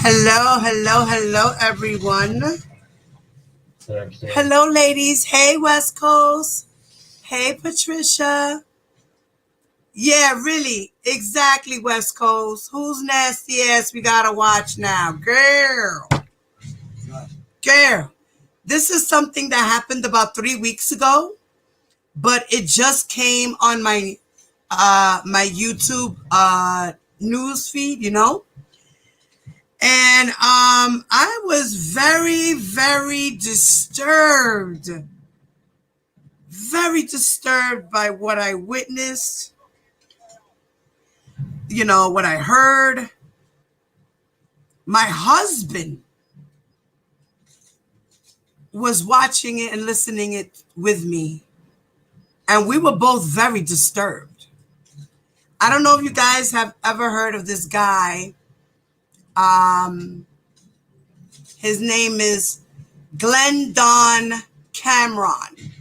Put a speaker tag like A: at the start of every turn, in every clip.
A: Hello, everyone. Hello, ladies. Hey, West Coast. Hey, Patricia. Yeah, really. Exactly, West Coast. Who's nasty ass we gotta watch now? Girl. This is something that happened about 3 weeks ago, but it just came on my YouTube news feed. And I was very disturbed by what I witnessed, what I heard. My husband was watching it and listening it with me, and we were both very disturbed. I don't know if you guys have ever heard of this guy. Um, his name is Glenn Don Cameron.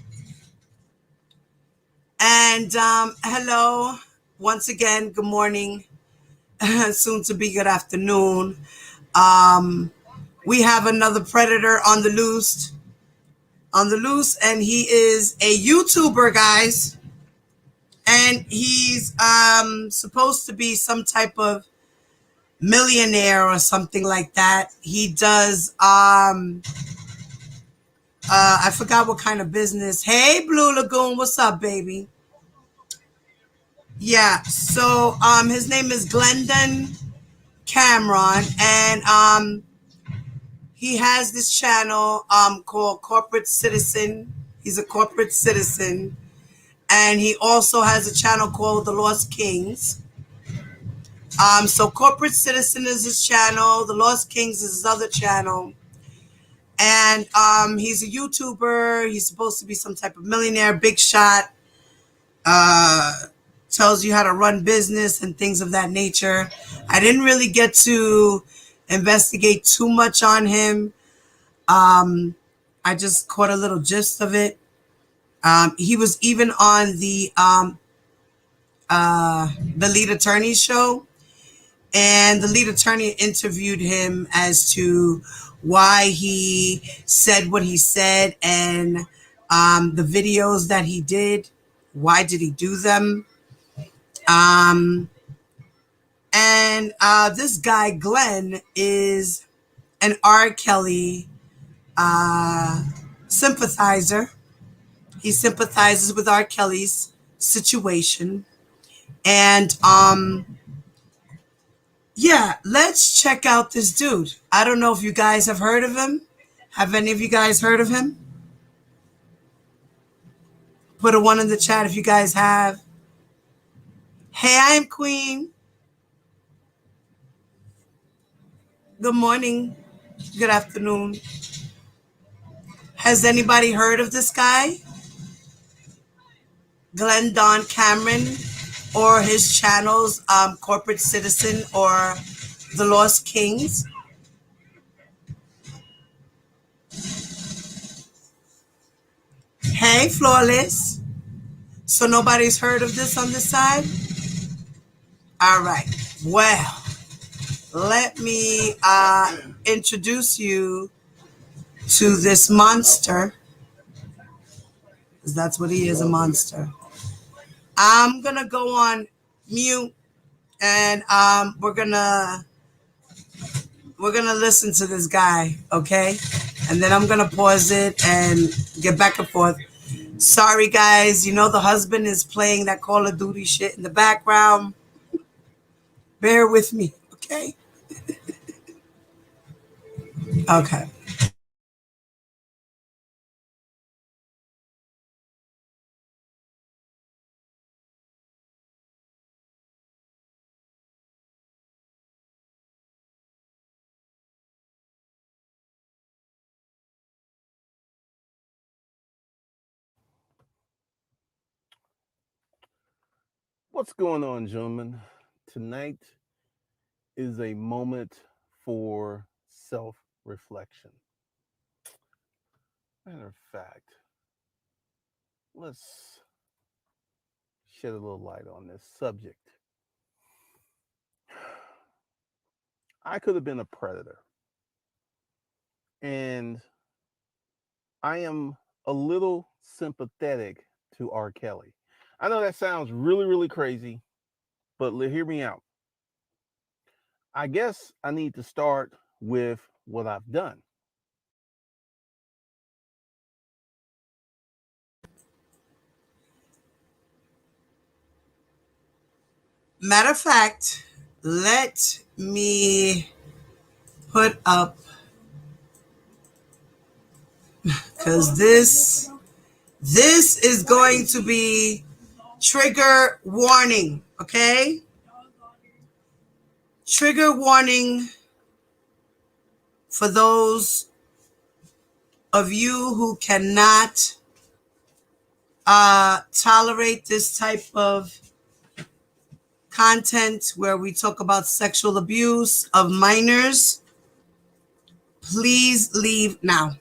A: And hello, once again, good morning, soon to be good afternoon. We have another predator on the loose, and he is a YouTuber, guys. And he's supposed to be some type of millionaire or something like that. He does I forgot what kind of business. Hey, Blue Lagoon, what's up, baby? Yeah, so his name is Glendon Cameron, and he has this channel called Corporate Citizen. He's a corporate citizen, and he also has a channel called The Lost Kings. So Corporate Citizen is his channel. The Lost Kings is his other channel. And he's a YouTuber. He's supposed to be some type of millionaire, big shot. Tells you how to run business and things of that nature. I didn't really get to investigate too much on him. I just caught a little gist of it. He was even on the lead attorney show, and the lead attorney interviewed him as to why he said what he said, and the videos that he did. Why did he do them? And this guy Glenn is an R. Kelly sympathizer. He sympathizes with R. Kelly's situation. And yeah, let's check out this dude. I don't know if you guys have heard of him. Have any of you guys heard of him? Put a one in the chat if you guys have. Hey, I am Queen. Good morning. Good afternoon. Has anybody heard of this guy? Glenn Don Cameron, or his channels, Corporate Citizen or The Lost Kings? Hey, Flawless. So nobody's heard of this on this side? All right. Well, let me introduce you to this monster, because that's what he is, a monster. I'm going to go on mute, and we're gonna listen to this guy, okay? And then I'm gonna pause it and get back and forth. Sorry, guys. The husband is playing that Call of Duty shit in the background. Bear with me, okay? Okay.
B: What's going on, gentlemen? Tonight is a moment for self reflection. Matter of fact, let's shed a little light on this subject. I could have been a predator. And I am a little sympathetic to R. Kelly. I know that sounds really, really crazy, but hear me out. I guess I need to start with what I've done.
A: Matter of fact, let me put up, because this is going to be trigger warning, okay? Trigger warning for those of you who cannot tolerate this type of content where we talk about sexual abuse of minors. Please leave now.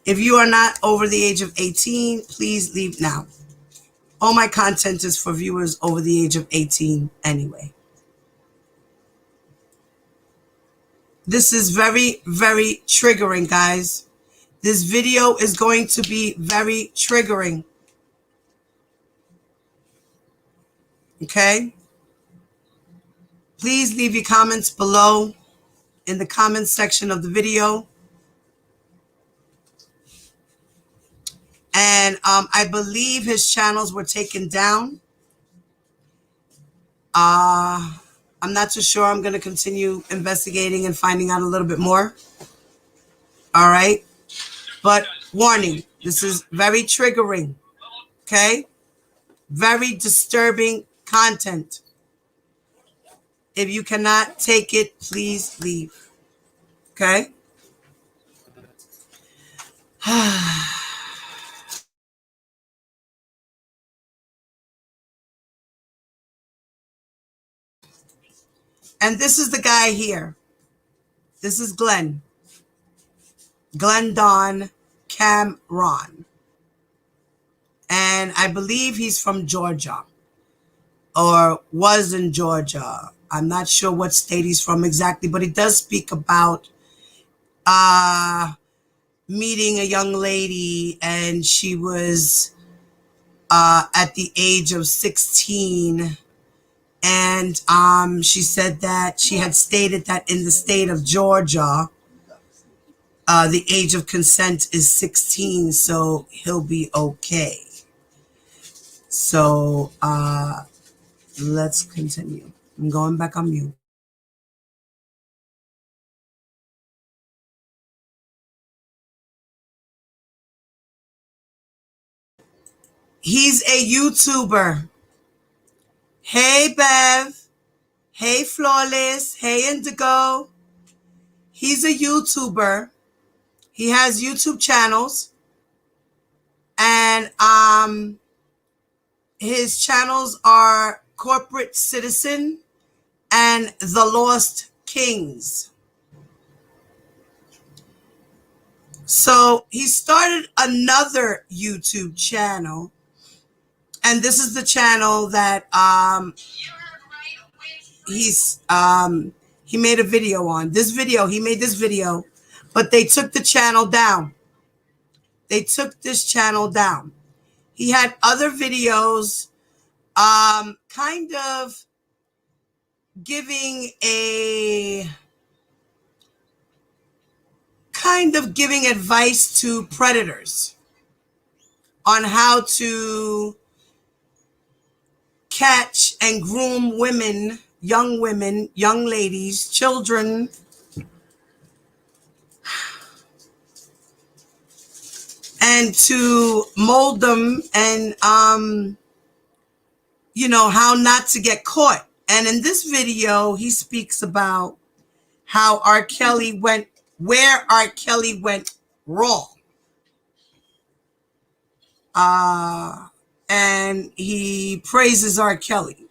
A: If you are not over the age of 18, please leave now. All my content is for viewers over the age of 18 anyway. This is very, very triggering, guys. This video is going to be very triggering. Okay? Please leave your comments below in the comments section of the video. And I believe his channels were taken down. I'm not too sure. I'm going to continue investigating and finding out a little bit more. All right. But warning, this is very triggering. Okay. Very disturbing content. If you cannot take it, please leave. Okay. And this is the guy here. This is Glendon Cameron. And I believe he's from Georgia or was in Georgia. I'm not sure what state he's from exactly, but he does speak about meeting a young lady, and she was at the age of 16. And she said that she had stated that in the state of Georgia, the age of consent is 16, so he'll be okay. So let's continue. I'm going back on mute. He's a YouTuber. Hey, Bev. Hey, Flawless. Hey, Indigo. He's a YouTuber. He has YouTube channels. And his channels are Corporate Citizen and The Lost Kings. So he started another YouTube channel. And this is the channel that he made a video on. He made this video, but they took the channel down. They took this channel down. He had other videos kind of giving advice to predators on how to catch and groom women, young ladies, children, and to mold them and, how not to get caught. And in this video, he speaks about how where R. Kelly went wrong. And he praises R. Kelly.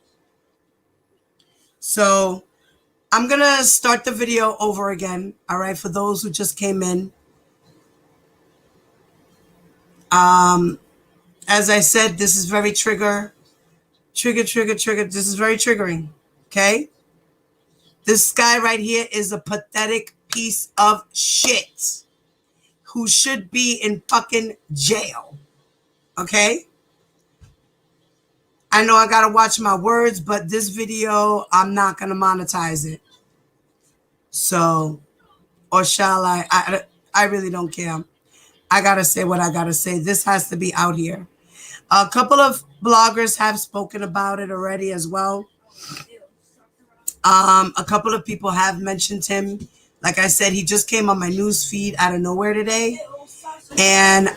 A: So I'm going to start the video over again. All right. For those who just came in. As I said, this is very triggering. Trigger, trigger, trigger. This is very triggering. Okay? This guy right here is a pathetic piece of shit who should be in fucking jail. Okay? I know I gotta watch my words, but this video, I'm not gonna monetize it. So, or shall I? I really don't care. I gotta say what I gotta say. This has to be out here. A couple of bloggers have spoken about it already as well. A couple of people have mentioned him. Like I said, he just came on my news feed out of nowhere today. And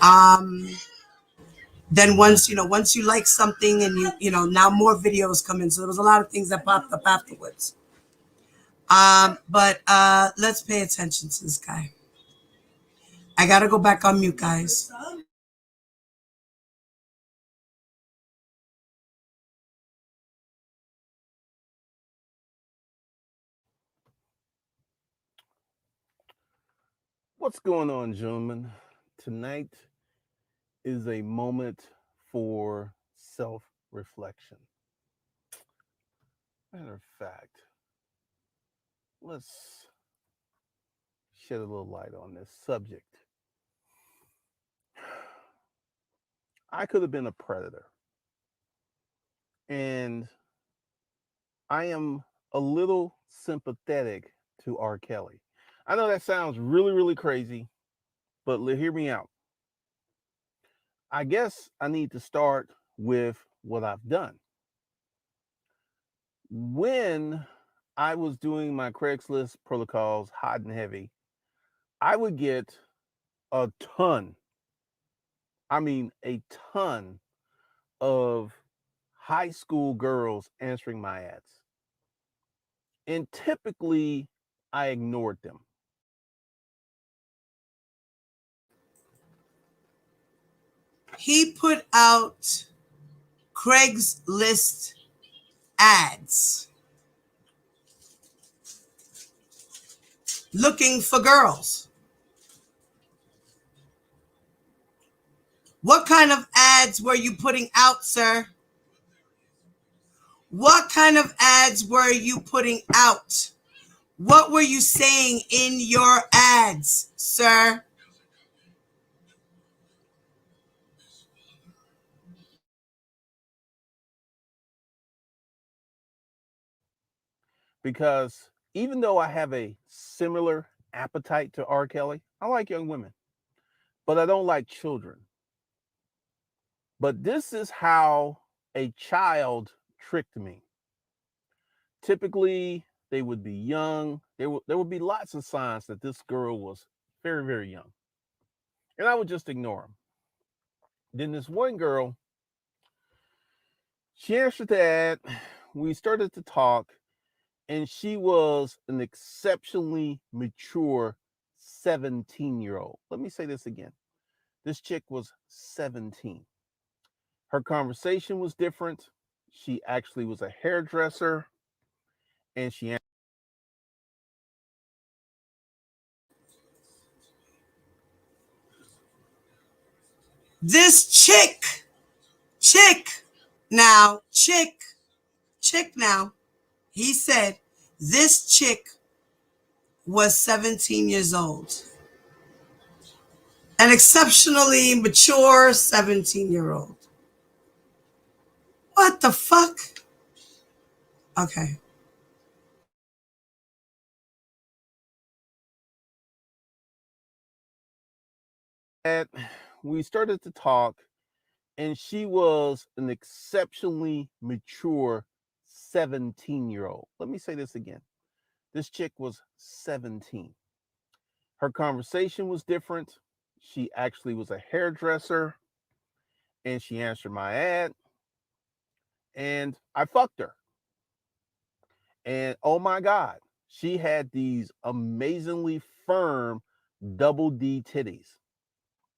A: then once you like something and now more videos come in. So there was a lot of things that popped up afterwards. But let's pay attention to this guy. I gotta go back on mute, guys.
B: What's going on, gentlemen? Tonight is a moment for self reflection. Matter of fact, let's shed a little light on this subject. I could have been a predator, and I am a little sympathetic to R. Kelly. I know that sounds really, really crazy, but hear me out. I guess I need to start with what I've done. When I was doing my Craigslist protocols hot and heavy, I would get a ton, I mean, a ton of high school girls answering my ads. And typically, I ignored them.
A: He put out Craigslist ads looking for girls. What kind of ads were you putting out, sir? What kind of ads were you putting out? What were you saying in your ads, sir?
B: Because even though I have a similar appetite to R. Kelly, I like young women, but I don't like children. But this is how a child tricked me. Typically, they would be young. There would be lots of signs that this girl was very, very young. And I would just ignore them. Then this one girl, she answered the ad. We started to talk, and she was an exceptionally mature 17-year-old. Let me say this again. This chick was 17. Her conversation was different. She actually was a hairdresser, and she
A: This chick, now, chick now. He said this chick was 17 years old. An exceptionally mature 17-year-old. What the fuck? Okay.
B: we started to talk, and she was an exceptionally mature 17-year-old. Let me say this again. This chick was 17. Her conversation was different. She actually was a hairdresser, and she answered my ad, and I fucked her. And oh my God, she had these amazingly firm double D titties.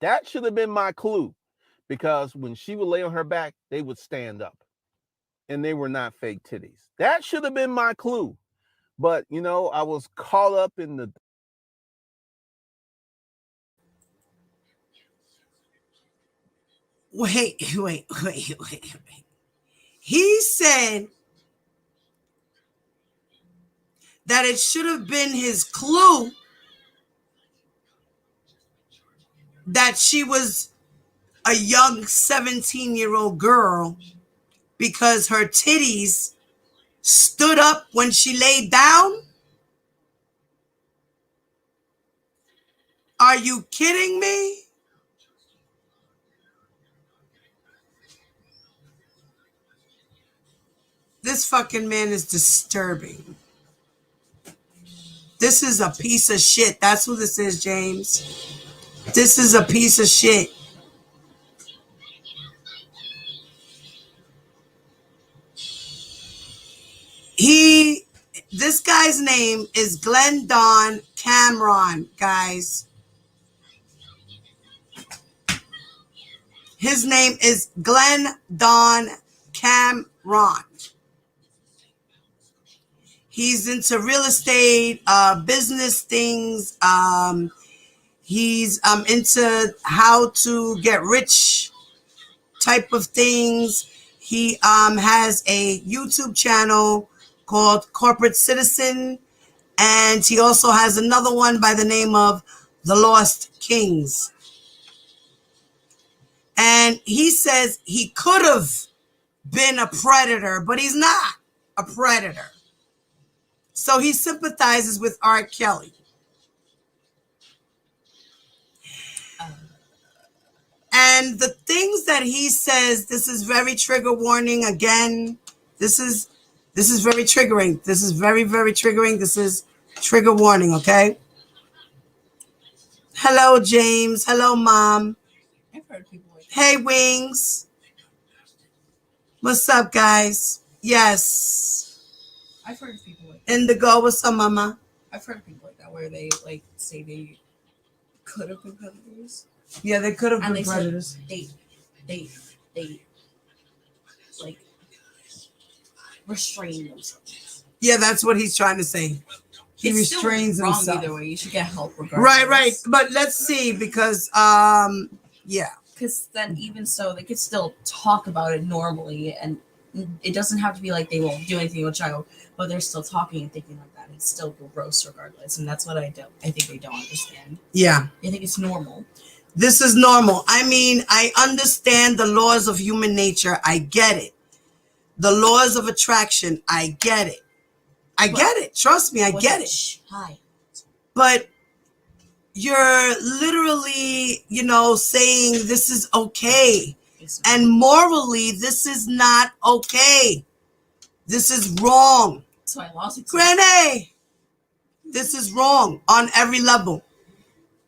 B: That should have been my clue, because when she would lay on her back, they would stand up, and they were not fake titties. That should have been my clue. But, I was caught up in the.
A: Wait. He said that it should have been his clue that she was a young 17-year-old girl because her titties stood up when she laid down. Are you kidding me? This fucking man is disturbing. This is a piece of shit. That's who this is, James. This is a piece of shit. This guy's name is Glendon Cameron, guys. His name is Glendon Cameron. He's into real estate, business things. He's into how to get rich type of things. He has a YouTube channel called Corporate Citizen, and he also has another one by the name of The Lost Kings. And he says he could have been a predator, but he's not a predator. So he sympathizes with R. Kelly. And the things that he says, this is very trigger warning. Again, this is very triggering. This is very, very triggering. This is trigger warning, okay? Hello, James. Hello, Mom.
C: I've heard people like that.
A: Hey, Wings. What's up, guys? Yes.
C: I've heard people like that.
A: Indigo, what's up, Mama?
C: I've heard people like that where they like say they could have been predators.
A: Yeah, they could have
C: And
A: been
C: they
A: predators.
C: said they like restrain themselves.
A: Yeah, that's what he's trying to say. He
C: It's
A: restrains
C: still wrong
A: himself.
C: either way. You should get help regardless.
A: Right. But let's see, because yeah.
C: Because then even so, they could still talk about it normally, and it doesn't have to be like they won't do anything with a child, but they're still talking and thinking like that. It's still gross regardless, and that's what I think they don't understand.
A: Yeah.
C: They think it's normal.
A: This is normal. I mean, I understand the laws of human nature. I get it. The laws of attraction. I get it. I get it. Trust me, I get it.
C: Hi.
A: But you're literally, saying this is okay. And morally, this is not okay. This is wrong.
C: So I lost it.
A: Granny, this is wrong on every level.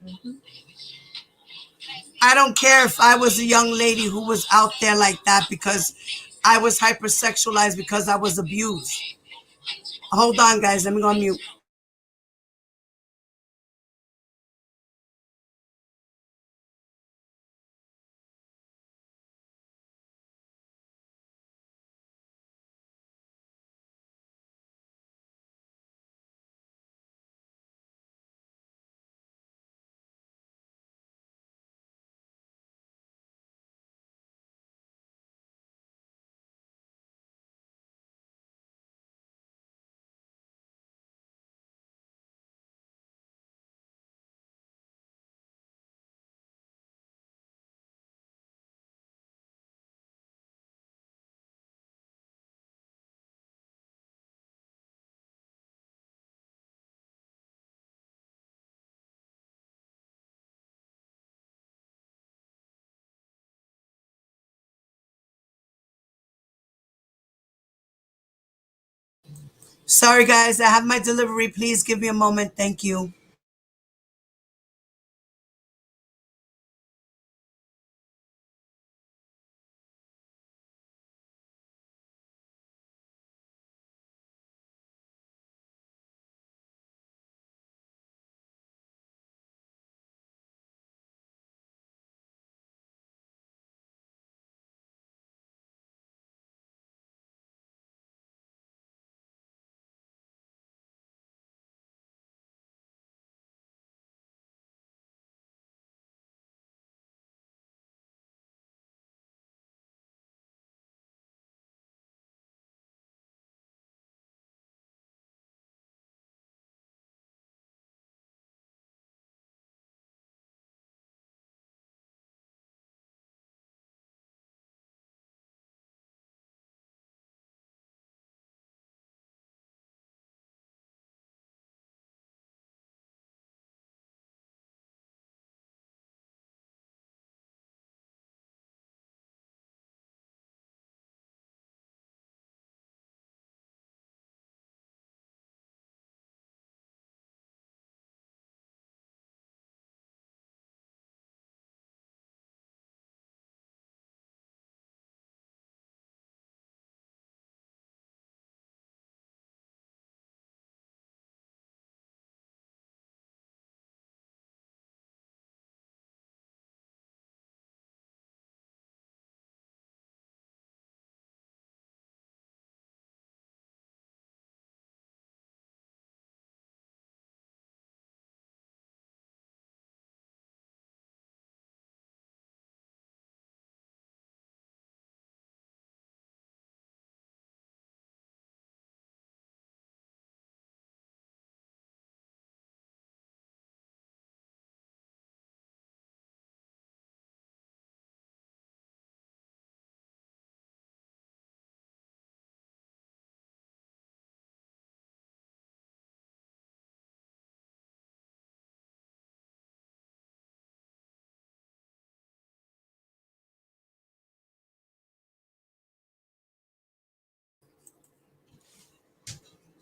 C: Mm-hmm.
A: I don't care if I was a young lady who was out there like that because I was hypersexualized because I was abused. Hold on, guys. Let me go on mute. Sorry, guys. I have my delivery. Please give me a moment. Thank you.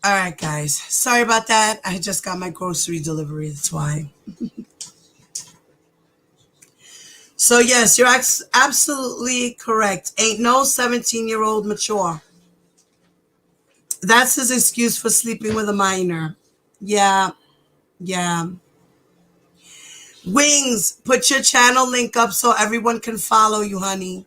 A: All right, guys. Sorry about that. I just got my grocery delivery. That's why. So, yes, you're absolutely correct. Ain't no 17-year-old mature. That's his excuse for sleeping with a minor. Yeah, yeah. Wings, put your channel link up so everyone can follow you, honey.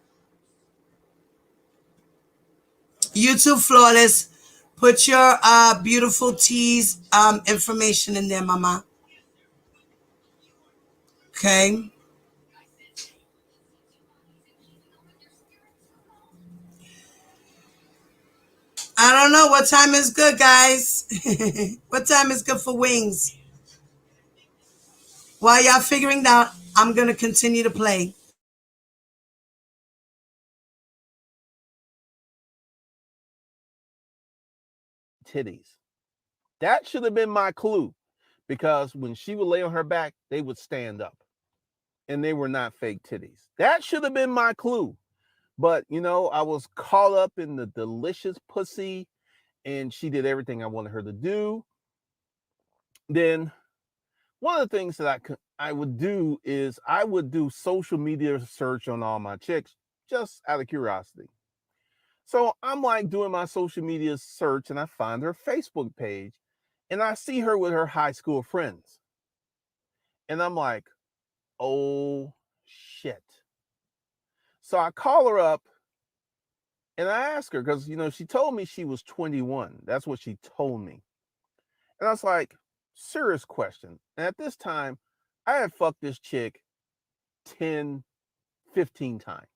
A: YouTube Flawless, put your beautiful teas information in there, mama. Okay. I don't know what time is good, guys. What time is good for wings? While y'all figuring that out, I'm gonna continue to play.
B: Titties. That should have been my clue, because when she would lay on her back, they would stand up, and they were not fake titties. That should have been my clue. But, I was caught up in the delicious pussy, and she did everything I wanted her to do. Then one of the things that I would do is I would do social media search on all my chicks, just out of curiosity. So I'm like doing my social media search, and I find her Facebook page, and I see her with her high school friends. And I'm like, oh shit. So I call her up and I ask her, because she told me she was 21. That's what she told me. And I was like, serious question. And at this time, I had fucked this chick 10, 15 times.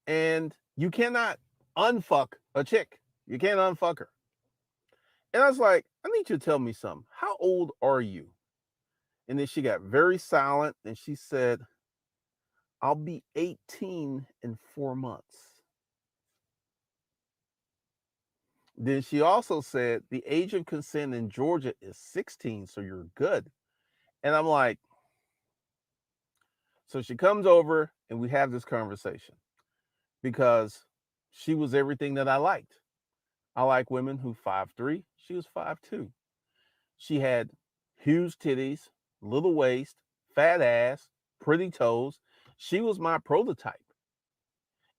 B: And you cannot unfuck a chick. You can't unfuck her. And I was like, I need you to tell me something. How old are you? And then she got very silent, and she said, I'll be 18 in 4 months. Then she also said the age of consent in Georgia is 16, so you're good. And I'm like, so she comes over and we have this conversation, because she was everything that I liked. I like women who 5'3", she was 5'2". She had huge titties, little waist, fat ass, pretty toes. She was my prototype,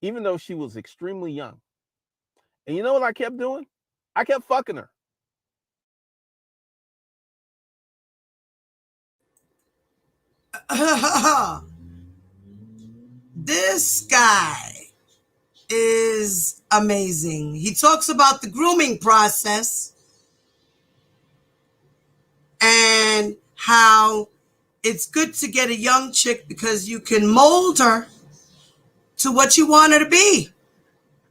B: even though she was extremely young. And you know what I kept doing? I kept fucking her.
A: This guy is amazing. He talks about the grooming process and how it's good to get a young chick because you can mold her to what you want her to be.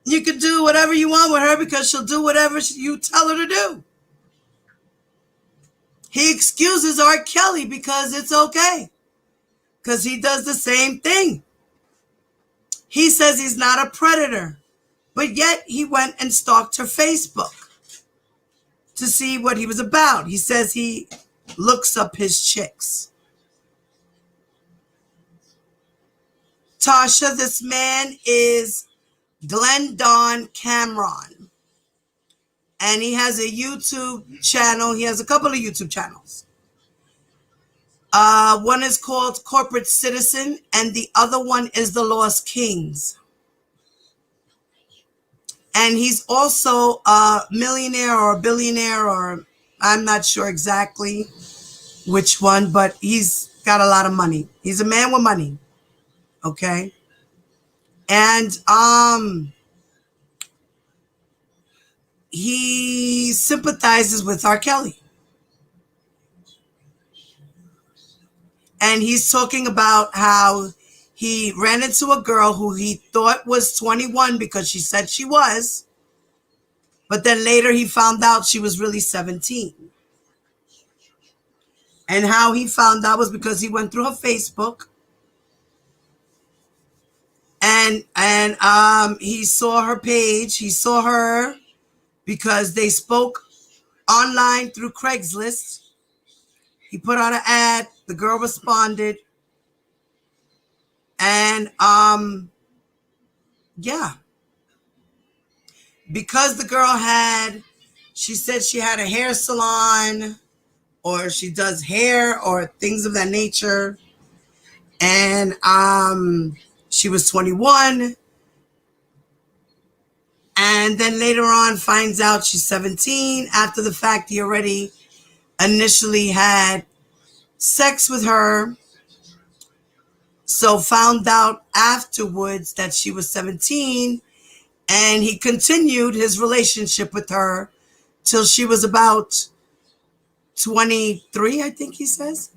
A: You can do whatever you want with her because she'll do whatever you tell her to do. He excuses R. Kelly because it's okay, because he does the same thing. He says he's not a predator, but yet he went and stalked her Facebook to see what he was about. He says he looks up his chicks. Tasha, this man is Glendon Cameron. And he has a YouTube channel. He has a couple of YouTube channels. One is called Corporate Citizen, and the other one is The Lost Kings. And he's also a millionaire or a billionaire, or I'm not sure exactly which one, but he's got a lot of money. He's a man with money. Okay. And he sympathizes with R. Kelly. And he's talking about how he ran into a girl who he thought was 21 because she said she was. But then later he found out she was really 17. And how he found out was because he went through her Facebook. And he saw her page. He saw her because they spoke online through Craigslist. He put out an ad. The girl responded. And yeah. Because the girl She said she had a hair salon, or she does hair or things of that nature. And she was 21. And then later on finds out she's 17. After the fact, he already initially had sex with her. So found out afterwards that she was 17, and he continued his relationship with her till she was about 23, I think he says.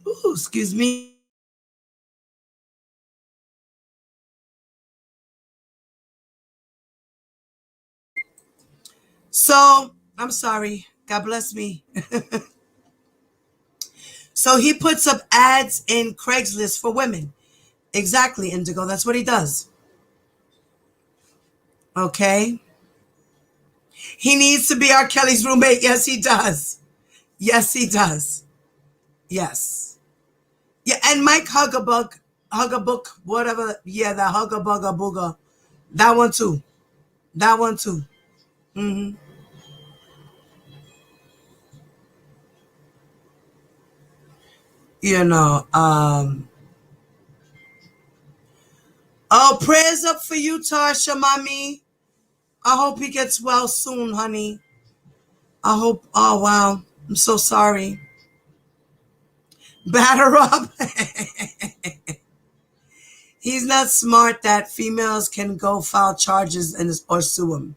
A: Ooh, excuse me. So, I'm sorry. God bless me. So he puts up ads in Craigslist for women. Exactly, Indigo. That's what he does. Okay. He needs to be R. Kelly's roommate. Yes, he does. Yes, he does. Yes. Yeah, and Mike Hugabook, whatever. Yeah, that Hugabugga Booga. That one too. That one too. Mm-hmm. You know, oh, prayers up for you, Tasha, mommy. I hope he gets well soon, honey. I hope, oh, wow. I'm so sorry. Batter up. He's not smart that females can go file charges and or sue him.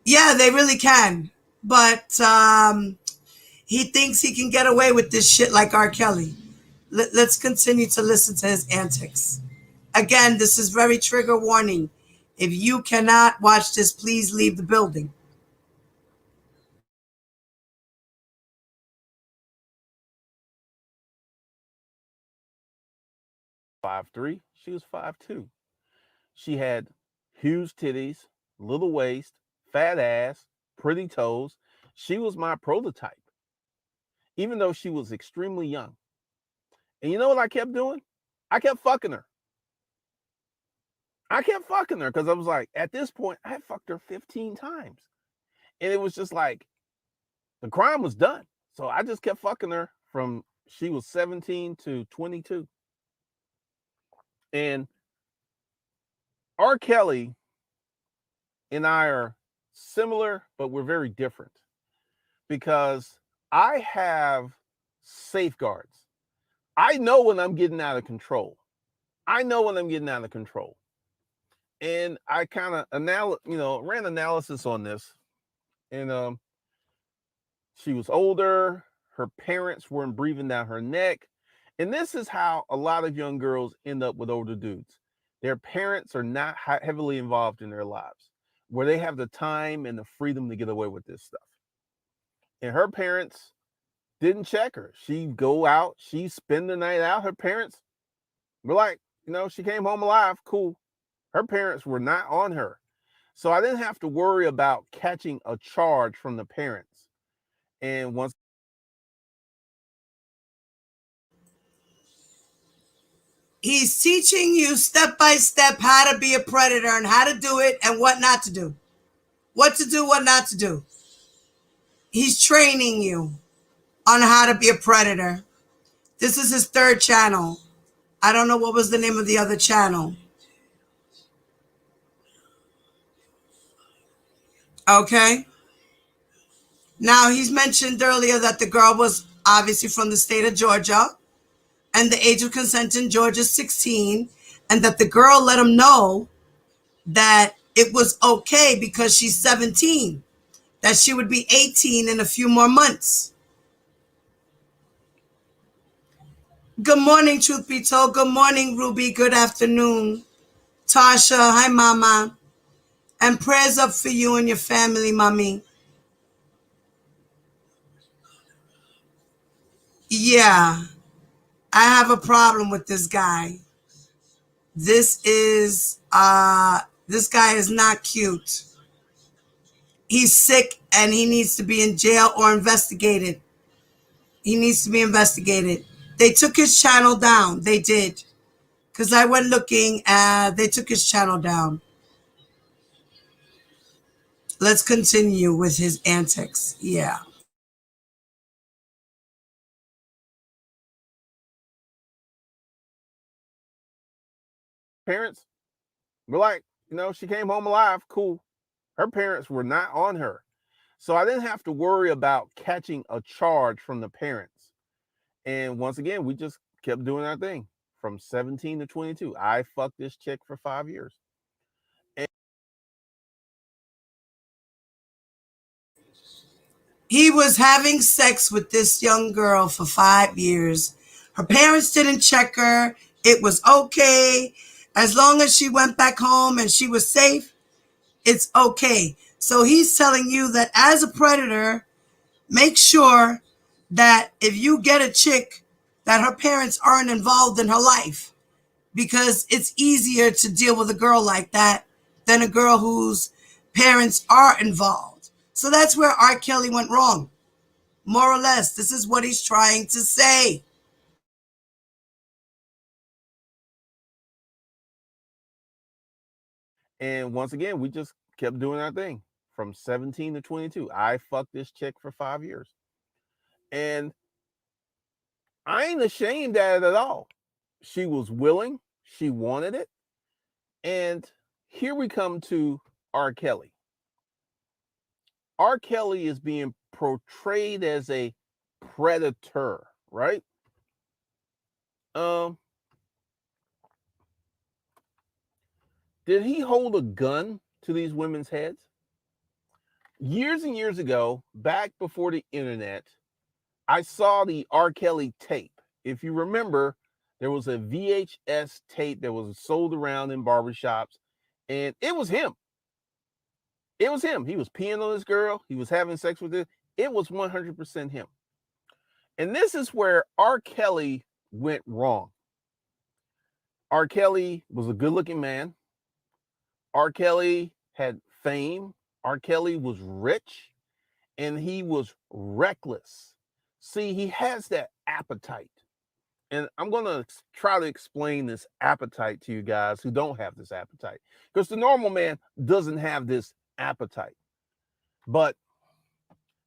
A: Yeah, they really can. But he thinks he can get away with this shit like R. Kelly. Let's continue to listen to his antics. Again, this is very trigger warning. If you cannot watch this, please leave the building.
B: Five three. She was 5'2". She had huge titties, little waist, fat ass, pretty toes. She was my prototype, even though she was extremely young. And you know what I kept doing? I kept fucking her. I kept fucking her because I was like, at this point, I fucked her 15 times. And it was just like, the crime was done. So I just kept fucking her from she was 17 to 22. And R. Kelly and I are similar, but we're very different because I have safeguards. I know when I'm getting out of control. I know when I'm getting out of control. And I kind of ran analysis on this. And she was older. Her parents weren't breathing down her neck. And this is how a lot of young girls end up with older dudes. Their parents are not heavily involved in their lives, where they have the time and the freedom to get away with this stuff. And her parents didn't check her. She'd go out, she'd spend the night out. Her parents were like, she came home alive, cool. Her parents were not on her. So I didn't have to worry about catching a charge from the parents. And once
A: He's teaching you step by step how to be a predator and how to do it and what not to do. What to do, what not to do. He's training you on how to be a predator. This is his third channel. I don't know what was the name of the other channel. Okay. Now, he's mentioned earlier that the girl was obviously from the state of Georgia, and the age of consent in Georgia is 16, and that the girl let him know that it was okay because she's 17, that she would be 18 in a few more months. Good morning, truth be told. Good morning, Ruby. Good afternoon. Tasha, hi, Mama. And prayers up for you and your family, Mommy. Yeah, I have a problem with this guy. This guy is not cute. He's sick and he needs to be in jail or investigated. He needs to be investigated. They took his channel down. They did. Because I went looking and they took his channel down. Let's continue with his antics. Yeah.
B: Parents were like, she came home alive. Cool. Her parents were not on her. So I didn't have to worry about catching a charge from the parents. And once again, we just kept doing our thing from 17 to 22. I fucked this chick for 5 years.
A: He was having sex with this young girl for 5 years. Her parents didn't check her. It was okay. As long as she went back home and she was safe, it's okay. So he's telling you that as a predator, make sure that if you get a chick, that her parents aren't involved in her life, because it's easier to deal with a girl like that than a girl whose parents are involved. So that's where R. Kelly went wrong. More or less, this is what he's trying to say.
B: And once again, we just kept doing our thing from 17 to 22. I fucked this chick for 5 years. And I ain't ashamed at it at all. She was willing, she wanted it. And here we come to R. Kelly. R. Kelly is being portrayed as a predator, right? Did he hold a gun to these women's heads? Years and years ago, back before the internet, I saw the R. Kelly tape. If you remember, there was a VHS tape that was sold around in barbershops, and it was him. It was him. He was peeing on this girl. He was having sex with her. It was 100% him. And this is where R. Kelly went wrong. R. Kelly was a good-looking man. R. Kelly had fame. R. Kelly was rich, and he was reckless. See, he has that appetite. And I'm going to try to explain this appetite to you guys who don't have this appetite, because the normal man doesn't have this appetite. But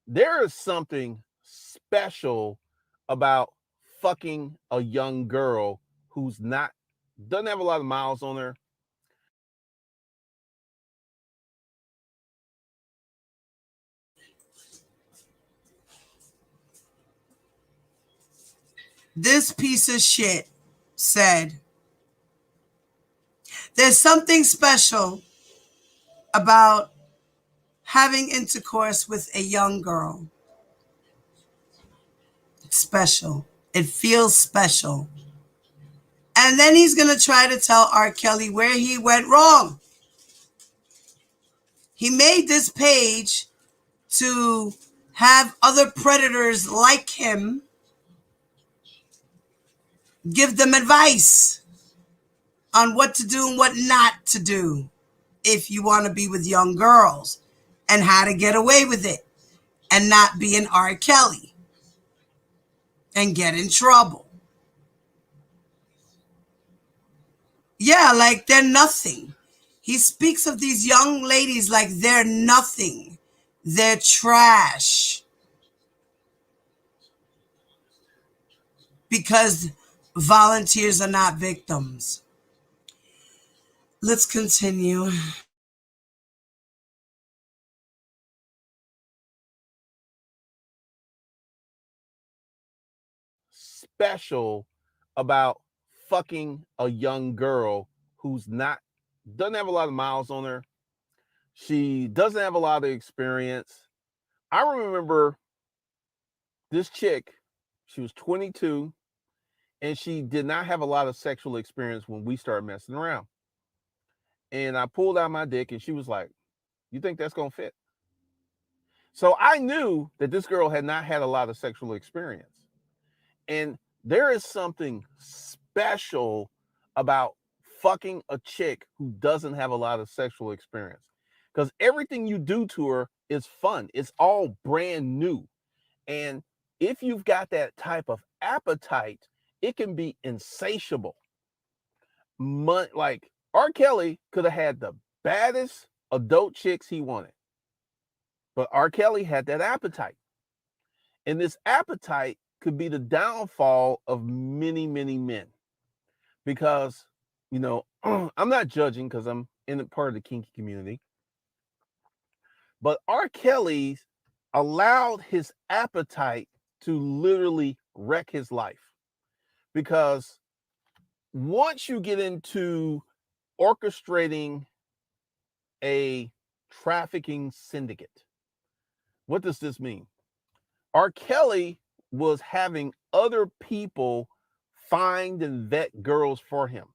B: there is something special about fucking a young girl who's doesn't have a lot of miles on her.
A: This piece of shit said, there's something special about having intercourse with a young girl. It's special. It feels special. And then he's going to try to tell R. Kelly where he went wrong. He made this page to have other predators like him give them advice on what to do and what not to do if you want to be with young girls, and how to get away with it and not be an R. Kelly and get in trouble. Yeah, like they're nothing. He speaks of these young ladies like they're nothing. They're trash. Because volunteers are not victims. Let's continue.
B: Special about fucking a young girl who's doesn't have a lot of miles on her. She doesn't have a lot of experience. I remember this chick, she was 22, and she did not have a lot of sexual experience when we started messing around. And I pulled out my dick, and she was like, "You think that's going to fit?" So I knew that this girl had not had a lot of sexual experience. And there is something special about fucking a chick who doesn't have a lot of sexual experience, because everything you do to her is fun. It's all brand new. And if you've got that type of appetite, it can be insatiable. Like R. Kelly could have had the baddest adult chicks he wanted, but R. Kelly had that appetite. And this appetite could be the downfall of many, many men because, I'm not judging because I'm in a part of the kinky community, but R. Kelly allowed his appetite to literally wreck his life because once you get into orchestrating a trafficking syndicate, what does this mean? R. Kelly was having other people find and vet girls for him.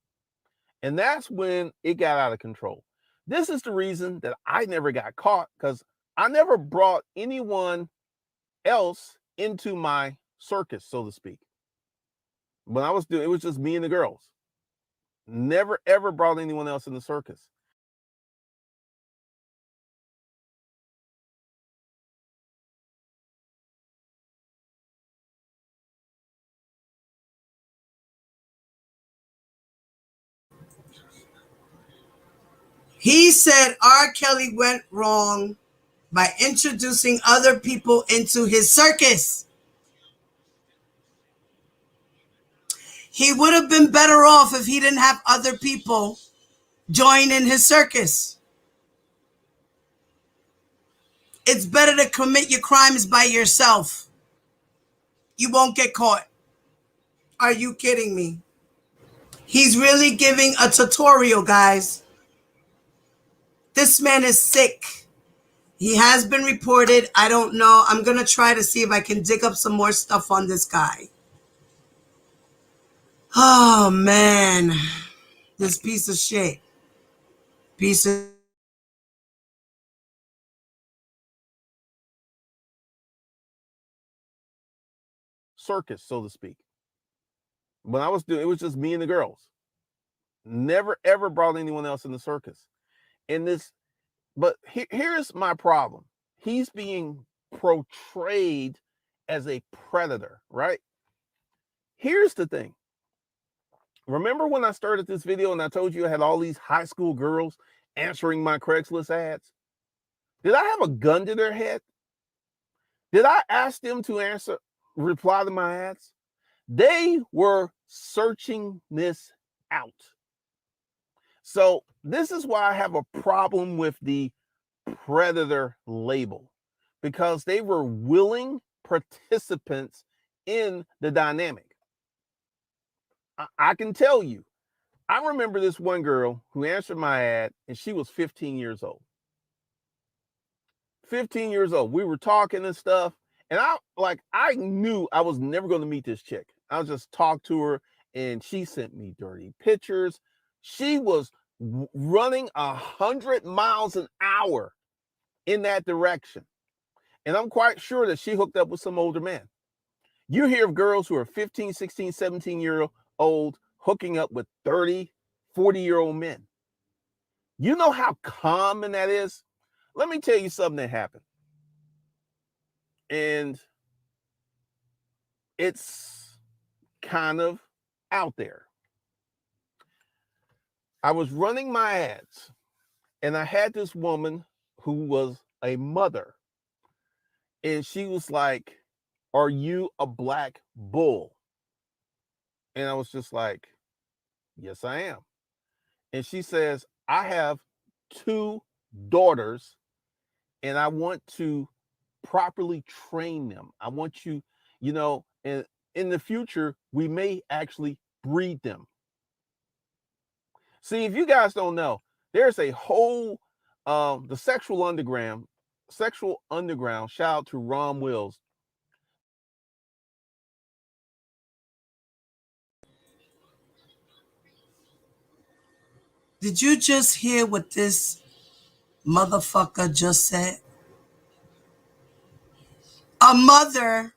B: And that's when it got out of control. This is the reason that I never got caught because I never brought anyone else into my circus, so to speak. When I was doing it was just me and the girls. Never ever brought anyone else in the circus.
A: He said R. Kelly went wrong by introducing other people into his circus. He would have been better off if he didn't have other people join in his circus. It's better to commit your crimes by yourself. You won't get caught. Are you kidding me? He's really giving a tutorial, guys. This man is sick. He has been reported. I don't know. I'm going to try to see if I can dig up some more stuff on this guy. Oh, man. This piece of shit. Piece of
B: Circus, so to speak. When I was doing it was just me and the girls. Never ever brought anyone else in the circus. But here's my problem. He's being portrayed as a predator, right? Here's the thing. Remember when I started this video and I told you I had all these high school girls answering my Craigslist ads? Did I have a gun to their head? Did I ask them to reply to my ads? They were searching this out. So this is why I have a problem with the predator label, because they were willing participants in the dynamic. I can tell you, I remember this one girl who answered my ad and she was 15 years old. 15 years old. We were talking and stuff. And I knew I was never going to meet this chick. I just talked to her and she sent me dirty pictures. She was running 100 miles an hour in that direction. And I'm quite sure that she hooked up with some older man. You hear of girls who are 15, 16, 17-year-old hooking up with 30, 40-year-old men. You know how common that is? Let me tell you something that happened. And it's kind of out there. I was running my ads and I had this woman who was a mother. And she was like, "Are you a black bull?" And I was just like, "Yes, I am." And she says, "I have 2 daughters and I want to properly train them. I want you, and in the future, we may actually breed them." See, if you guys don't know, there's a whole, the sexual underground, shout out to Ron Wills.
A: Did you just hear what this motherfucker just said? A mother.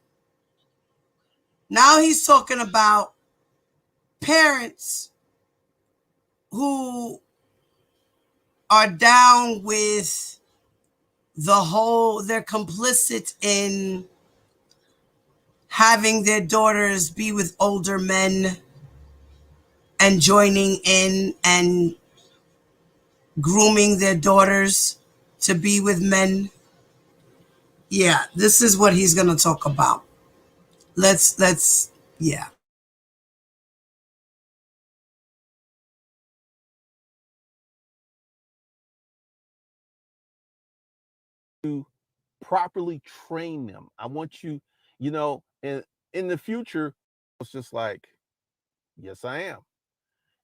A: Now he's talking about parents who are down with they're complicit in having their daughters be with older men and joining in and grooming their daughters to be with men. Yeah, this is what he's going to talk about. Yeah.
B: To properly train them. I want you, and in the future, it's just like, yes, I am.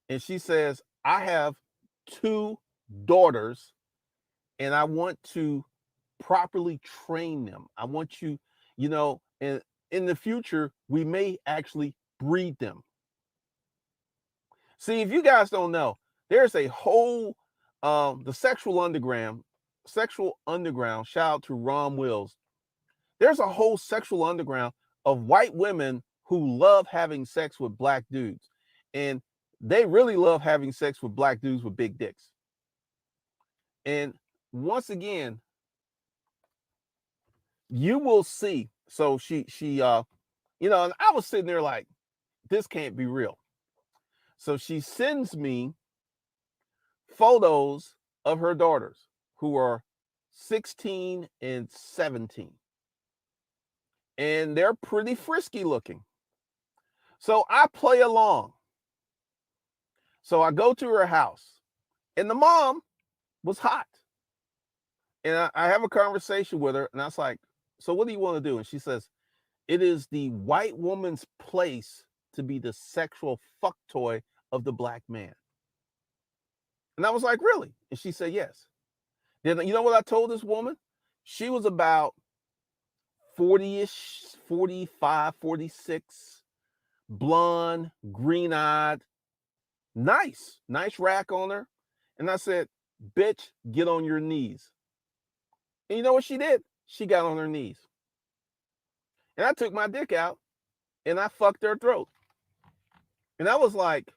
B: And she says, I have two daughters and I want to properly train them. I want you, and in the future, we may actually breed them. See, if you guys don't know, there's a whole the sexual underground, shout out to Ron Wills. There's a whole sexual underground of white women who love having sex with black dudes. And they really love having sex with black dudes with big dicks. And once again, you will see. So and I was sitting there like, this can't be real. So she sends me photos of her daughters who are 16 and 17. And they're pretty frisky looking. So I play along. So I go to her house, and the mom was hot. And I have a conversation with her, and I was like, so what do you want to do? And she says, it is the white woman's place to be the sexual fuck toy of the black man. And I was like, really? And she said, yes. Then you know what I told this woman? She was about 40-ish, 45, 46, blonde, green-eyed, nice rack on her. And I said, bitch, get on your knees. And you know what she did? She got on her knees. And I took my dick out and I fucked her throat. And I was like,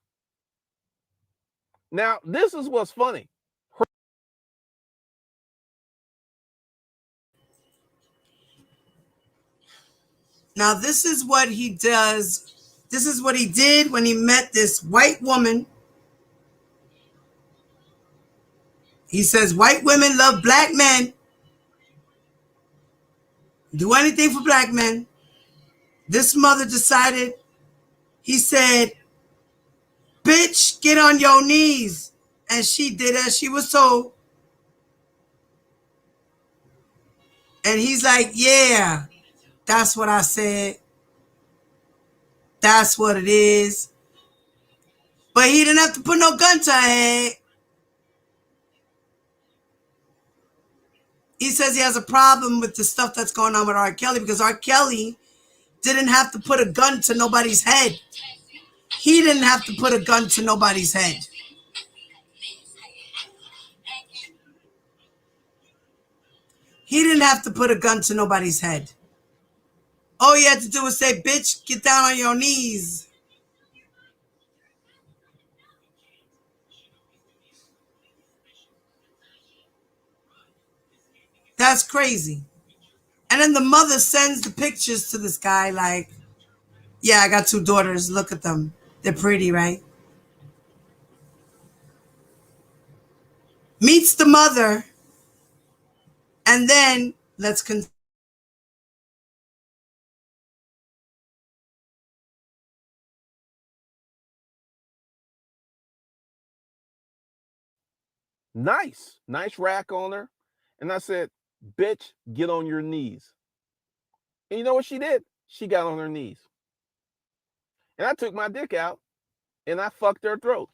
B: now this is what's funny.
A: Now, this is what he does. This is what he did when he met this white woman. He says, white women love black men. Do anything for black men. This mother decided, he said, bitch, get on your knees. And she did as she was told. And he's like, yeah, that's what I said. That's what it is. But he didn't have to put no gun to her head. He says he has a problem with the stuff that's going on with R. Kelly because R. Kelly didn't have to put a gun to nobody's head. He didn't have to put a gun to nobody's head. He didn't have to put a gun to nobody's head. All he had to do was say, bitch, get down on your knees. That's crazy. And then the mother sends the pictures to this guy like, yeah, I got two daughters. Look at them. They're pretty, right? Meets the mother. And then let's continue.
B: Nice rack on her. And I said, bitch, get on your knees. And you know what she did? She got on her knees. And I took my dick out and I fucked her throat.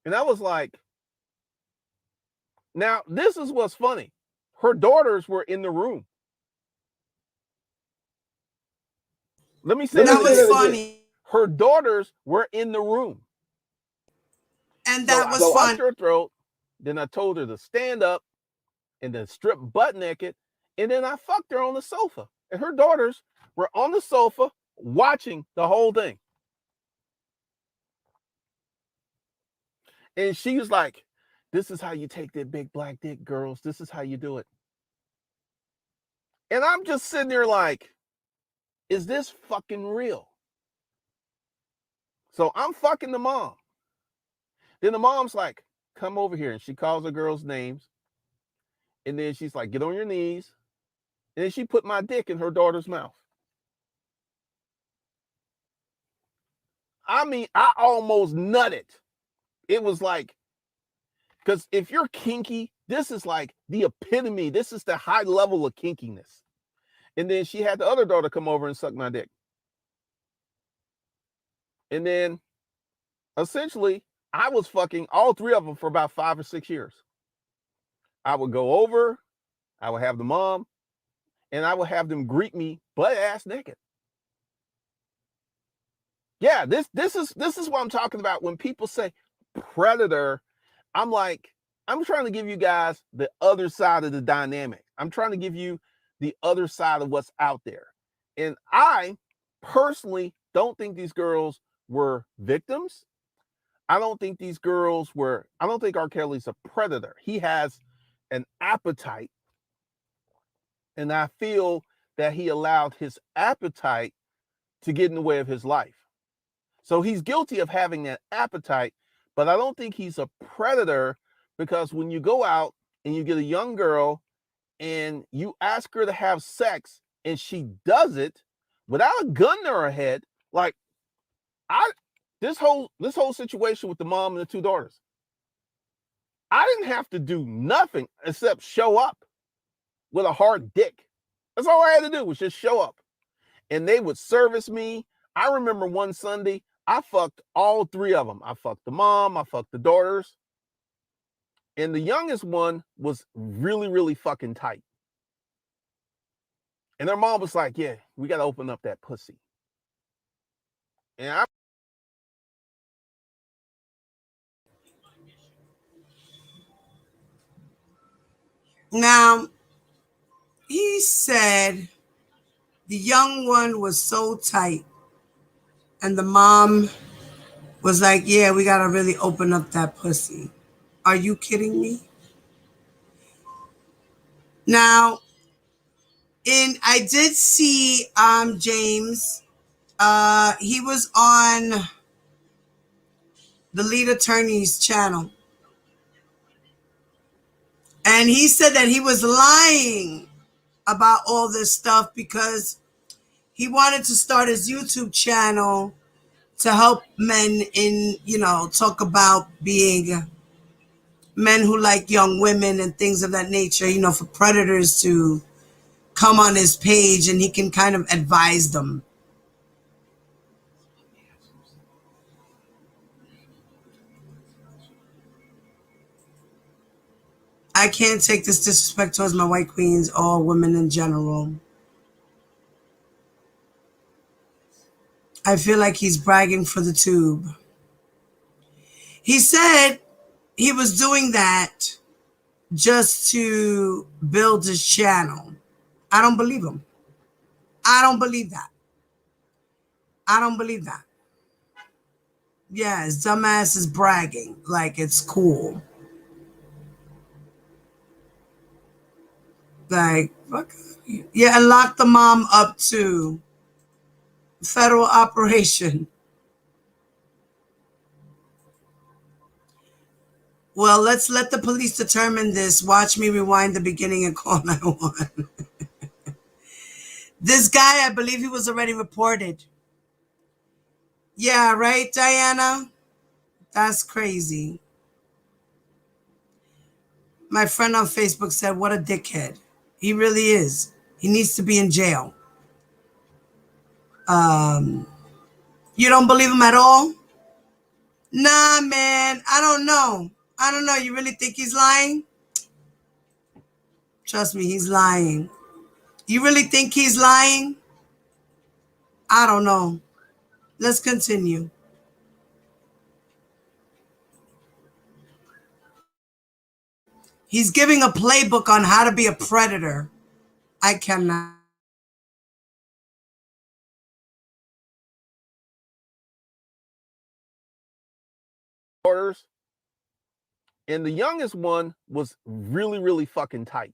B: And I was like, now this is what's funny. Her daughters were in the room. Let me say
A: that was
B: again.
A: funny.
B: Her daughters were in the room.
A: And that was
B: I
A: fun.
B: fucked her throat. Then I told her to stand up and then strip butt naked. And then I fucked her on the sofa. And her daughters were on the sofa watching the whole thing. And she was like, this is how you take that big black dick, girls. This is how you do it. And I'm just sitting there like, is this fucking real? So I'm fucking the mom. Then the mom's like, come over here. And she calls her girls' names. And then she's like, get on your knees. And then she put my dick in her daughter's mouth. I mean, I almost nutted. It was like, because if you're kinky, this is like the epitome. This is the high level of kinkiness. And then she had the other daughter come over and suck my dick. And then essentially, I was fucking all three of them for about 5 or 6 years. I would go over, I would have the mom, and I would have them greet me butt ass naked. Yeah, this is what I'm talking about. When people say predator, I'm like, I'm trying to give you guys the other side of the dynamic. I'm trying to give you the other side of what's out there. And I personally don't think these girls were victims. I don't think R. Kelly's a predator. He has an appetite. And I feel that he allowed his appetite to get in the way of his life. So he's guilty of having that appetite, but I don't think he's a predator, because when you go out and you get a young girl and you ask her to have sex and she does it without a gun to her head, like this whole situation with the mom and the 2 daughters, I didn't have to do nothing except show up with a hard dick. That's all I had to do, was just show up. And they would service me. I remember one Sunday, I fucked all 3 of them. I fucked the mom, I fucked the daughters. And the youngest one was really, really fucking tight. And their mom was like, yeah, we got to open up that pussy. And
A: Now, he said the young one was so tight, and the mom was like, yeah, we got to really open up that pussy. Are you kidding me? Now, I did see James. He was on the lead attorney's channel. And he said that he was lying about all this stuff because he wanted to start his YouTube channel to help men talk about being men who like young women and things of that nature, for predators to come on his page and he can kind of advise them. I can't take this disrespect towards my white queens or women in general. I feel like he's bragging for the tube. He said he was doing that just to build his channel. I don't believe him. I don't believe that. I don't believe that. Yeah, his dumbass is bragging like it's cool. Like, fuck. Yeah, and lock the mom up too. Federal operation. Well, let's let the police determine this. Watch me rewind the beginning and call 911. This guy, I believe he was already reported. Yeah, right, Diana? That's crazy. My friend on Facebook said, what a dickhead. He really is. He needs to be in jail. You don't believe him at all? Nah, man. I don't know. You really think he's lying? Trust me, he's lying. You really think he's lying? I don't know. Let's continue. He's giving a playbook on how to be a predator. I cannot.
B: daughters. And the youngest one was really, really fucking tight.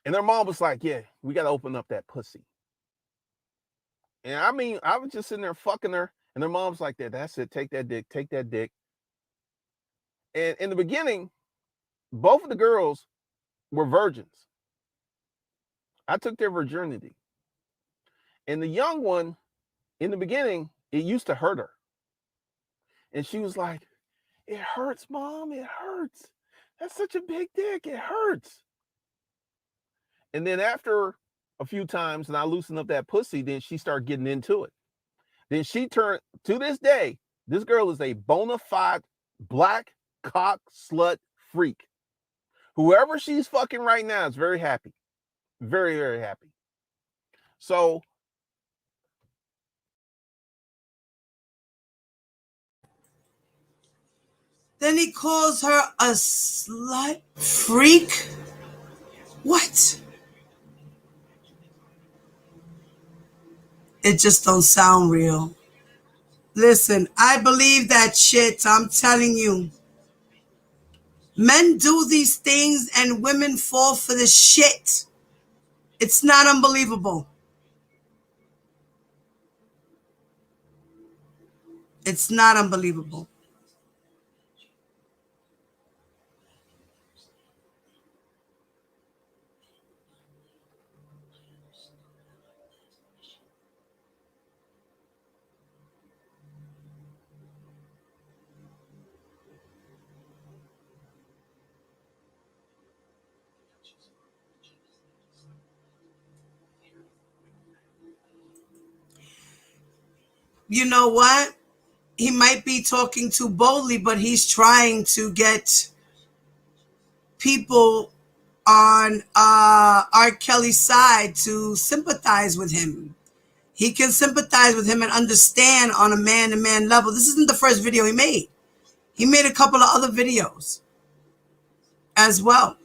B: And their mom was like, yeah, we got to open up that pussy. And I mean, I was just sitting there fucking her, and her mom's like, that's it, take that dick, take that dick. And in the beginning, both of the girls were virgins. I took their virginity. And the young one, in the beginning, it used to hurt her. And she was like, it hurts, Mom, it hurts. That's such a big dick, it hurts. And then after a few times and I loosened up that pussy, then she started getting into it. Then she turned, to this day, this girl is a bona fide black cock slut freak. Whoever she's fucking right now is very happy. Very, very happy. So
A: then he calls her a slut freak. What? It just don't sound real. Listen, I believe that shit. I'm telling you. Men do these things and women fall for the shit. It's not unbelievable. It's not unbelievable. You know what? He might be talking too boldly, but he's trying to get people on R. Kelly's side to sympathize with him. He can sympathize with him and understand on a man-to-man level. This isn't the first video he made. He made a couple of other videos as well.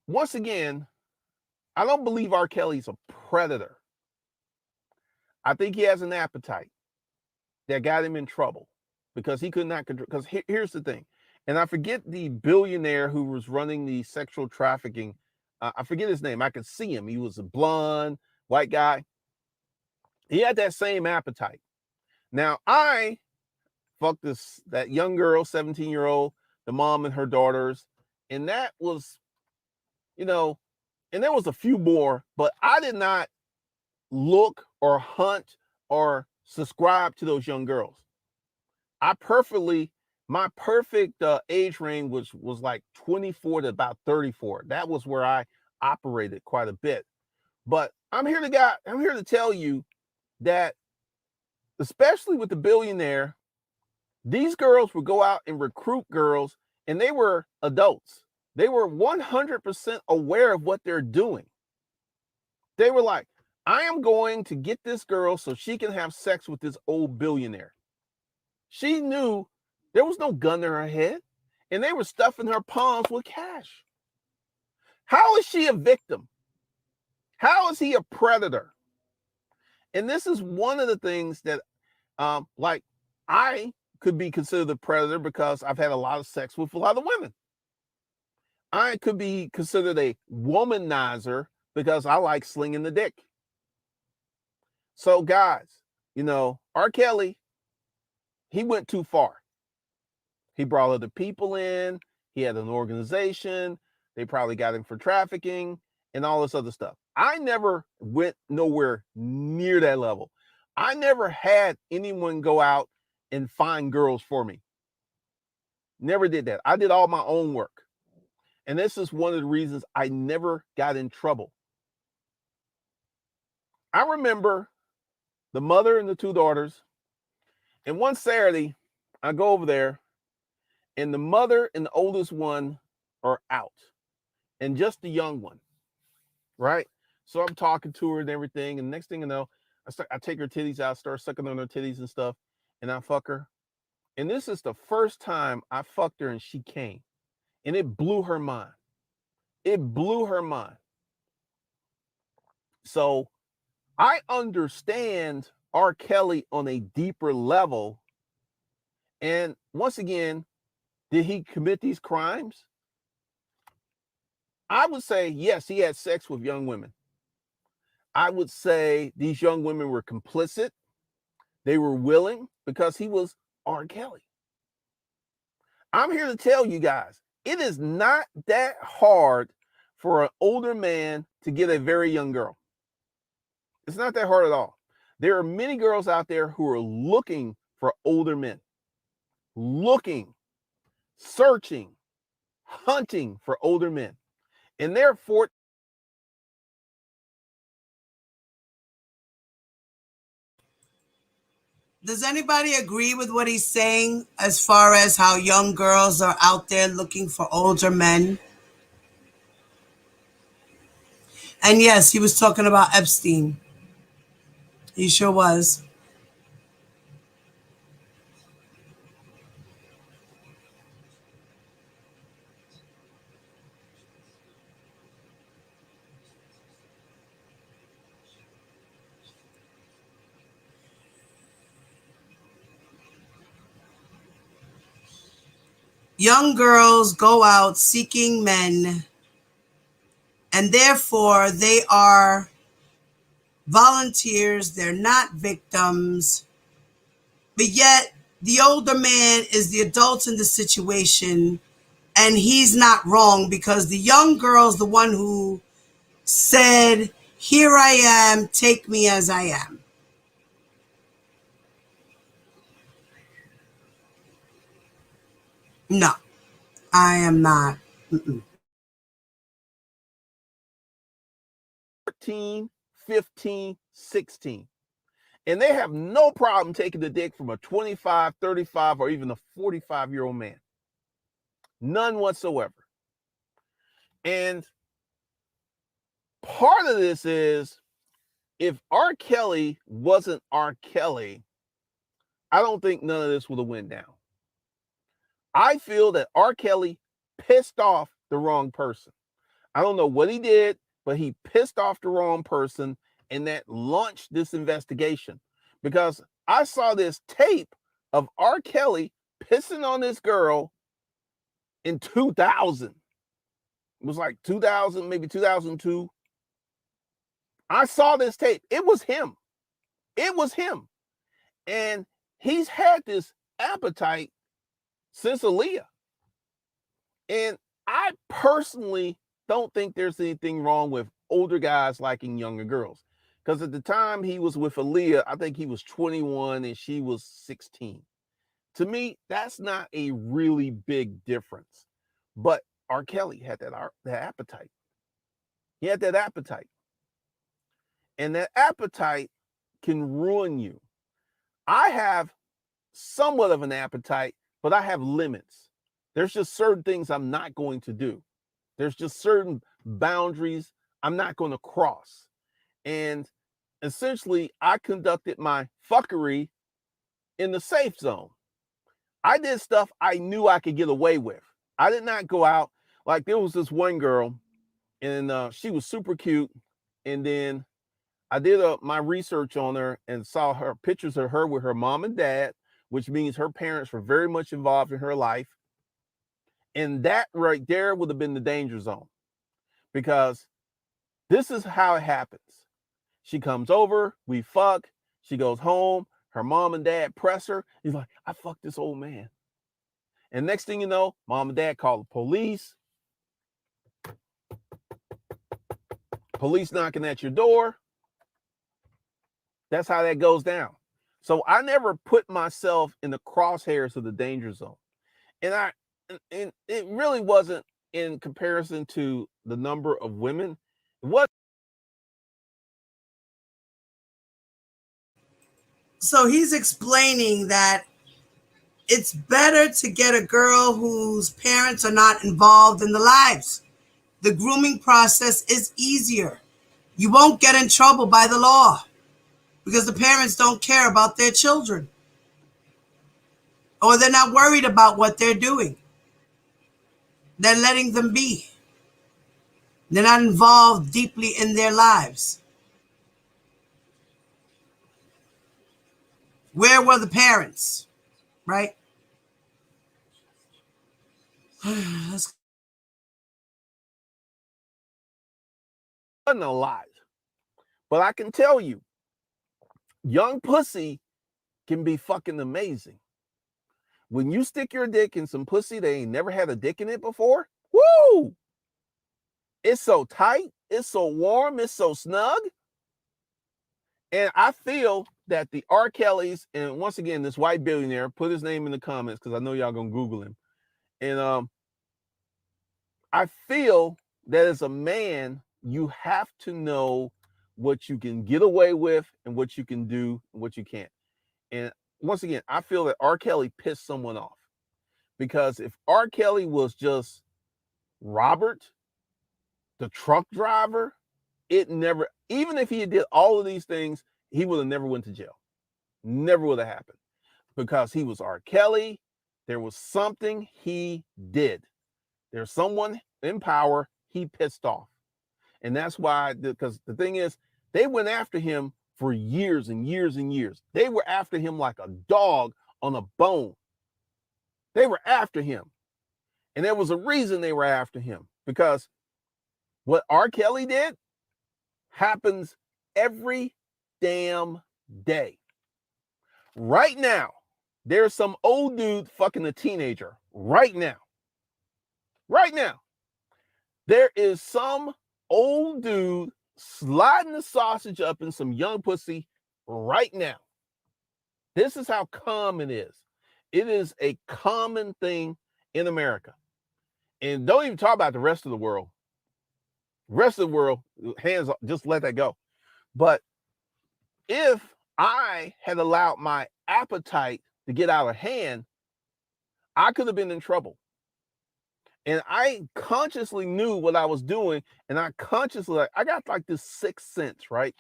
B: once again, I don't believe R. Kelly's a predator. I think he has an appetite that got him in trouble because he could not control. Because here's the thing, and I forget the billionaire who was running the sexual trafficking. I forget his name. I could see him. He was a blonde white guy. He had that same appetite. Now I fucked that young girl, 17-year-old, the mom and her daughters, and that was, and there was a few more, but I did not look or hunt or subscribe to those young girls. My perfect age range was like 24 to about 34. That was where I operated quite a bit. But I'm here to tell you that, especially with the billionaire, these girls would go out and recruit girls, and they were adults. They were 100% aware of what they're doing. They were like, I am going to get this girl so she can have sex with this old billionaire. She knew there was no gun to her head, and they were stuffing her palms with cash. How is she a victim? How is he a predator? And this is one of the things that, like, I could be considered a predator because I've had a lot of sex with a lot of women. I could be considered a womanizer because I like slinging the dick. So, guys, R. Kelly, he went too far. He brought other people in. He had an organization. They probably got him for trafficking and all this other stuff. I never went nowhere near that level. I never had anyone go out and find girls for me. Never did that. I did all my own work. And this is one of the reasons I never got in trouble. I remember the mother and the two daughters. And one Saturday, I go over there, and the mother and the oldest one are out, and just the young one, right? So I'm talking to her and everything, and next thing you know, I take her titties out, start sucking on her titties and stuff, and I fuck her. And this is the first time I fucked her and she came, and it blew her mind. It blew her mind. So I understand R. Kelly on a deeper level. And once again, did he commit these crimes? I would say, yes, he had sex with young women. I would say these young women were complicit. They were willing because he was R. Kelly. I'm here to tell you guys, it is not that hard for an older man to get a very young girl. It's not that hard at all. There are many girls out there who are looking for older men, looking, searching, hunting for older men. And therefore,
A: does anybody agree with what he's saying as far as how young girls are out there looking for older men? And yes, he was talking about Epstein. He sure was. Young girls go out seeking men, and therefore they are volunteers, they're not victims. But yet, the older man is the adult in the situation, and he's not wrong because the young girl's the one who said, "Here I am, take me as I am." No, I am not. Mm-mm.
B: 14, 15, 16. And they have no problem taking the dick from a 25, 35, or even a 45-year-old man. None whatsoever. And part of this is, if R. Kelly wasn't R. Kelly, I don't think none of this would have went down. I feel that R. Kelly pissed off the wrong person. I don't know what he did, but he pissed off the wrong person, and that launched this investigation. Because I saw this tape of R. Kelly pissing on this girl in 2000. It was like 2000, maybe 2002. I saw this tape. It was him. It was him. And he's had this appetite since Aaliyah. And I personally don't think there's anything wrong with older guys liking younger girls. Because at the time he was with Aaliyah, I think he was 21 and she was 16. To me, that's not a really big difference. But R. Kelly had that appetite. He had that appetite. And that appetite can ruin you. I have somewhat of an appetite, but I have limits. There's just certain things I'm not going to do. There's just certain boundaries I'm not going to cross. And essentially, I conducted my fuckery in the safe zone. I did stuff I knew I could get away with. I did not go out. Like, there was this one girl, and she was super cute. And then I did my research on her and saw her pictures of her with her mom and dad, which means her parents were very much involved in her life. And that right there would have been the danger zone, because this is how it happens. She comes over, we fuck, she goes home, her mom and dad press her. He's like, "I fucked this old man." And next thing you know, mom and dad call the police. police knocking at your door. That's how that goes down. So I never put myself in the crosshairs of the danger zone. And it really wasn't in comparison to the number of women. It was.
A: So he's explaining that it's better to get a girl whose parents are not involved in the lives. The grooming process is easier. You won't get in trouble by the law because the parents don't care about their children, or they're not worried about what they're doing. They're letting them be. They're not involved deeply in their lives. Where were the parents? Right?
B: Wasn't a lot. But I can tell you, young pussy can be fucking amazing. When you stick your dick in some pussy they ain't never had a dick in it before, woo! It's so tight, it's so warm, it's so snug. And I feel that the R. Kellys, and once again, this white billionaire, put his name in the comments because I know y'all gonna Google him. And I feel that as a man, you have to know what you can get away with and what you can do and what you can't. And once again, I feel that R. Kelly pissed someone off, because if R. Kelly was just Robert, the truck driver, it never, even if he did all of these things, he would have never went to jail. Never would have happened, because he was R. Kelly. There was something he did. There's someone in power he pissed off. And that's why, because the thing is, they went after him for years and years and years. They were after him like a dog on a bone. They were after him. And there was a reason they were after him, because what R. Kelly did happens every damn day. Right now, there's some old dude fucking a teenager. Right now. Right now. There is some old dude sliding the sausage up in some young pussy right now. This is how common it is. It is a common thing in America. And don't even talk about the rest of the world. The rest of the world, hands up, just let that go. But if I had allowed my appetite to get out of hand, I could have been in trouble. And I consciously knew what I was doing. And I got like this sixth sense, right?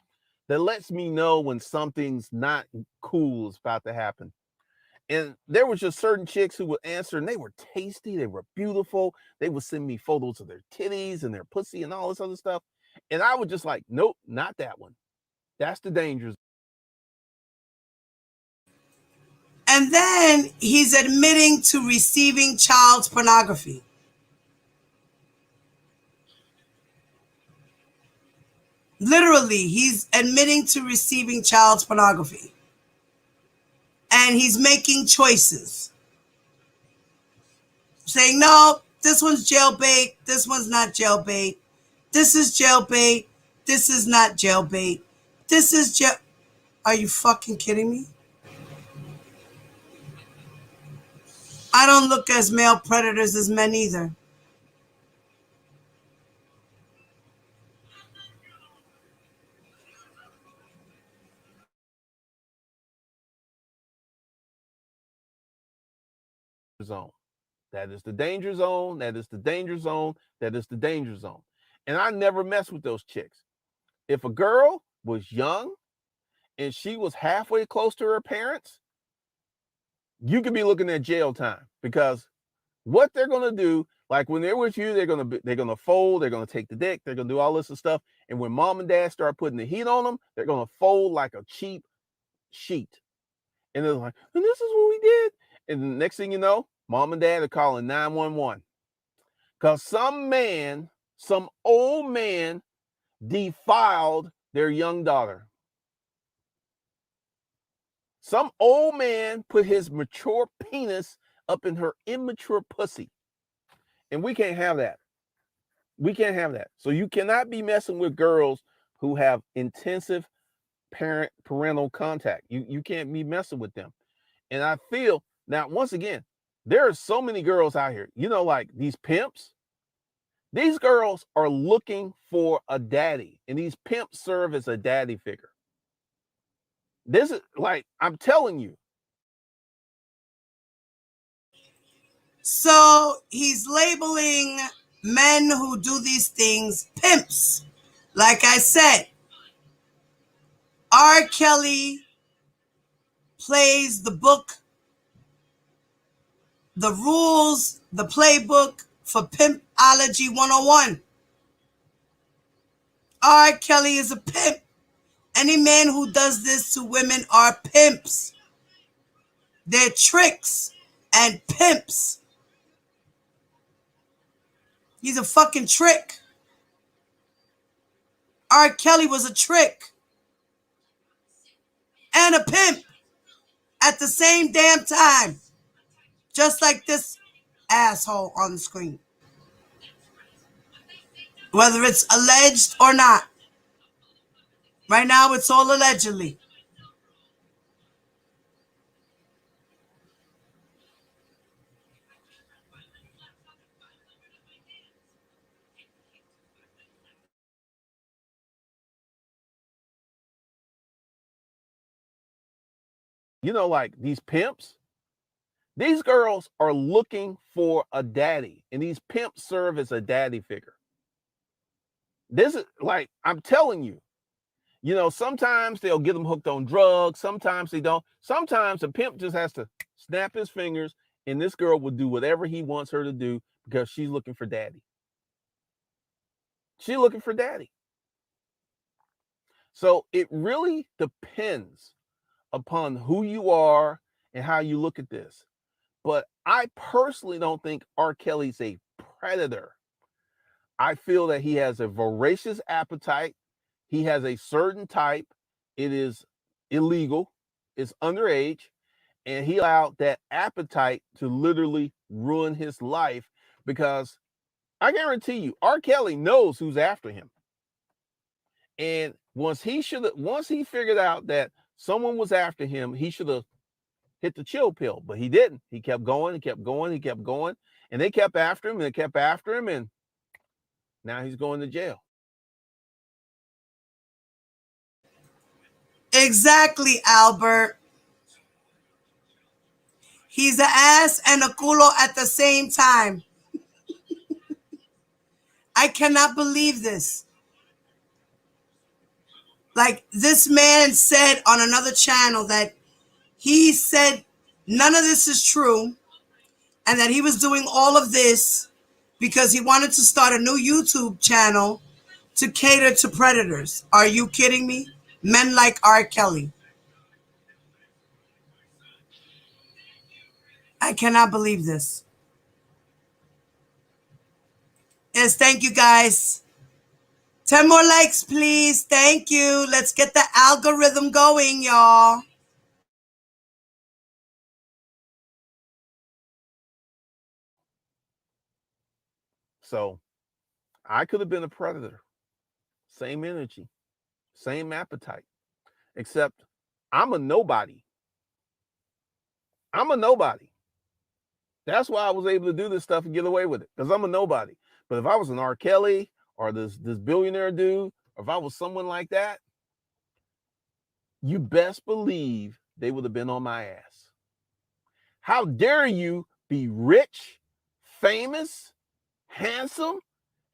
B: That lets me know when something's not cool is about to happen. And there was just certain chicks who would answer, and they were tasty, they were beautiful. They would send me photos of their titties and their pussy and all this other stuff. And I would just like, nope, not that one. That's the danger.
A: And then he's admitting to receiving child pornography. Literally, he's admitting to receiving child pornography. And he's making choices. Saying, no, this one's jailbait. This one's not jailbait. This is jailbait. This is not jailbait. This is jail. Are you fucking kidding me? I don't look as male predators as men either.
B: Zone. That is the danger zone. That is the danger zone. That is the danger zone. And I never mess with those chicks. If a girl was young and she was halfway close to her parents, you could be looking at jail time, because what they're gonna do, like when they're with you, they're gonna fold, they're gonna take the dick, they're gonna do all this stuff. And when mom and dad start putting the heat on them, they're gonna fold like a cheap sheet. And they're like, and this is what we did. And the next thing you know, mom and dad are calling 911. Because some old man defiled their young daughter. Some old man put his mature penis up in her immature pussy. And we can't have that. We can't have that. So you cannot be messing with girls who have intensive parental contact. You can't be messing with them. And I feel now, once again, there are so many girls out here, like these pimps. These girls are looking for a daddy, and these pimps serve as a daddy figure. This is like, I'm telling you.
A: So he's labeling men who do these things pimps. Like I said, R. Kelly plays the book, the rules, the playbook for Pimpology 101. R. Kelly is a pimp. Any man who does this to women are pimps. They're tricks and pimps. He's a fucking trick. R. Kelly was a trick and a pimp at the same damn time. Just like this asshole on the screen. Whether it's alleged or not. Right now, it's all allegedly.
B: Like these pimps. These girls are looking for a daddy, and these pimps serve as a daddy figure. This is like, I'm telling you, sometimes they'll get them hooked on drugs. Sometimes they don't. Sometimes a pimp just has to snap his fingers, and this girl will do whatever he wants her to do because she's looking for daddy. She's looking for daddy. So it really depends upon who you are and how you look at this. But I personally don't think R. Kelly's a predator. I feel that he has a voracious appetite. He has a certain type. It is illegal. It's underage. And he allowed that appetite to literally ruin his life because I guarantee you, R. Kelly knows who's after him. And once he figured out that someone was after him, he should have hit the chill pill, but he didn't. He kept going, he kept going, he kept going, and they kept after him, and they kept after him, and now he's going to jail.
A: Exactly, Albert. He's an ass and a culo at the same time. I cannot believe this. Like, this man said on another channel that he said none of this is true and that he was doing all of this because he wanted to start a new YouTube channel to cater to predators. Are you kidding me? Men like R. Kelly. I cannot believe this. Yes, thank you guys. 10 more likes, please. Thank you. Let's get the algorithm going, y'all.
B: So I could have been a predator. Same energy, same appetite, except I'm a nobody. I'm a nobody. That's why I was able to do this stuff and get away with it, because I'm a nobody. But if I was an R. Kelly or this billionaire dude, or if I was someone like that, you best believe they would have been on my ass. How dare you be rich, famous, handsome,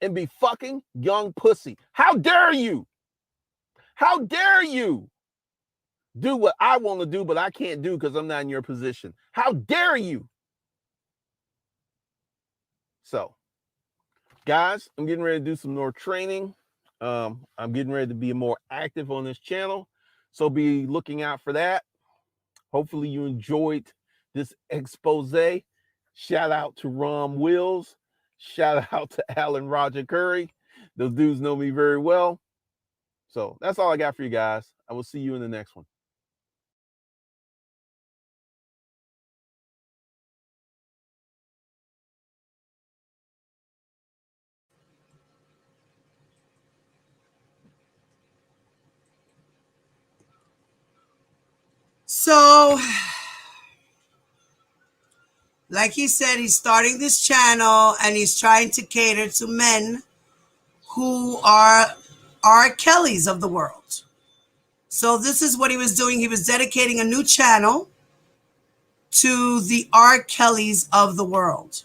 B: and be fucking young pussy? How dare you? How dare you do what I want to do, but I can't do because I'm not in your position? How dare you? So, guys, I'm getting ready to do some more training. I'm getting ready to be more active on this channel. So be looking out for that. Hopefully you enjoyed this expose. Shout out to Rom Wills. Shout out to Alan Roger Curry. Those dudes know me very well. So that's all I got for you guys. I will see you in the next one.
A: So, like he said, he's starting this channel and he's trying to cater to men who are R. Kellys of the world. So this is what he was doing. He was dedicating a new channel to the R. Kellys of the world.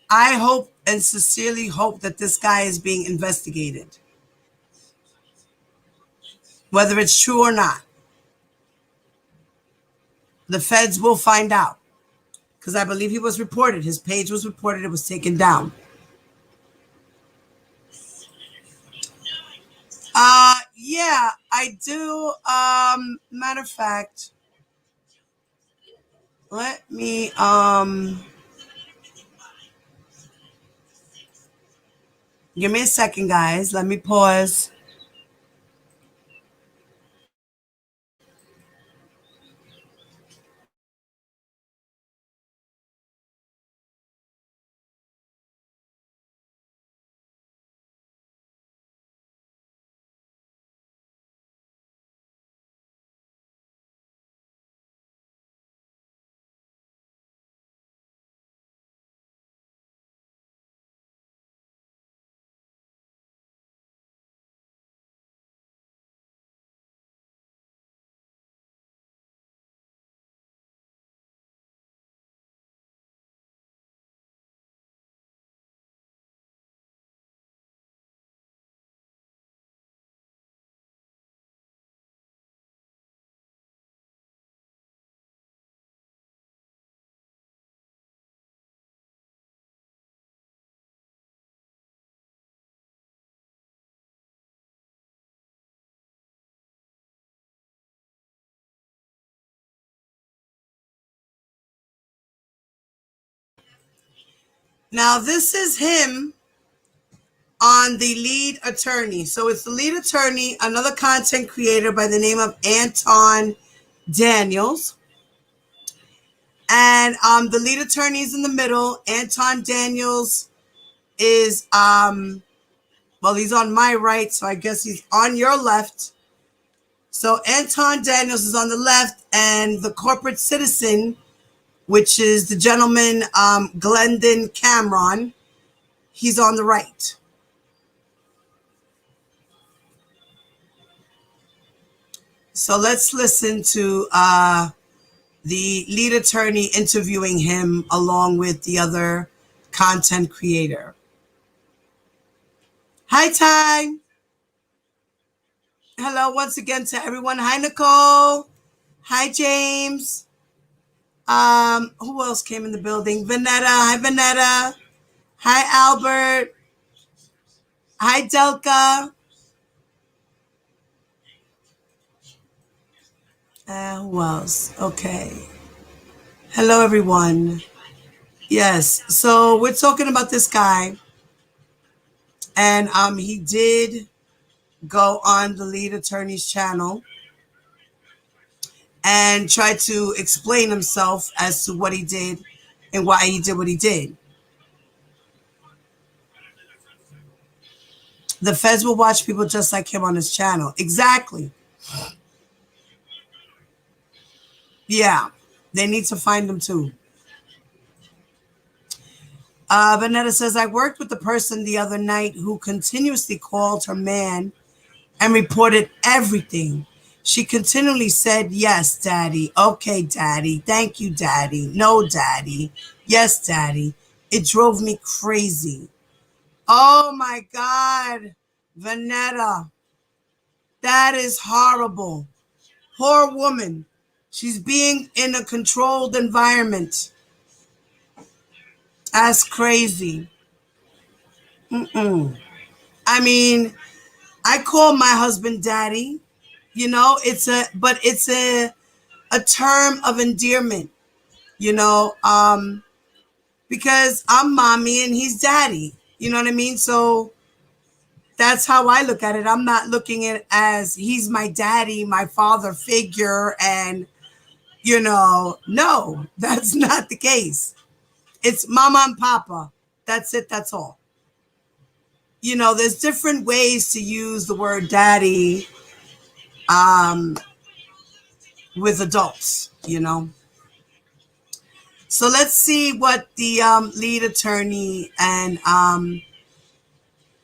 A: I hope and sincerely hope that this guy is being investigated, whether it's true or not. The feds will find out, because I believe he was reported. His page was reported. It was taken down. Yeah, I do. Matter of fact, let me give me a second, guys. Let me pause. Now, this is him on the lead attorney. So it's the lead attorney, another content creator by the name of Anton Daniels. And the lead attorney is in the middle. Anton Daniels is, well, he's on my right, so I guess he's on your left. So Anton Daniels is on the left, and the corporate citizen, which is the gentleman, Glendon Cameron, he's on the right. So let's listen to the lead attorney interviewing him along with the other content creator. Hi, Ty. Hello once again to everyone. Hi, Nicole. Hi, James. Who else came in the building? Vanetta. Hi, Vanetta. Hi, Albert. Hi, Delka. Who else? Okay. Hello, everyone. Yes. So we're talking about this guy, and he did go on the lead attorney's channel and try to explain himself as to what he did and why he did what he did. The feds will watch people just like him on his channel. Exactly. Yeah. They need to find him too. Vanetta says, I worked with the person the other night who continuously called her man and reported everything. She continually said, yes, daddy. Okay, daddy. Thank you, daddy. No, daddy. Yes, daddy. It drove me crazy. Oh, my God. Vanetta. That is horrible. Poor woman. She's being in a controlled environment. That's crazy. I mean, I call my husband daddy. You know, it's a term of endearment, you know, because I'm mommy and he's daddy. You know what I mean? So that's how I look at it. I'm not looking at it as he's my daddy, my father figure, and you know, no, that's not the case. It's mama and papa. That's it. That's all. there's different ways to use the word daddy with adults. So let's see what the lead attorney and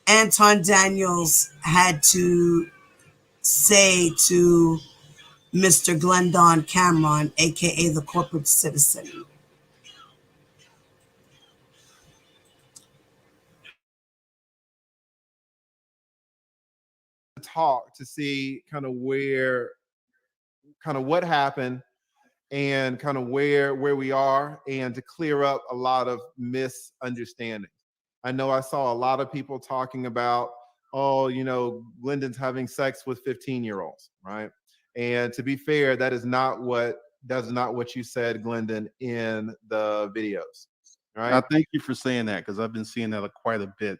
A: Anton Daniels had to say to Mr. Glendon Cameron, aka the corporate citizen.
D: Talk to see kind of what happened and kind of where we are, and to clear up a lot of misunderstandings. I know I saw a lot of people talking about, oh, Glendon's having sex with 15-year-olds, right? And to be fair, that's not what you said, Glendon, in the videos, right?
B: I thank you for saying that, because I've been seeing that quite a bit.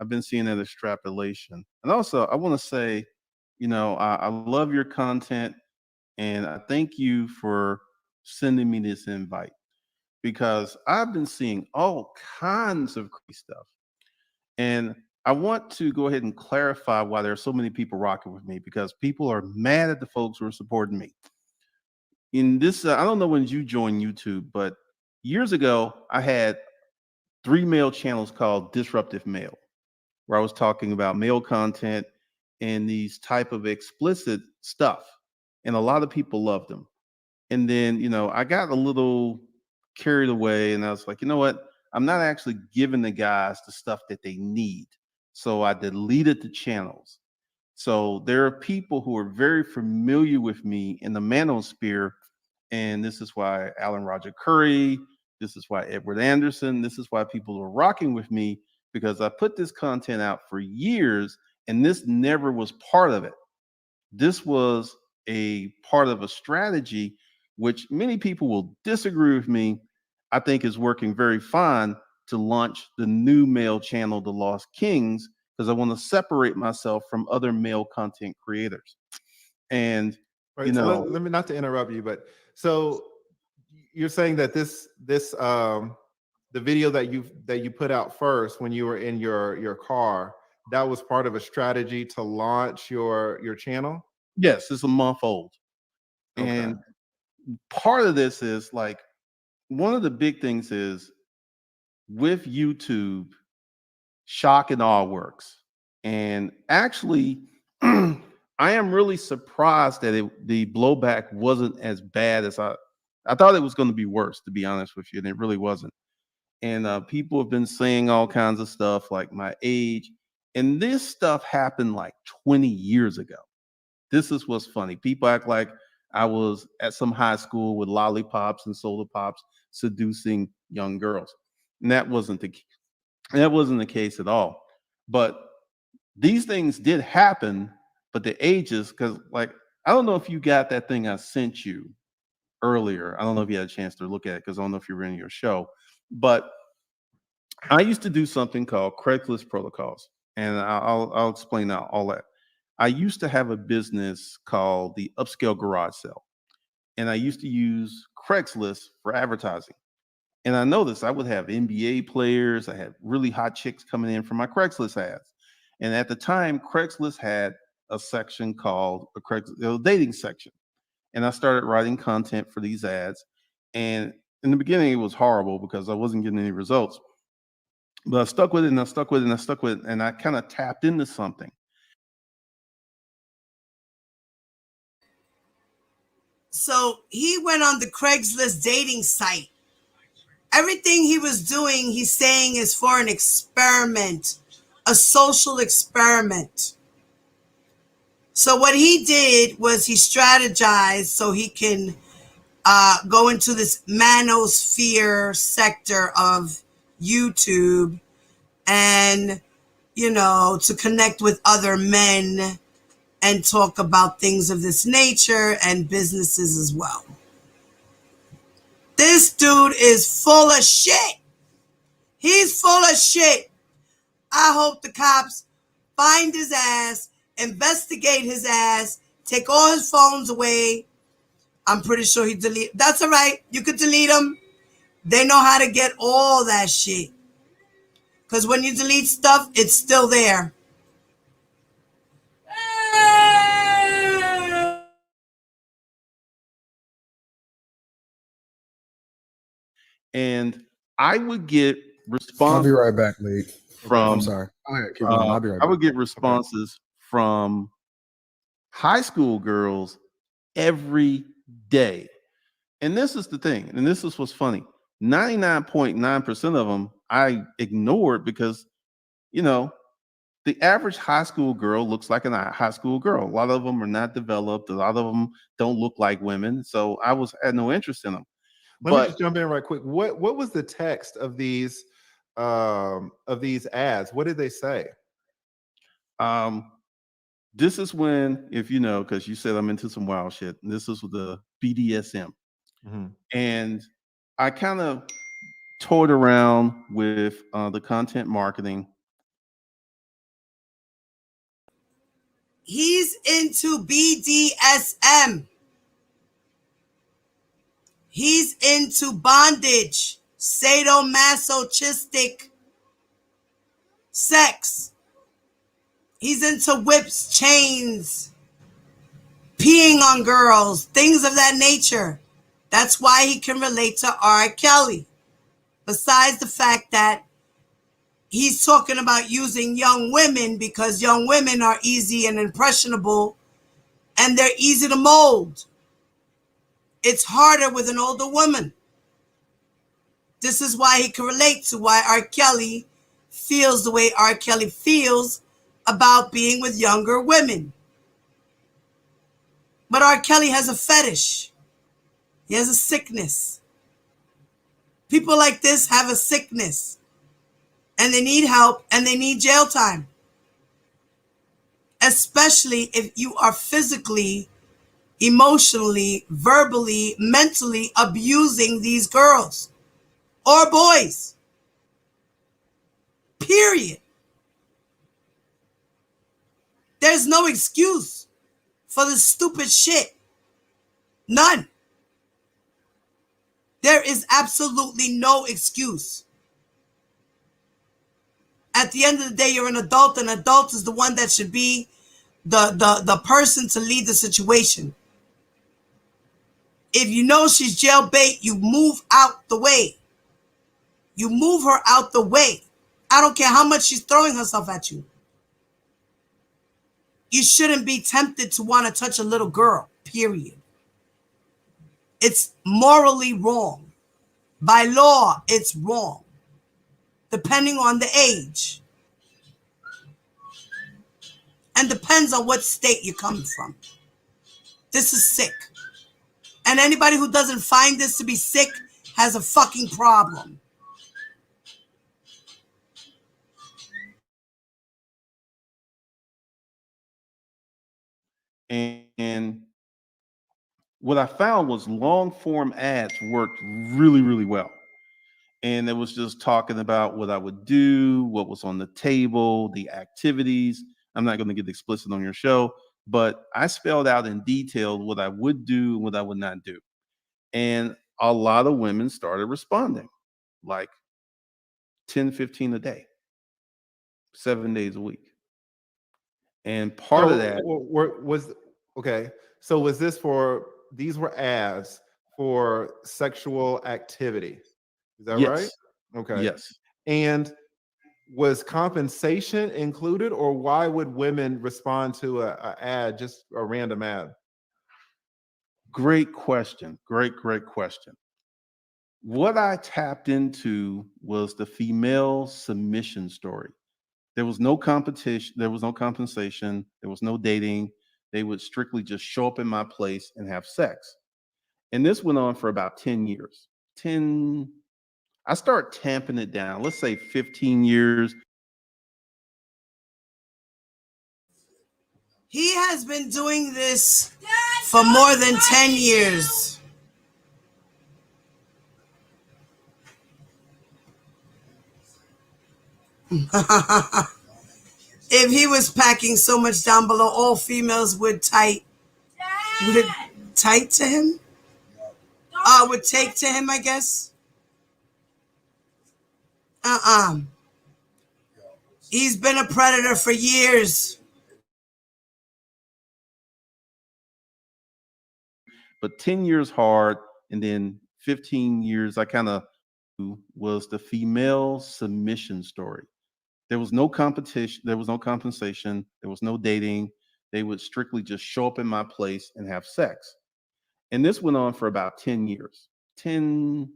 B: I've been seeing that extrapolation. And also, I want to say, I love your content, and I thank you for sending me this invite, because I've been seeing all kinds of crazy stuff. And I want to go ahead and clarify why there are so many people rocking with me, because people are mad at the folks who are supporting me. In this, I don't know when you joined YouTube, but years ago, I had 3 male channels called Disruptive Male, where I was talking about male content and these type of explicit stuff. And a lot of people loved them. And then, I got a little carried away, and I was like, you know what? I'm not actually giving the guys the stuff that they need. So I deleted the channels. So there are people who are very familiar with me in the manosphere. And this is why Alan Roger Curry, this is why Edward Anderson, this is why people are rocking with me, because I put this content out for years, and this never was part of it. This was a part of a strategy, which many people will disagree with me. I think is working very fine, to launch the new male channel, The Lost Kings, because I want to separate myself from other male content creators. And
D: Right. So let me, not to interrupt you, but so you're saying that the video that you put out first when you were in your car, that was part of a strategy to launch your channel?
B: yes, it's a month old.
D: Okay.
B: And part of this is like, one of the big things is, with YouTube, shock and awe works. And actually, I am really surprised that the blowback wasn't as bad as I thought it was going to be worse, to be honest with you, and it really wasn't. And people have been saying all kinds of stuff like my age, and this stuff happened like 20 years ago. This is what's funny. People act like I was at some high school with lollipops and soda pops seducing young girls. And that wasn't the case at all. But these things did happen, but the ages, because like, I don't know if you got that thing I sent you earlier. I don't know if you had a chance to look at it, because I don't know if you were in your show. But I used to do something called Craigslist protocols, and I'll explain all that. I used to have a business called the Upscale Garage Sale, and I used to use Craigslist for advertising. And I noticed I would have NBA players, I had really hot chicks coming in from my Craigslist ads. And at the time, Craigslist had a section called a dating section. And I started writing content for these ads. And in the beginning, it was horrible because I wasn't getting any results. But I stuck with it, and I stuck with it, and I stuck with it, and I kind of tapped into something.
A: So he went on the Craigslist dating site. Everything he was doing, he's saying, is for an experiment, a social experiment. So what he did was he strategized so he can go into this manosphere sector of YouTube, and, to connect with other men and talk about things of this nature and businesses as well. This dude is full of shit. He's full of shit. I hope the cops find his ass, investigate his ass, take all his phones away. I'm pretty sure he deleted. That's all right. You could delete them. They know how to get all that shit. Because when you delete stuff, it's still there.
B: And I would get
E: I'll
B: responses
E: be right back, Lee.
B: from
E: I'm sorry. Go ahead, keep going. I'll be right
B: I
E: back.
B: would get responses from high school girls every day. And this is the thing, and this is what's funny. 99.9% of them I ignored because, you know, the average high school girl looks like a high school girl. A lot of them are not developed. A lot of them don't look like women. So I had no interest in them.
D: Let me
B: But
D: just jump in right quick. What was the text of these ads? What did they say?
B: This is when, if you know, because you said I'm into some wild shit, and this is the BDSM.
D: Mhm.
B: And I kind of toyed around with the content marketing.
A: He's into BDSM. He's into bondage, sadomasochistic sex. He's into whips, chains, peeing on girls, things of that nature. That's why he can relate to R. Kelly. Besides the fact that he's talking about using young women because young women are easy and impressionable and they're easy to mold. It's harder with an older woman. This is why he can relate to why R. Kelly feels the way R. Kelly feels about being with younger women. But R. Kelly has a fetish. He has a sickness. People like this have a sickness. And they need help and they need jail time. Especially if you are physically, emotionally, verbally, mentally abusing these girls or boys. Period. There's no excuse for this stupid shit. None. There is absolutely no excuse. At the end of the day, you're an adult. An adult is the one that should be the person to lead the situation. If you know she's jailbait, you move out the way. You move her out the way. I don't care how much she's throwing herself at you. You shouldn't be tempted to want to touch a little girl, period. It's morally wrong. By law, it's wrong. Depending on the age. And depends on what state you're coming from. This is sick. And anybody who doesn't find this to be sick has a fucking problem.
B: And what I found was long form ads worked really, really well. And it was just talking about what I would do, what was on the table, the activities. I'm not going to get explicit on your show, but I spelled out in detail what I would do and what I would not do. And a lot of women started responding, like 10, 15 a day, 7 days a week. And part of that,
D: okay. So was this these were ads for sexual activity? Is that right?
B: yes,
D: Okay.
B: yes.
D: And was compensation included, or why would women respond to a ad, just a random ad?
B: Great question. Great question. What I tapped into was the female submission story. There was no competition, there was no compensation, there was no dating. They would strictly just show up in my place and have sex. And this went on for about 10 years. I start tamping it down, let's say 15 years.
A: He has been doing this for more than 10 years. If he was packing so much down below, all females would tight to him. Would take to him, I guess. He's been a predator for years.
B: But 10 years hard, and then 15 years, I kind of was the female submission story. There was no competition, there was no compensation, there was no dating. They would strictly just show up in my place and have sex. And this went on for about 10 years. 10,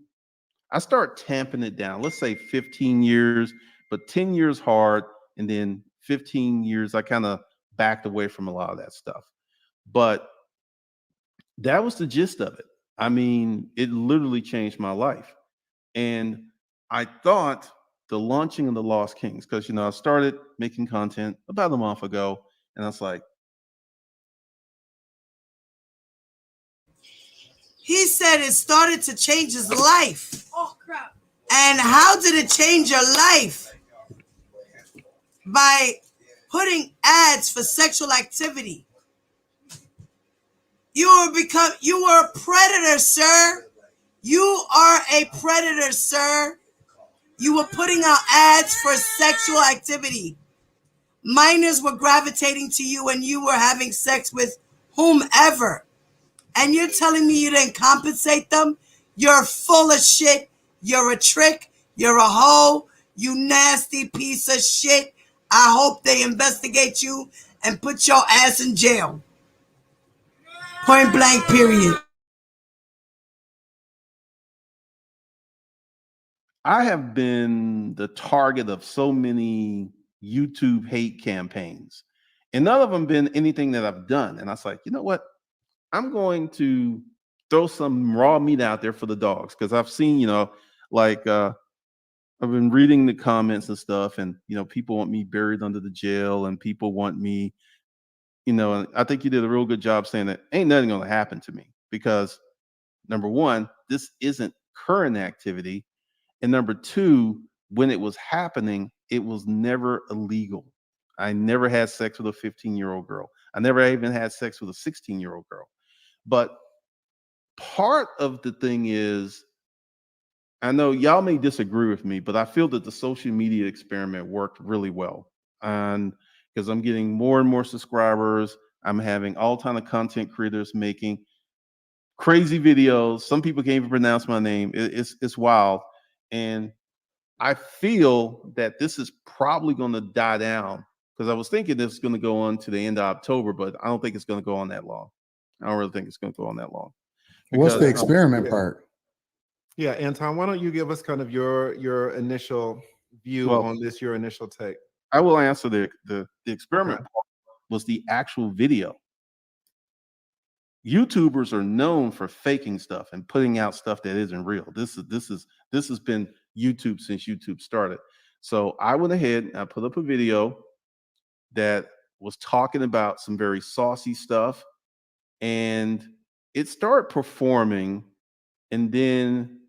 B: I start tamping it down. Let's say 15 years, but 10 years hard, and then 15 years, I kind of backed away from a lot of that stuff. But that was the gist of it. I mean, it literally changed my life. And I thought the launching of the Lost Kings, because I started making content about a month ago, and I was like,
A: He said it started to change his life.
C: Oh crap.
A: And how did it change your life? By putting ads for sexual activity. You were a predator, sir. You are a predator, sir. You were putting out ads for sexual activity. Minors were gravitating to you and you were having sex with whomever. And you're telling me you didn't compensate them? You're full of shit. You're a trick. You're a hoe. You nasty piece of shit. I hope they investigate you and put your ass in jail. Point blank, period.
B: I have been the target of so many YouTube hate campaigns, and none of them been anything that I've done. And I was like, you know what? I'm going to throw some raw meat out there for the dogs, because I've seen, like I've been reading the comments and stuff, and people want me buried under the jail, and people want me, and I think you did a real good job saying that ain't nothing going to happen to me, because number one, this isn't current activity. And number two, when it was happening, it was never illegal. I never had sex with a 15-year-old girl. I never even had sex with a 16-year-old girl. But part of the thing is, I know y'all may disagree with me, but I feel that the social media experiment worked really well. And because I'm getting more and more subscribers, I'm having all kind of content creators making crazy videos. Some people can't even pronounce my name. It's wild. And I feel that this is probably going to die down, because I was thinking this is going to go on to the end of October, but I don't think it's going to go on that long. I don't really think it's going to go on that long.
E: What's the experiment part?
D: Yeah, Anton, why don't you give us kind of your initial view on this, your initial take?
B: I will answer the experiment part was the actual video. YouTubers are known for faking stuff and putting out stuff that isn't real. This has been YouTube since YouTube started. So I went ahead and I put up a video that was talking about some very saucy stuff, and it started performing. And then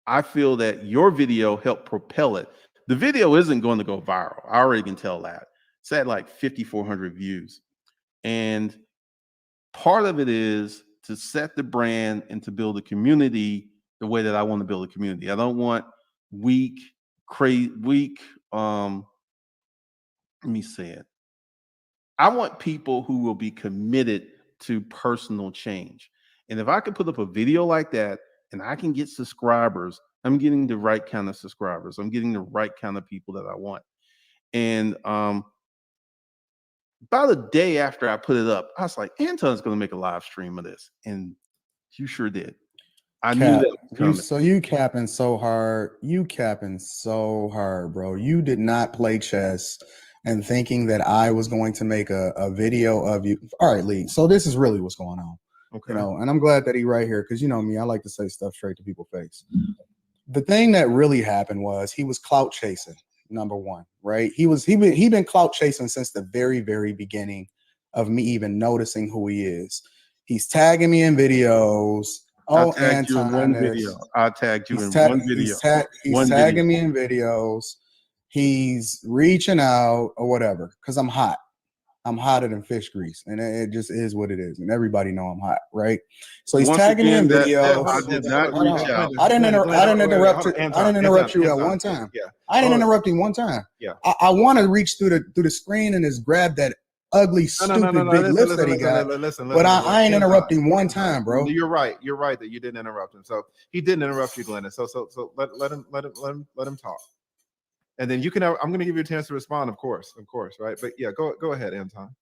B: I feel that your video helped propel it. The video isn't going to go viral. I already can tell that. It's at like 5,400 views. And part of it is to set the brand and to build a community the way that I want to build a community. I don't want weak, let me say it. I want people who will be committed to personal change. And if I could put up a video like that and I can get subscribers, I'm getting the right kind of subscribers. I'm getting the right kind of people that I want. And about a day after I put it up, I was like, Anton's going to make a live stream of this. And you sure did. I knew that was coming.
E: So you capping so hard. You capping so hard, bro. You did not play chess and thinking that I was going to make a video of you. All right, Lee. So this is really what's going on.
B: Okay.
E: And I'm glad that he right here, because you know me, I like to say stuff straight to people's face. The thing that really happened was he was clout chasing. Number one, right? He been clout chasing since the very, very beginning of me even noticing who he is. He's tagging me in videos.
B: I tagged you in one video. I tagged you in one video.
E: He's tagging me in videos. He's reaching out or whatever because I'm hot. I'm hotter than fish grease, and it just is what it is, and everybody know I'm hot, right? So he's
B: Once
E: tagging me
B: again,
E: in
B: that
E: videos.
B: I did not
E: Hold
B: reach
E: on.
B: out.
E: I didn't interrupt you. I didn't interrupt you at one
D: Yeah,
E: time.
D: yeah.
E: I didn't
D: Oh,
E: interrupt you one time.
D: yeah.
E: I want to reach through the screen and just grab that ugly, stupid big lips that he got. But I ain't interrupting one time, bro.
D: You're right. You're right that you didn't interrupt him. So he didn't interrupt you, Glenda. So let him talk. And then you can. I'm going to give you a chance to respond, of course, right? But yeah, go ahead, Anton.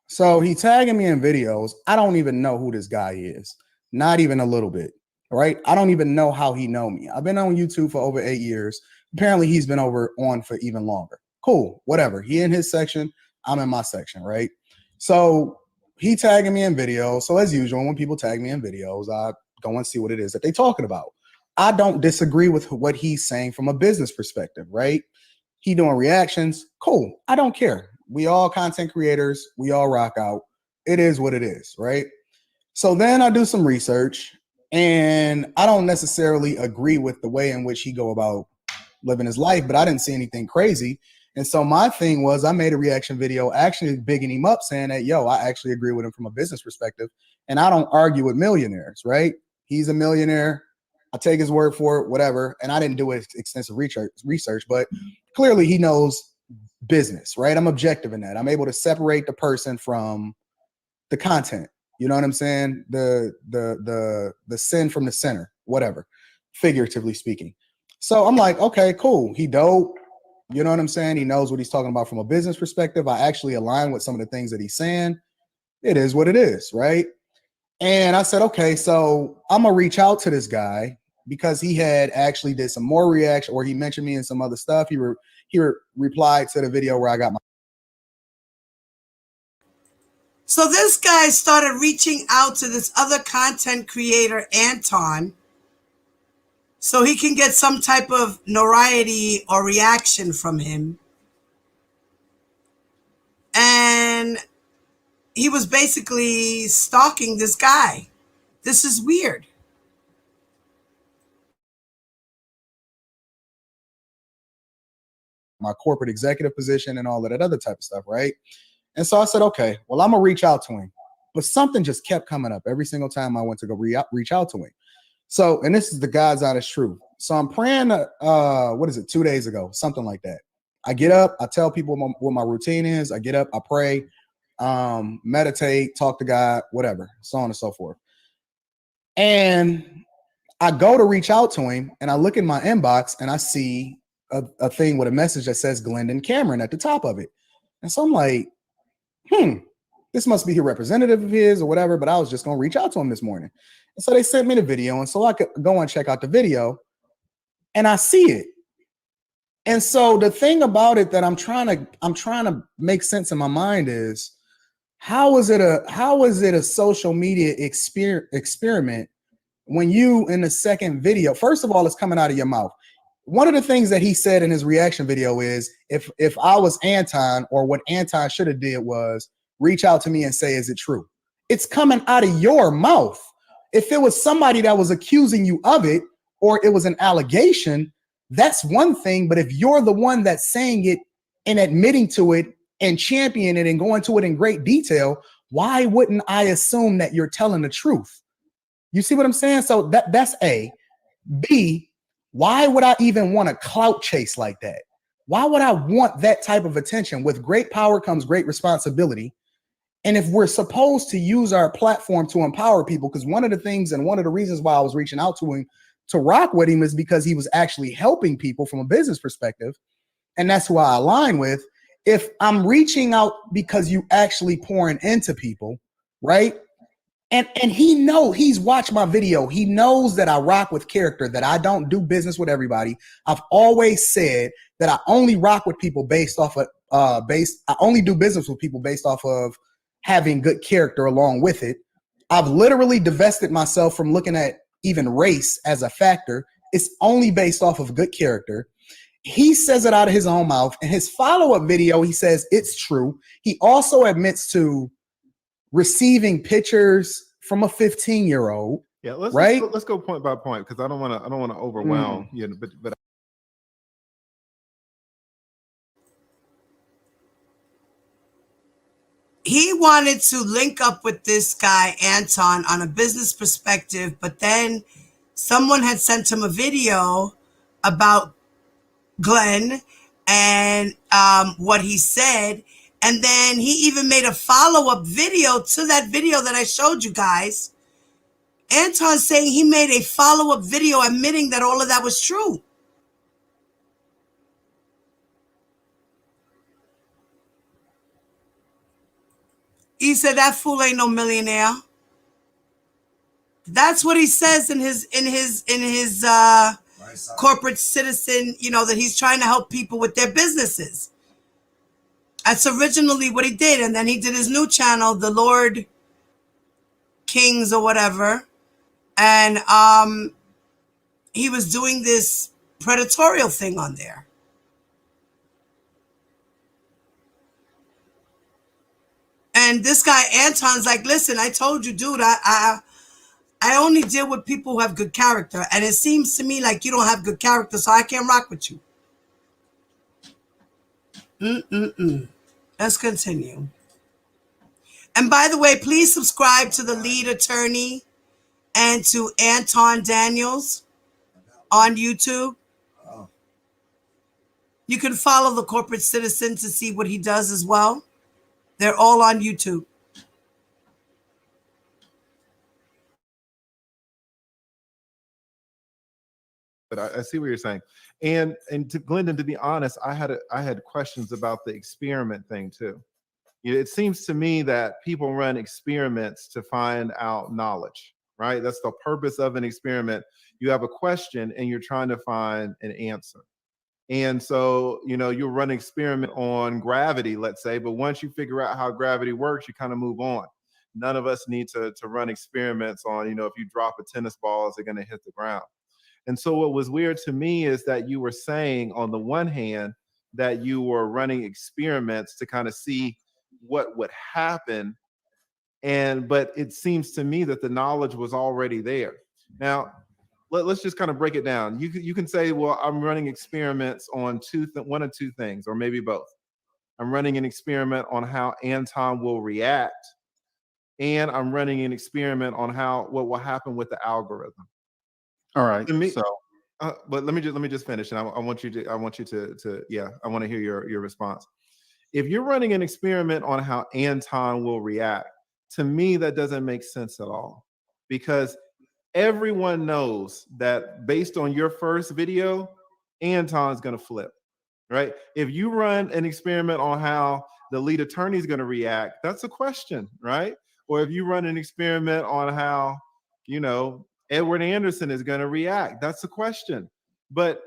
E: So he tagging me in videos. I don't even know who this guy is, not even a little bit, right? I don't even know how he know me. I've been on YouTube for over 8 years. Apparently, he's been on for even longer. Cool, whatever. He in his section, I'm in my section, right? So he tagging me in videos. So as usual, when people tag me in videos, I go and see what it is that they talking about. I don't disagree with what he's saying from a business perspective, right? He doing reactions. Cool. I don't care. We all content creators. We all rock out. It is what it is, right? So then I do some research, and I don't necessarily agree with the way in which he go about living his life, but I didn't see anything crazy. And so my thing was I made a reaction video actually bigging him up, saying that, yo, I actually agree with him from a business perspective. And I don't argue with millionaires, right? He's a millionaire. I take his word for it, whatever. And I didn't do extensive research, but clearly he knows business, right? I'm objective in that. I'm able to separate the person from the content. You know what I'm saying? The sin from the sinner, whatever, figuratively speaking. So I'm like, okay, cool. He dope. You know what I'm saying? He knows what he's talking about from a business perspective. I actually align with some of the things that he's saying. It is what it is, right? And I said, okay, so I'm gonna reach out to this guy because he had actually did some more reaction, or he mentioned me in some other stuff. He replied to the video where I got my.
A: So this guy started reaching out to this other content creator, Anton, so he can get some type of notoriety or reaction from him. And he was basically stalking this guy. This is weird.
E: My corporate executive position and all of that other type of stuff, right? And so I said, okay, well, I'm gonna reach out to him. But something just kept coming up every single time I went to go reach out to him. So, and this is the God's honest truth. So I'm praying, 2 days ago, something like that. I get up, I tell people what my routine is. I get up, I pray, meditate, talk to God, whatever, so on and so forth. And I go to reach out to him, and I look in my inbox, and I see a thing with a message that says Glendon Cameron at the top of it. And so I'm like, this must be a representative of his or whatever, but I was just going to reach out to him this morning. And so they sent me the video, and so I could go and check out the video, and I see it. And so the thing about it that I'm trying to make sense in my mind is, how is it a social media experiment when you, in the second video, first of all, it's coming out of your mouth. One of the things that he said in his reaction video is, if I was Anton, or what Anton should have did was reach out to me and say, is it true? It's coming out of your mouth. If it was somebody that was accusing you of it, or it was an allegation, that's one thing. But if you're the one that's saying it and admitting to it and championing it and going to it in great detail, why wouldn't I assume that you're telling the truth? You see what I'm saying? So that's A. B, why would I even want to clout chase like that? Why would I want that type of attention? With great power comes great responsibility. And if we're supposed to use our platform to empower people, because one of the things and one of the reasons why I was reaching out to him to rock with him is because he was actually helping people from a business perspective. And that's who I align with. If I'm reaching out because you actually pouring into people, right? And he's watched my video. He knows that I rock with character, that I don't do business with everybody. I've always said that I only rock with people based off of I only do business with people based off of having good character along with it. I've literally divested myself from looking at even race as a factor. It's only based off of good character. He says it out of his own mouth. In his follow-up video, he says it's true. He also admits to receiving pictures from a 15-year-old.
D: Yeah, let's go point by point, because I don't want to overwhelm you. But
A: wanted to link up with this guy, Anton, on a business perspective, but then someone had sent him a video about Glenn and what he said. And then he even made a follow-up video to that video that I showed you guys. Anton saying he made a follow-up video admitting that all of that was true. He said that fool ain't no millionaire. That's what he says in his corporate citizen, that he's trying to help people with their businesses. That's originally what he did. And then he did his new channel, The Lord Kings or whatever. And he was doing this predatorial thing on there. And this guy, Anton's like, listen, I told you, dude, I only deal with people who have good character. And it seems to me like you don't have good character, so I can't rock with you. Let's continue. And by the way, please subscribe to the lead attorney and to Anton Daniels on YouTube. You can follow the corporate citizen to see what he does as well. They're all on YouTube.
D: But I see what you're saying. And to Glendon, to be honest, I had questions about the experiment thing too. It seems to me that people run experiments to find out knowledge, right? That's the purpose of an experiment. You have a question and you're trying to find an answer. And so, you'll run an experiment on gravity, let's say, but once you figure out how gravity works, you kind of move on. None of us need to run experiments on, if you drop a tennis ball, is it going to hit the ground? And so what was weird to me is that you were saying, on the one hand, that you were running experiments to kind of see what would happen. But it seems to me that the knowledge was already there. Now, let's just kind of break it down. You can say, well, I'm running experiments on one of two things, or maybe both. I'm running an experiment on how Anton will react, and I'm running an experiment on what will happen with the algorithm.
B: All right.
D: But let me just finish, and I want you to I want to hear your response. If you're running an experiment on how Anton will react, to me that doesn't make sense at all, because everyone knows that based on your first video, Anton's going to flip, right? If you run an experiment on how the lead attorney is going to react, that's a question, right? Or if you run an experiment on how, Edward Anderson is going to react, that's a question. But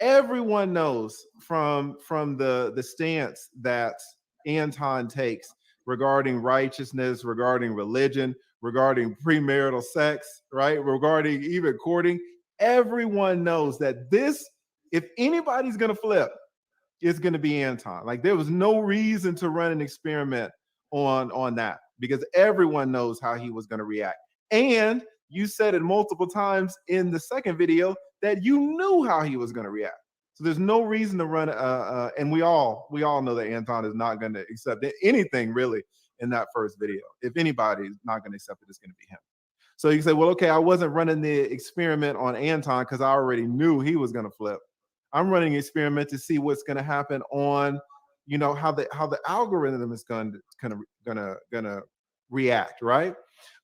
D: everyone knows from the stance that Anton takes regarding righteousness, regarding religion, regarding premarital sex, right? Regarding even courting, everyone knows that if anybody's going to flip, it's going to be Anton. Like, there was no reason to run an experiment on that, because everyone knows how he was going to react. And you said it multiple times in the second video that you knew how he was going to react. So there's no reason to run. And we all know that Anton is not going to accept anything really in that first video. If anybody is not going to accept it, it's going to be him. So you say, well, okay, I wasn't running the experiment on Anton because I already knew he was going to flip. I'm running an experiment to see what's going to happen on, how the algorithm is going to react, right?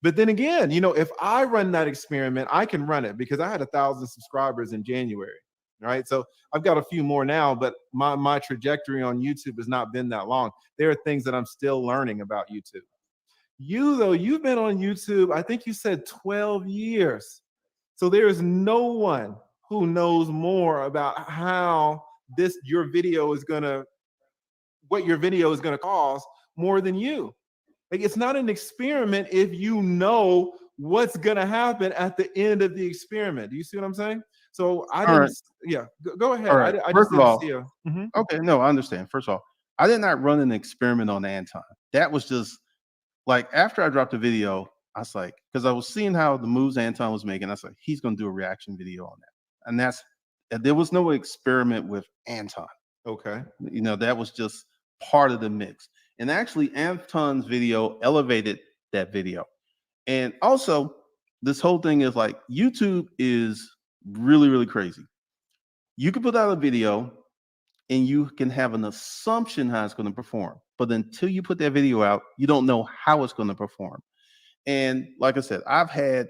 D: But then again, if I run that experiment, I can run it because I had 1,000 subscribers in January, right? So I've got a few more now, but my trajectory on YouTube has not been that long. There are things that I'm still learning about YouTube. You've been on YouTube, I think you said 12 years. So there is no one who knows more about how your video is going to cause more than you. Like, it's not an experiment if you know what's going to happen at the end of the experiment. Do you see what I'm saying? So go ahead.
B: All right.
D: I
B: First
D: just
B: of all,
D: didn't see
B: okay, no, I understand. First of all, I did not run an experiment on Anton. That was just like, after I dropped the video, I was like, because I was seeing how the moves Anton was making, I was like, he's going to do a reaction video on that. And there was no experiment with Anton.
D: Okay.
B: That was just part of the mix. And actually, Anton's video elevated that video. And also, this whole thing is like YouTube is really, really crazy. You can put out a video and you can have an assumption how it's going to perform. But until you put that video out, you don't know how it's going to perform. And like I said, I've had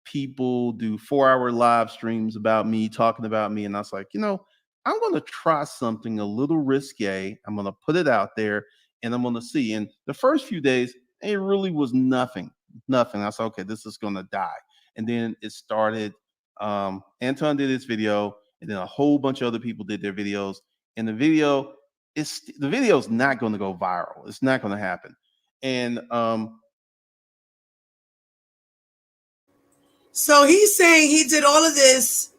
B: people do 4-hour live streams about me, talking about me. And I was like, I'm going to try something a little risque. I'm going to put it out there and I'm going to see. And the first few days, it really was nothing. I said, okay, this is going to die. And then it started. Anton did his video, and then a whole bunch of other people did their videos. And the video is not going to go viral. It's not going to happen. And
A: so he's saying he did all of this,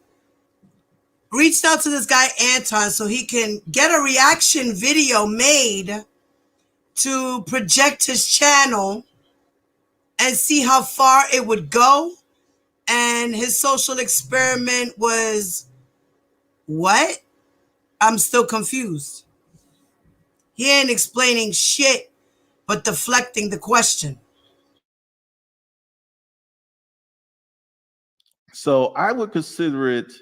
A: reached out to this guy Anton so he can get a reaction video made to project his channel and see how far it would go. And his social experiment was what? I'm still confused. He ain't explaining shit but deflecting the question.
B: So I would consider it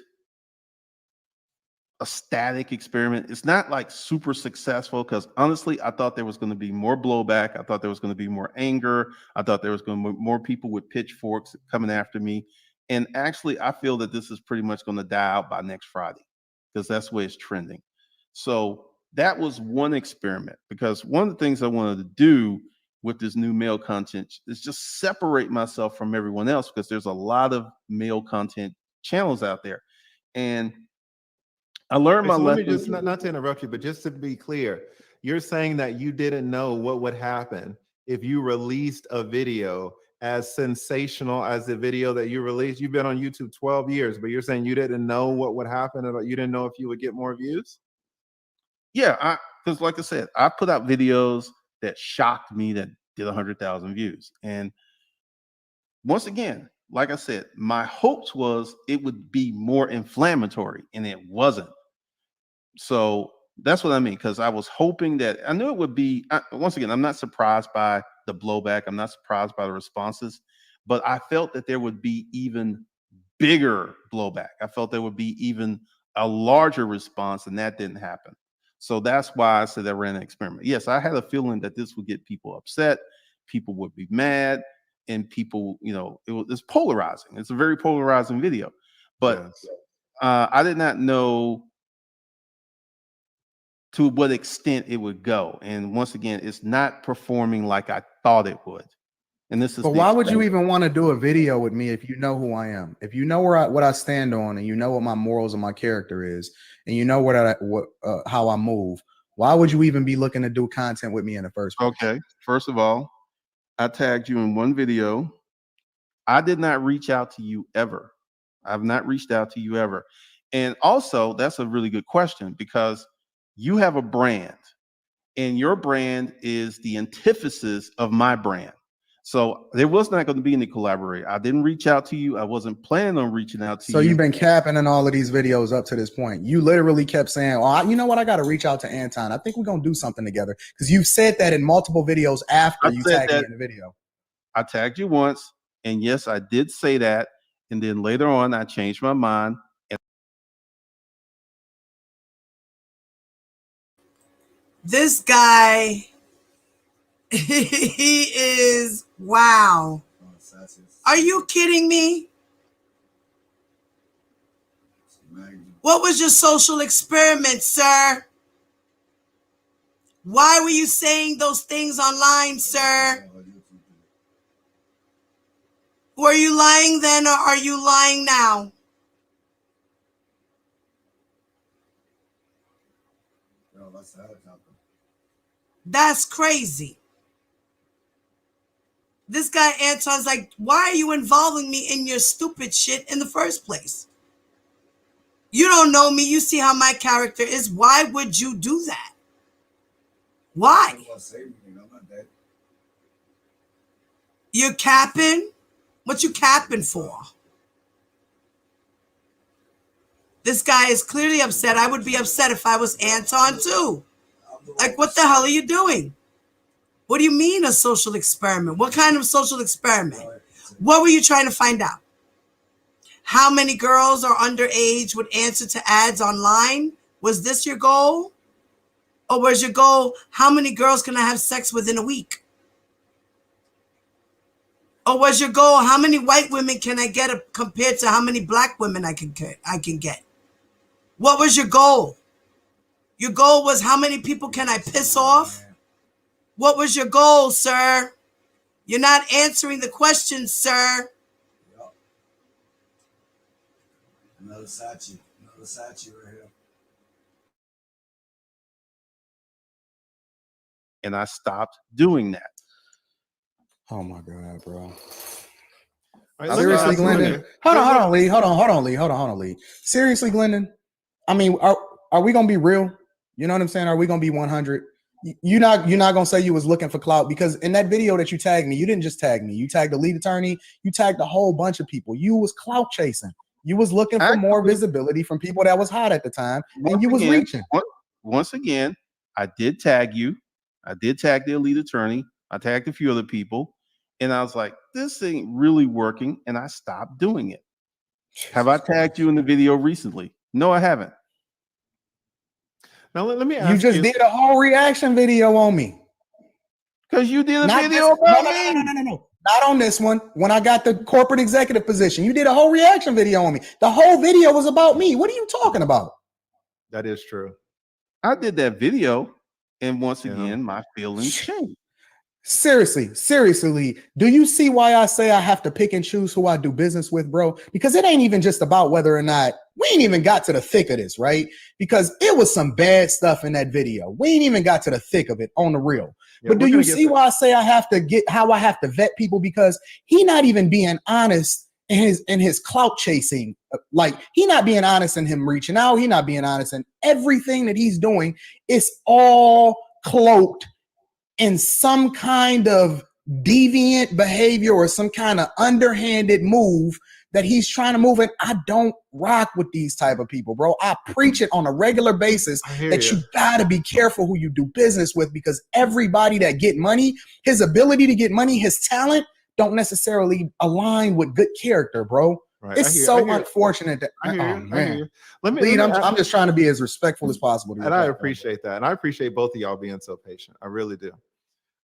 B: a static experiment. It's not like super successful because honestly, I thought there was going to be more blowback. I thought there was going to be more anger. I thought there was going to be more people with pitchforks coming after me. And actually, I feel that this is pretty much going to die out by next Friday because that's the way it's trending. So that was one experiment, because one of the things I wanted to do with this new male content is just separate myself from everyone else, because there's a lot of male content channels out there. And I learned my
D: Let me
B: lesson.
D: just, not to interrupt you, but just to be clear, you're saying that you didn't know what would happen if you released a video as sensational as the video that you released. You've been on YouTube 12 years, but you're saying you didn't know what would happen, or you didn't know if you would get more views?
B: Yeah, because like I said, I put out videos that shocked me that did 100,000 views. And once again, like I said, my hopes was it would be more inflammatory, and it wasn't. So that's what I mean, because I was hoping that I knew it would be. Once again, I'm not surprised by the blowback. I'm not surprised by the responses, but I felt that there would be even bigger blowback. I felt there would be even a larger response, and that didn't happen. So that's why I said I ran an experiment. Yes, I had a feeling that this would get people upset, people would be mad, and people, it's polarizing. It's a very polarizing video, but
D: Yes.
B: I did not know to what extent it would go. And once again, it's not performing like I thought it would. And this is.
E: But why would you even want to do a video with me if you know who I am? If you know what I stand on, and you know what my morals and my character is, and you know how I move, why would you even be looking to do content with me in the first place?
B: Okay, first of all, I tagged you in one video. I did not reach out to you ever. I've not reached out to you ever. And also, that's a really good question, because you have a brand, and your brand is the antithesis of my brand. So there was not going to be any collaboration. I didn't reach out to you. I wasn't planning on reaching out to you.
E: So you've been capping in all of these videos up to this point. You literally kept saying, "Oh, you know what? I got to reach out to Anton. I think we're going to do something together." Because you've said that in multiple videos after you tagged me in the video.
B: I tagged you once, and yes, I did say that. And then later on, I changed my mind.
A: This guy, he is, wow. Are you kidding me? What was your social experiment, sir? Why were you saying those things online, sir? Were you lying then, or are you lying now? That's crazy. This guy Anton's like, why are you involving me in your stupid shit in the first place? You don't know me. You see how my character is. Why would you do that? Why? You're capping? What you capping for? This guy is clearly upset. I would be upset if I was Anton too. Like, what the hell are you doing? What do you mean a social experiment? What kind of social experiment? What were you trying to find out? How many girls are underage would answer to ads online? Was this your goal? Or was your goal, how many girls can I have sex with in a week? Or was your goal, how many white women can I get compared to how many black women I can get? What was your goal? Your goal was, how many people can I piss off? What was your goal, sir? You're not answering the question, sir.
F: Another Sachi right here.
B: And I stopped doing that.
E: Oh my God, bro.
D: All right,
E: Seriously, Glendon. Hold on, Lee. Hold on, Lee. Seriously, Glendon. I mean, are we gonna be real? You know what I'm saying? Are we gonna be 100? You're not gonna say you was looking for clout, because in that video that you tagged me, you didn't just tag me. You tagged the lead attorney. You tagged a whole bunch of people. You was clout chasing. You was looking for more visibility from people that was hot at the time, and you was reaching.
B: Once again, I did tag you. I did tag the elite attorney. I tagged a few other people, and I was like, this ain't really working, and I stopped doing it. Have I tagged you in the video recently? No, I haven't.
D: Now let me ask
E: you. Just did a whole reaction video on me.
B: Because you did a video about me.
E: No. Not on this one. When I got the corporate executive position, you did a whole reaction video on me. The whole video was about me. What are you talking about?
D: That is true.
B: I did that video, and once again, my feelings changed.
E: Seriously, do you see why I say I have to pick and choose who I do business with, bro? Because it ain't even just about whether or not we ain't even got to the thick of this, right? Because it was some bad stuff in that video. We ain't even got to the thick of it on the real.
D: Yeah,
E: but do you see why I say I have to vet people? Because he not even being honest in his clout chasing. Like, he not being honest in him reaching out. He not being honest in everything that he's doing. It's all cloaked in some kind of deviant behavior or some kind of underhanded move that he's trying to move. And I don't rock with these type of people, bro. I preach it on a regular basis that you gotta be careful who you do business with, because everybody that get money, his ability to get money, his talent don't necessarily align with good character, bro. Right. It's so unfortunate that I'm just trying to be as respectful as possible to you.
D: And I appreciate that. And I appreciate both of y'all being so patient. I really do.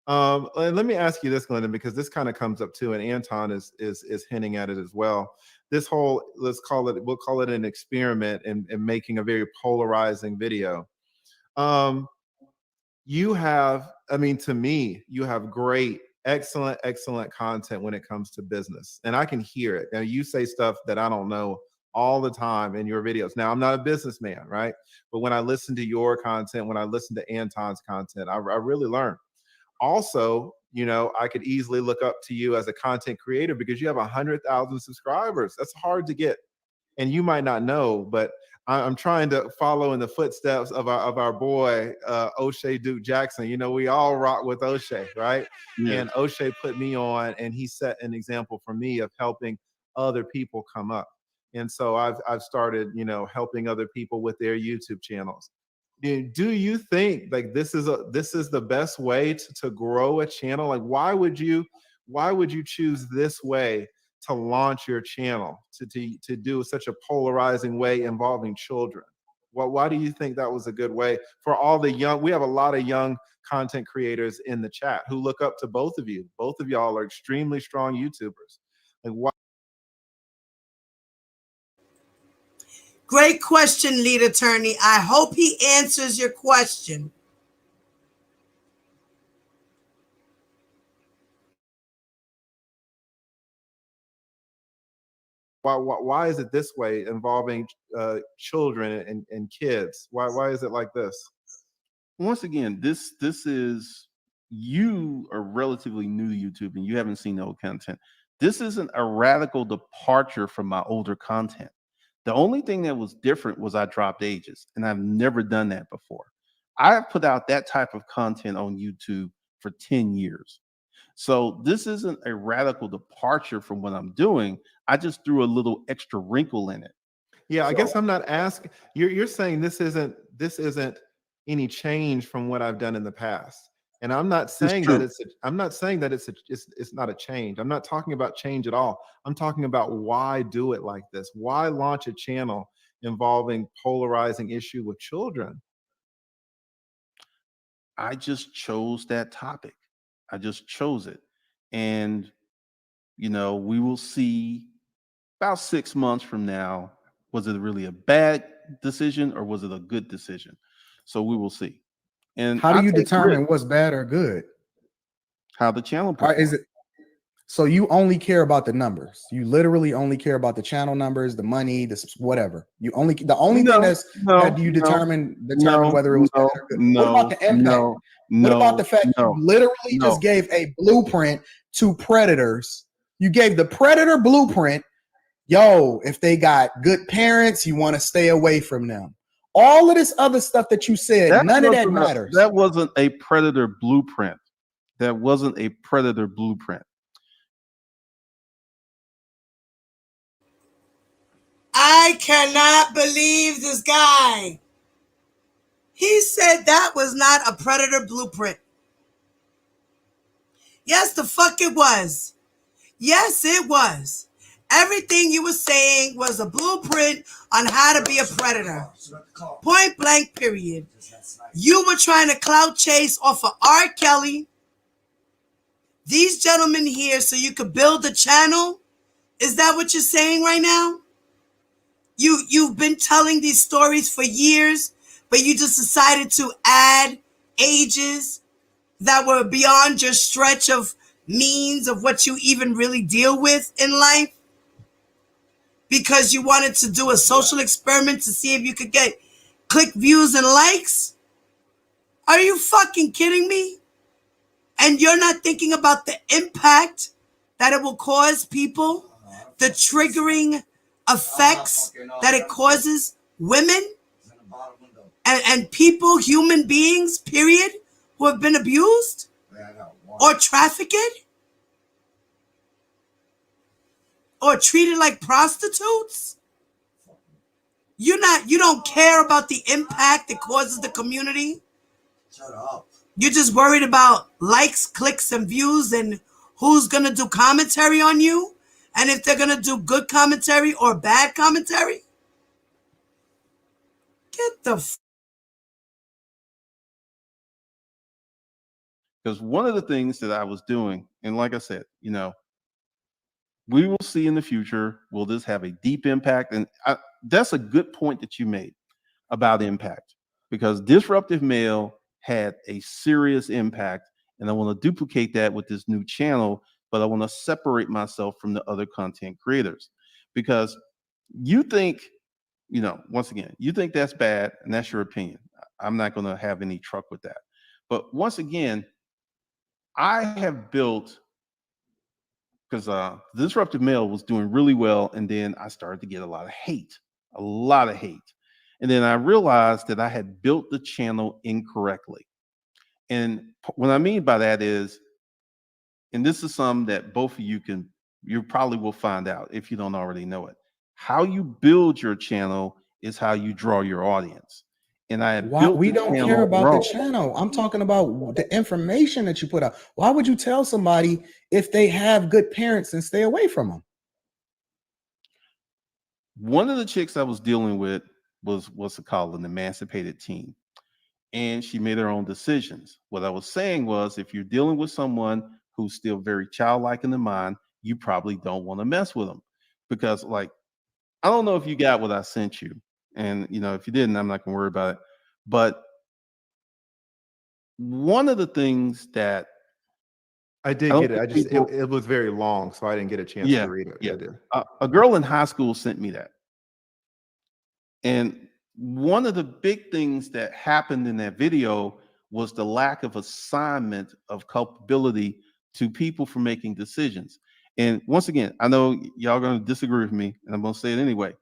D: And let me ask you this, Glendon, because this kind of comes up too, and Anton is hinting at it as well. This whole, we'll call it an experiment in making a very polarizing video. You have, I mean, to me, you have great, excellent content when it comes to business. And I can hear it. Now, you say stuff that I don't know all the time in your videos. Now, I'm not a businessman, right? But when I listen to your content, when I listen to Anton's content, I really learn. Also, you know, I could easily look up to you as a content creator because you have 100,000 subscribers. That's hard to get. And you might not know, but I'm trying to follow in the footsteps of our boy, O'Shea Duke Jackson. You know, we all rock with O'Shea, right? Yeah. And O'Shea put me on, and he set an example for me of helping other people come up. And so I've started, you know, helping other people with their YouTube channels. Do you think like this is the best way to grow a channel? Like, why would you choose this way to launch your channel, to do such a polarizing way involving children? Why do you think that was a good way for all the young? We have a lot of young content creators in the chat who look up to both of you. Both of y'all are extremely strong YouTubers. Like, why?
A: Great question, lead attorney. I hope he answers your question.
D: Why is it this way involving children and kids? Why is it like this?
B: Once again, this is, you are relatively new to YouTube and you haven't seen the old content. This isn't a radical departure from my older content. The only thing that was different was I dropped ages, and I've never done that before. I've put out that type of content on YouTube for 10 years. So this isn't a radical departure from what I'm doing. I just threw a little extra wrinkle in it.
D: Yeah, I guess I'm not asking. You're saying this isn't any change from what I've done in the past. And I'm not
B: It's
D: saying
B: true.
D: that it's not a change. I'm not talking about change at all. I'm talking about why do it like this? Why launch a channel involving polarizing issue with children?
B: I just chose that topic. I just chose it. And, we will see about 6 months from now, was it really a bad decision or was it a good decision? So we will see. And
E: How do
B: I
E: you
B: take risk.
E: determine what's bad or good?
B: How the channel
E: Or is
B: performs.
E: it so you only care about the numbers? You literally only care about the channel numbers, the money, whatever. The only thing
B: No,
E: that
B: no,
E: you
B: no,
E: determine
B: no,
E: whether it was bad
B: no,
E: or good. What about
B: no,
E: the impact?
B: no,
E: What about the
B: no,
E: fact you
B: no,
E: literally just
B: no.
E: gave a blueprint to predators? You gave the predator blueprint. Yo, if they got good parents, you want to stay away from them. All of this other stuff that you said, none of that matters.
B: That wasn't a predator blueprint. That wasn't a predator blueprint.
A: I cannot believe this guy. He said that was not a predator blueprint. Yes, the fuck it was. Yes, it was. Everything you were saying was a blueprint on how to be a predator. Point blank, period. You were trying to clout chase off of R. Kelly, these gentlemen here, so you could build a channel. Is that what you're saying right now? You've been telling these stories for years, but you just decided to add ages that were beyond your stretch of means of what you even really deal with in life, because you wanted to do a social experiment to see if you could get click views and likes? Are you fucking kidding me? And you're not thinking about the impact that it will cause people, the triggering effects that it causes women and people, human beings, period, who have been abused or trafficked or treated like prostitutes? You don't care about the impact it causes the community.
F: Shut up.
A: You're just worried about likes, clicks, and views, and who's gonna do commentary on you, and if they're gonna do good commentary or bad commentary. Get the
B: Because one of the things that I was doing, and like I said, we will see in the future, will this have a deep impact? And that's a good point that you made about impact, because Disruptive Male had a serious impact. And I want to duplicate that with this new channel, but I want to separate myself from the other content creators, because you think, once again, you think that's bad and that's your opinion. I'm not going to have any truck with that. But once again, I have built, because Disruptive Male was doing really well, and then I started to get a lot of hate, and then I realized that I had built the channel incorrectly. And what I mean by that is, and this is something that both of you probably will find out if you don't already know it. How you build your channel is how you draw your audience. And I had
E: Why
B: built
E: we
B: the
E: don't care
B: channel
E: about the
B: wrong.
E: channel? I'm talking about the information that you put out. Why would you tell somebody if they have good parents and stay away from them?
B: One of the chicks I was dealing with was what's it called, an emancipated teen. And she made her own decisions. What I was saying was, if you're dealing with someone who's still very childlike in the mind, you probably don't want to mess with them, because, like, I don't know if you got what I sent you, and if you didn't, I'm not gonna worry about it. But one of the things that
D: I
B: I
D: did
B: don't
D: get it.
B: think people,
D: It was very long, so I didn't get a chance
B: yeah,
D: to read it.
B: yeah,
D: I did.
B: a girl in high school sent me that, and one of the big things that happened in that video was the lack of assignment of culpability to people for making decisions. And once again, I know y'all going to disagree with me, and I'm going to say it anyway.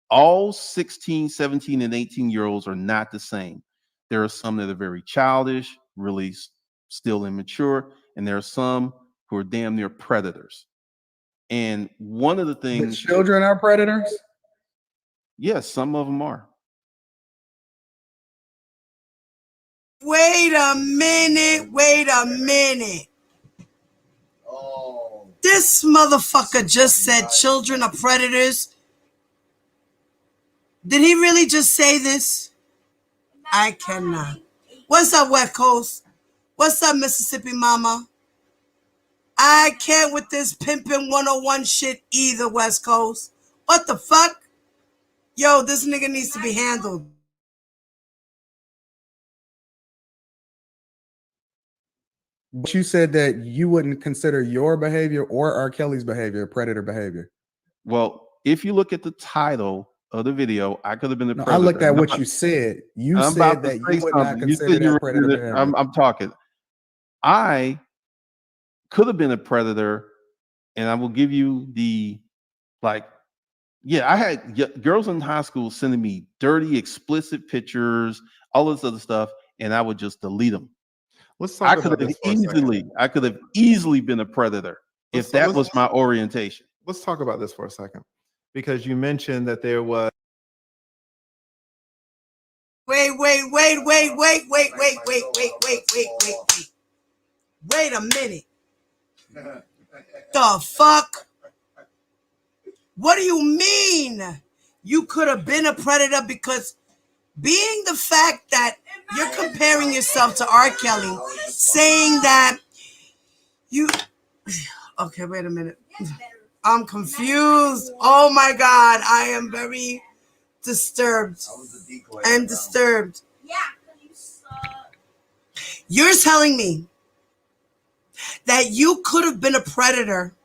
B: All 16, 17, and 18-year-olds are not the same. There are some that are very childish, really still immature, and there are some who are damn near predators. And one of the
E: The
B: things,
E: children are predators.
B: yes, some of them are.
A: Wait a minute. Wait a minute.
F: Oh.
A: This motherfucker just said children are predators. Did he really just say this? I cannot. What's up, West Coast? What's up, Mississippi Mama? I can't with this pimpin' 101 shit either, West Coast. What the fuck? Yo, this nigga needs to be handled.
E: But you said that you wouldn't consider your behavior or R. Kelly's behavior predator behavior.
B: Well, if you look at the title of the video, I could have been a
E: No, I
B: predator.
E: looked at what you said. You
B: I'm
E: said
B: about to
E: that
B: say
E: you would not
B: something. You
E: consider
B: said you
E: that
B: were
E: predator behavior.
B: I'm talking. I could have been a predator, and I will give you the like. Yeah, I had girls in high school sending me dirty, explicit pictures, all this other stuff, and I would just delete them.
D: Let's
B: I
D: talk
B: could
D: about
B: have
D: this for a second.
B: I could have easily been a predator if that was my orientation.
D: Let's talk about this for a second, because you mentioned that there was.
A: Wait a minute. The fuck? What do you mean? You could have been a predator because being the fact that you're comparing yourself to R. Kelly, saying that you. Okay, wait a minute. I'm confused. Oh my God, I am very disturbed. I'm disturbed. You're telling me that you could have been a predator,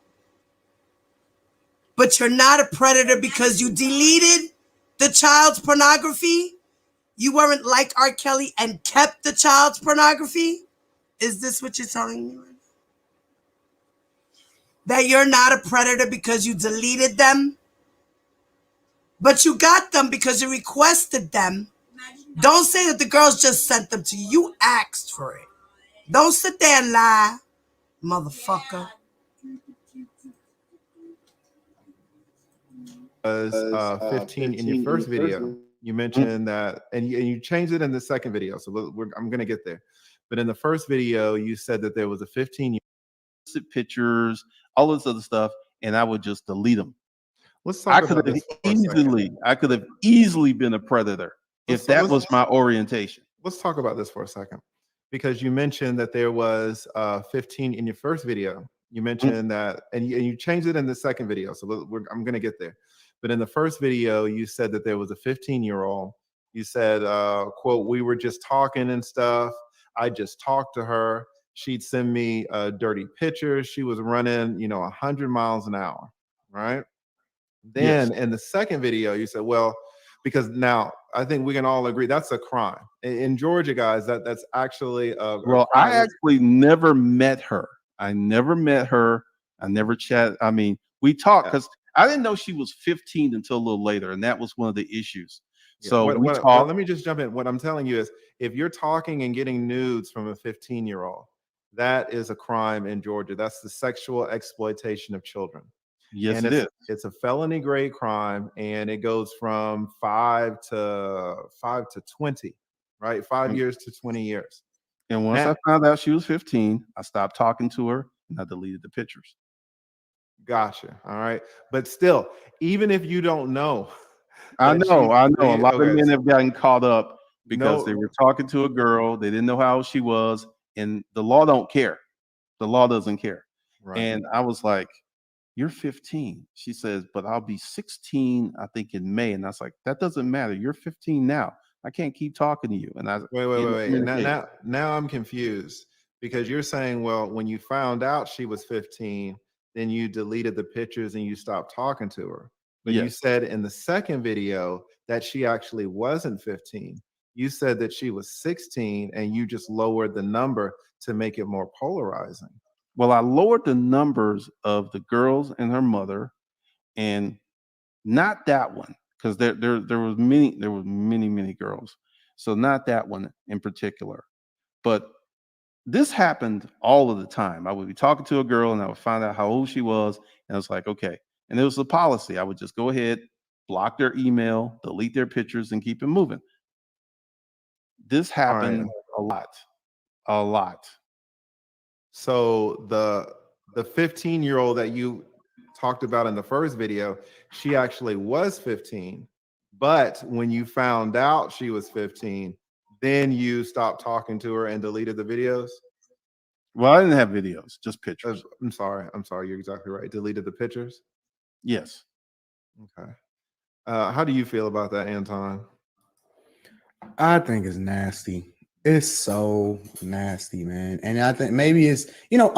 A: but you're not a predator because you deleted the child's pornography? You weren't like R. Kelly and kept the child's pornography? Is this what you're telling me? That you're not a predator because you deleted them? But you got them because you requested them. Don't say that the girls just sent them to you. You asked for it. Don't sit there and lie, motherfucker.
D: Was 15 in your first video. You mentioned that, and you changed it in the second video. So I'm going to get there. But in the first video, you said that there was a 15
B: pictures, all this other stuff, and I would just delete them.
D: Let's talk about this
B: I could have easily been a predator if that was my orientation.
D: Let's talk about this for a second, because you mentioned that there was 15 in your first video. You mentioned that, and you changed it in the second video. So I'm going to get there. But in the first video, you said that there was a 15-year-old. You said, quote, "We were just talking and stuff. I just talked to her. She'd send me dirty pictures. She was running, 100 miles an hour." Right. Then in the second video, you said, well, because now I think we can all agree that's a crime in Georgia, guys. That's actually a
B: well,
D: crime.
B: I actually never met her. I never chatted. I mean, we talked because I didn't know she was 15 until a little later, and that was one of the issues. So we talked.
D: Well, let me just jump in. What I'm telling you is, if you're talking and getting nudes from a 15-year-old, that is a crime in Georgia. That's the sexual exploitation of children.
B: Yes,
D: and
B: it is.
D: It's a felony grade crime, and it goes from 5 to 20, right? 5 years to 20 years.
B: And once I found out she was 15, I stopped talking to her and I deleted the pictures.
D: Gotcha. All right. But still, even if you don't know.
B: I know. A lot of men have gotten caught up because they were talking to a girl. They didn't know how old she was. And the law don't care. The law doesn't care. Right. And I was like, "You're 15." She says, "But I'll be 16, I think, in May." And I was like, "That doesn't matter. You're 15 now. I can't keep talking to you." And I
D: wait. Now I'm confused, because you're saying, well, when you found out she was 15, then you deleted the pictures and you stopped talking to her. But you said in the second video that she actually wasn't 15. You said that she was 16, and you just lowered the number to make it more polarizing.
B: Well, I lowered the numbers of the girls and her mother, and not that one, because there was many girls. So not that one in particular. But this happened all of the time. I would be talking to a girl and I would find out how old she was, and I was like, okay. And it was a policy. I would just go ahead, block their email, delete their pictures, and keep it moving. This happened A lot.
D: So the 15-year-old that you talked about in the first video, she actually was 15. But when you found out she was 15, then you stopped talking to her and deleted the videos.
B: Well, I didn't have videos, just pictures.
D: I'm sorry. You're exactly right. Deleted the pictures.
B: Yes.
D: Okay. How do you feel about that, Anton?
E: I think it's nasty. It's so nasty, man. And I think maybe it's, you know,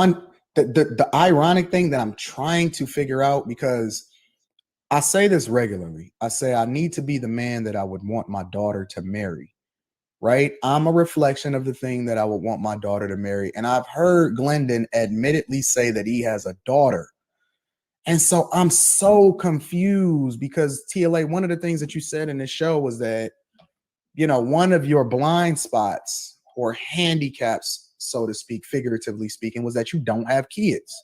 E: the ironic thing that I'm trying to figure out, because I say this regularly. I say I need to be the man that I would want my daughter to marry, right? I'm a reflection of the thing that I would want my daughter to marry. And I've heard Glendon admittedly say that he has a daughter. And so I'm so confused because TLA, one of the things that you said in this show was that, you know, one of your blind spots or handicaps, so to speak, figuratively speaking, was that you don't have kids,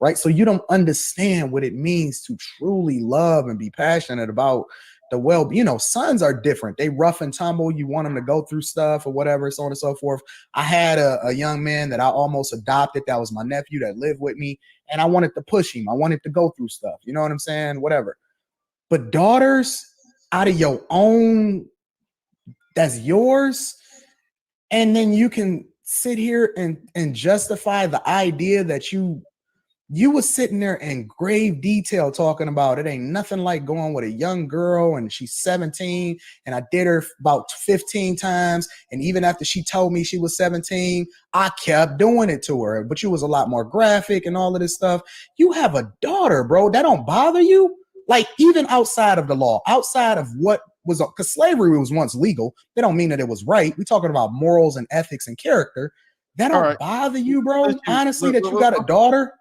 E: right? So you don't understand what it means to truly love and be passionate about the well, you know, sons are different. They rough and tumble. You want them to go through stuff or whatever, so on and so forth. I had a young man that I almost adopted. That was my nephew that lived with me. And I wanted to push him. I wanted to go through stuff. You know what I'm saying? Whatever. But daughters out of your own, that's yours. And then you can sit here and justify the idea that you was sitting there in grave detail talking about it ain't nothing like going with a young girl and she's 17 and I did her about 15 times. And even after she told me she was 17, I kept doing it to her, but you was a lot more graphic and all of this stuff. You have a daughter, bro. That don't bother you? Like, even outside of the law, outside of what was, because slavery was once legal. That don't mean that it was right. We're talking about morals and ethics and character. That don't bother you, bro? Honestly, that you got a daughter?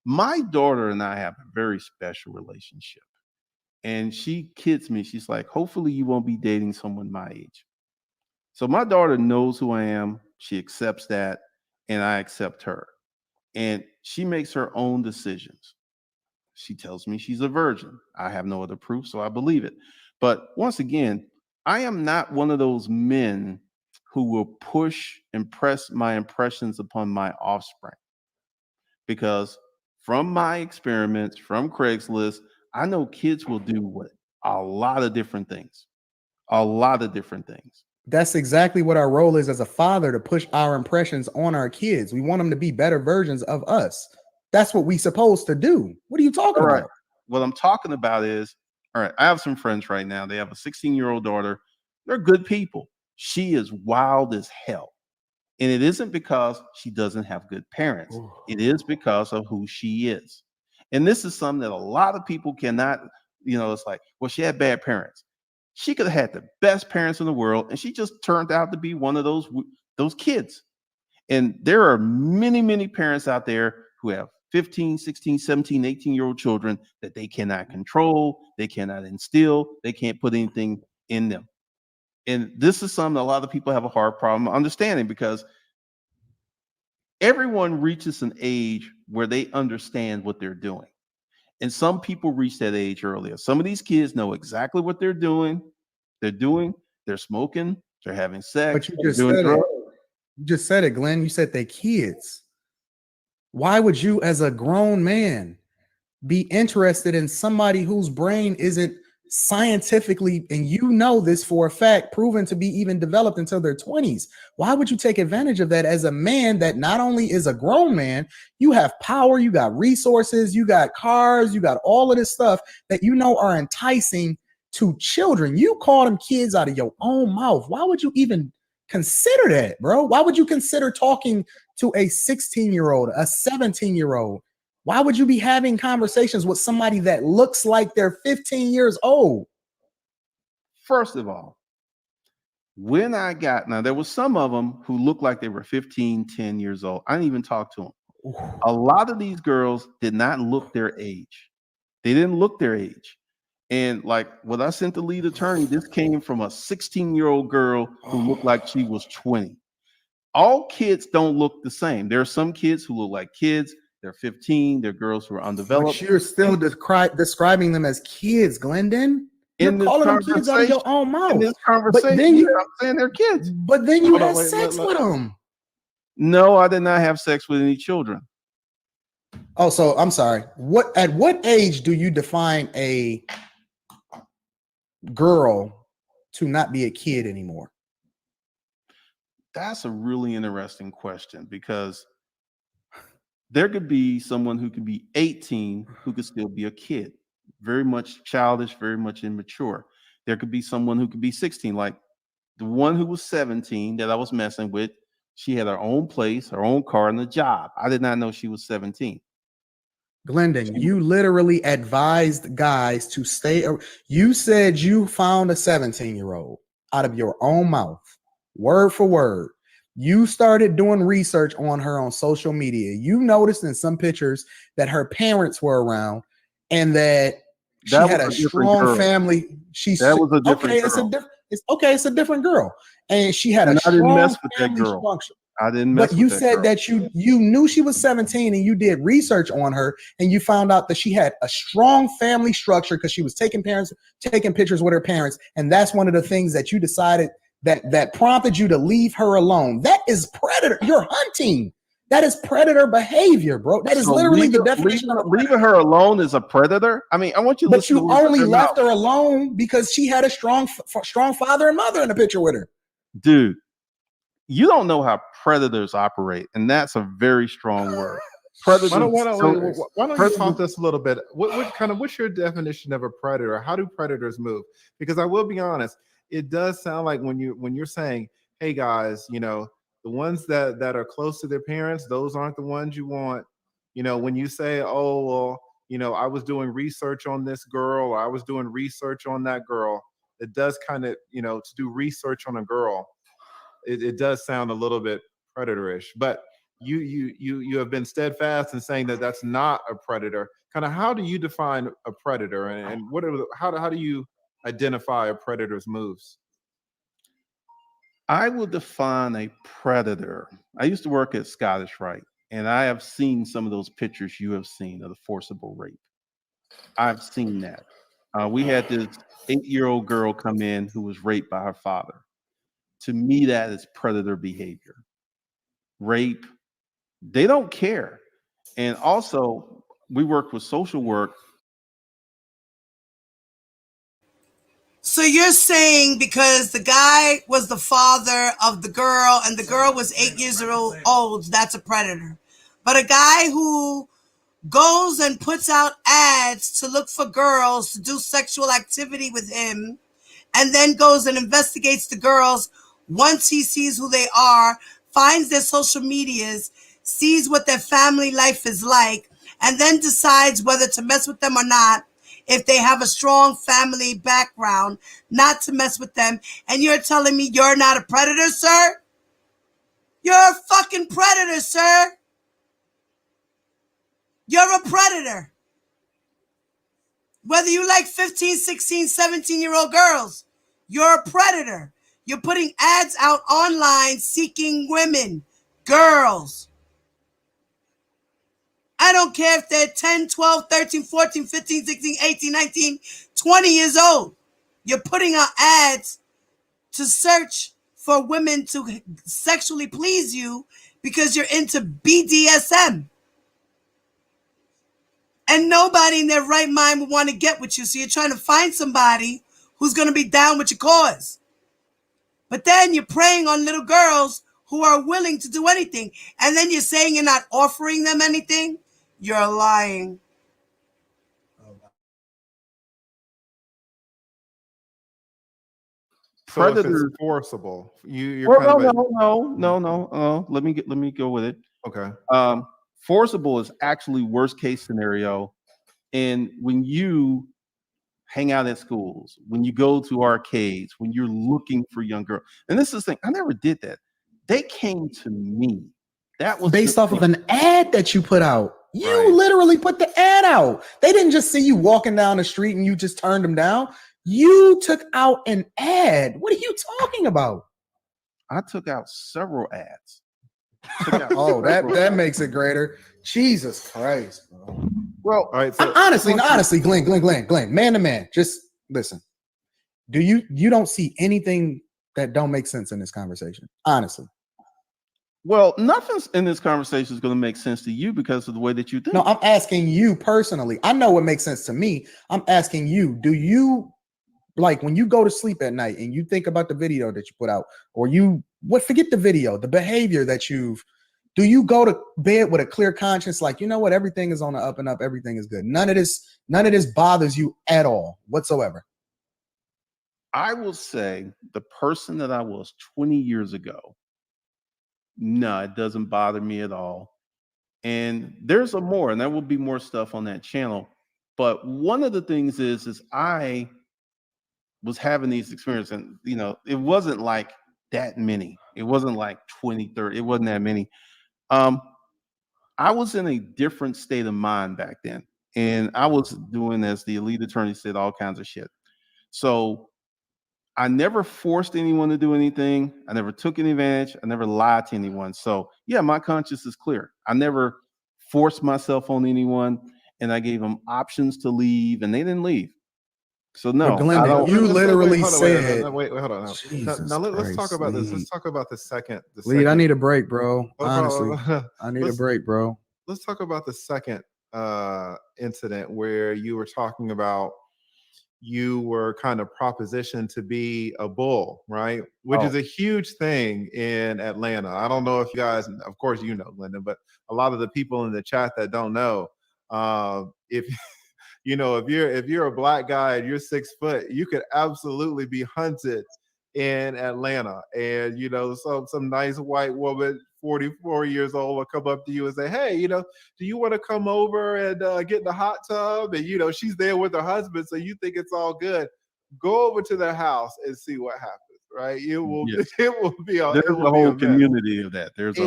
B: My daughter and I have a very special relationship. And she kids me. She's like, hopefully you won't be dating someone my age. So my daughter knows who I am. She accepts that, and I accept her. And she makes her own decisions. She tells me she's a virgin. I have no other proof, so I believe it. But once again, I am not one of those men who will push and press my impressions upon my offspring. Because from my experiments, from Craigslist, I know kids will do what? A lot of different things. A lot of different things.
E: That's exactly what our role is as a father, to push our impressions on our kids. We want them to be better versions of us. That's what we're supposed to do. What are you talking about?
B: What I'm talking about is, all right, I have some friends right now. They have a 16-year-old daughter. They're good people. She is wild as hell. And it isn't because she doesn't have good parents. It is because of who she is. And this is something that a lot of people cannot, you know, it's like, well, she had bad parents. She could have had the best parents in the world, and she just turned out to be one of those kids. And there are many, many parents out there who have 15, 16, 17, 18-year-old children that they cannot control, they cannot instill, they can't put anything in them. And this is something a lot of people have a hard problem understanding, because everyone reaches an age where they understand what they're doing. And some people reach that age earlier. Some of these kids know exactly what they're doing. They're smoking, they're having sex.
E: But you just said it, Glenn. You said they kids. Why would you, as a grown man, be interested in somebody whose brain isn't scientifically, and you know this for a fact, proven to be even developed until their 20s? Why would you take advantage of that as a man that not only is a grown man, you have power, you got resources, you got cars, you got all of this stuff that you know are enticing to children? You call them kids out of your own mouth. Why would you even consider that, bro? Why would you consider talking to a 16-year-old, a 17-year-old? Why would you be having conversations with somebody that looks like they're 15 years old?
B: First of all, now there was some of them who looked like they were 15, 10 years old. I didn't even talk to them. A lot of these girls did not look their age. They didn't look their age. And like when I sent the lead attorney, this came from a 16-year-old girl who looked like she was 20. All kids don't look the same. There are some kids who look like kids. They're 15. They're girls who are undeveloped.
E: But you're still describing them as kids, Glendon. You're
B: In this
E: calling them kids out of your own
B: in
E: mouth.
B: this
E: But
B: conversation,
E: then you,
B: I'm saying they're kids.
E: but then you
D: Hold on,
E: had
D: wait,
E: sex with them.
B: No, I did not have sex with any children.
E: Oh, so I'm sorry. At what age do you define a girl to not be a kid anymore?
B: That's a really interesting question, because there could be someone who could be 18 who could still be a kid, very much childish, very much immature. There could be someone who could be 16, like the one who was 17 that I was messing with. She had her own place, her own car, and a job. I did not know she was 17.
E: Glendon, you literally advised guys to stay. You said you found a 17-year-old out of your own mouth, word for word. You started doing research on her on social media. You noticed in some pictures that her parents were around and that she
B: That
E: had
B: was
E: a
B: a different
E: strong
B: girl.
E: family.
B: That was a different
E: okay.
B: girl.
E: It's a different girl, and she had
B: And
E: a
B: I didn't
E: strong
B: mess with that
E: family
B: girl.
E: structure.
B: I didn't
E: But
B: mess
E: you
B: with that
E: said
B: girl.
E: that you knew she was 17 and you did research on her and you found out that she had a strong family structure because she was taking pictures with her parents, and that's one of the things that you decided that prompted you to leave her alone. That is predator. You're hunting. That is predator behavior, bro. That is
B: So
E: literally the definition of a predator.
B: leaving her alone is a predator. I mean, I want you to
E: But
B: listen to
E: you
B: what's in
E: only
B: her
E: left
B: mouth.
E: her alone because she had a strong father and mother in the picture with her.
B: Dude, you don't know how predators operate, and that's a very strong word. Predators.
D: Why don't you
B: predators-
D: talk to us a little bit? What's your definition of a predator? How do predators move? Because I will be honest, it does sound like when you're saying, "Hey guys, the ones that are close to their parents, those aren't the ones you want." When you say, "Oh well, I was doing research on this girl, or I was doing research on that girl," it does kind of, to do research on a girl. It does sound a little bit predatorish, but you have been steadfast in saying that that's not a predator. Kind of, how do you define a predator, and how do you identify a predator's moves?
B: I will define a predator. I used to work at Scottish Rite, and I have seen some of those pictures you have seen of the forcible rape. I've seen that. We had this 8-year-old girl come in who was raped by her father. To me, that is predator behavior. Rape, they don't care. And also, we work with social work.
A: So you're saying because the guy was the father of the girl and the girl was 8 years old, that's a predator. But a guy who goes and puts out ads to look for girls to do sexual activity with him and then goes and investigates the girls once he sees who they are, finds their social medias, sees what their family life is like, and then decides whether to mess with them or not. If they have a strong family background, not to mess with them. And you're telling me you're not a predator, sir? You're a fucking predator, sir. You're a predator. Whether you like 15, 16, 17-year-old girls, you're a predator. You're putting ads out online seeking women, girls. I don't care if they're 10, 12, 13, 14, 15, 16, 18, 19, 20 years old. You're putting out ads to search for women to sexually please you because you're into BDSM. And nobody in their right mind would want to get with you. So you're trying to find somebody who's going to be down with your cause. But then you're preying on little girls who are willing to do anything. And then you're saying you're not offering them anything. You're lying.
D: So if
B: Predators.
D: it's forcible, you're
B: Well,
D: kind of
B: no. Let me go with it.
D: okay.
B: Forcible is actually worst case scenario. And when you hang out at schools, when you go to arcades, when you're looking for young girls, and this is the thing, I never did that. They came to me. That was
E: Based off of an ad that you put out. You
D: Right.
E: literally put the ad out. They didn't just see you walking down the street and you just turned them down. You took out an ad. What are you talking about?
B: I took out several ads.
E: Oh, that makes it greater. Jesus Christ, bro.
B: Well,
D: All right. So
E: Honestly, Glenn, man to man, just listen. You don't see anything that don't make sense in this conversation, honestly?
B: Well, nothing in this conversation is going to make sense to you because of the way that you think.
E: No, I'm asking you personally. I know what makes sense to me. I'm asking you, do you, like, when you go to sleep at night and you think about the video that you put out, or forget the video, the behavior that do you go to bed with a clear conscience, like, you know what, everything is on the up and up, everything is good, none of this bothers you at all whatsoever?
B: I will say the person that I was 20 years ago, no, it doesn't bother me at all. And there's more, and there will be more stuff on that channel. But one of the things is I was having these experiences, and it wasn't like that many. It wasn't like 20, 30. It wasn't that many. I was in a different state of mind back then, and I was doing, as the elite attorney said, all kinds of shit. So I never forced anyone to do anything. I never took any advantage. I never lied to anyone. So yeah, my conscience is clear. I never forced myself on anyone, and I gave them options to leave, and they didn't leave. So no,
E: Glendon,
B: I don't.
E: you literally
D: hold on,
E: said,
D: wait, hold on. Now let's talk about this. Let's talk about the second.
E: Lead, I need a break, bro.
D: Oh,
E: Honestly, I need a break, bro.
D: Let's talk about the second incident where you were talking about you were kind of propositioned to be a bull, right? Which is a huge thing in Atlanta. I don't know if you guys, of course, you know, Glendon, but a lot of the people in the chat that don't know, if if you're a black guy and you're 6 foot, you could absolutely be hunted in Atlanta. And some nice white woman, 44 years old, will come up to you and say, hey, do you want to come over and get in the hot tub? And she's there with her husband, so you think it's all good. Go over to their house and see what happens. Right? It will be a
B: There's a whole community of that. There's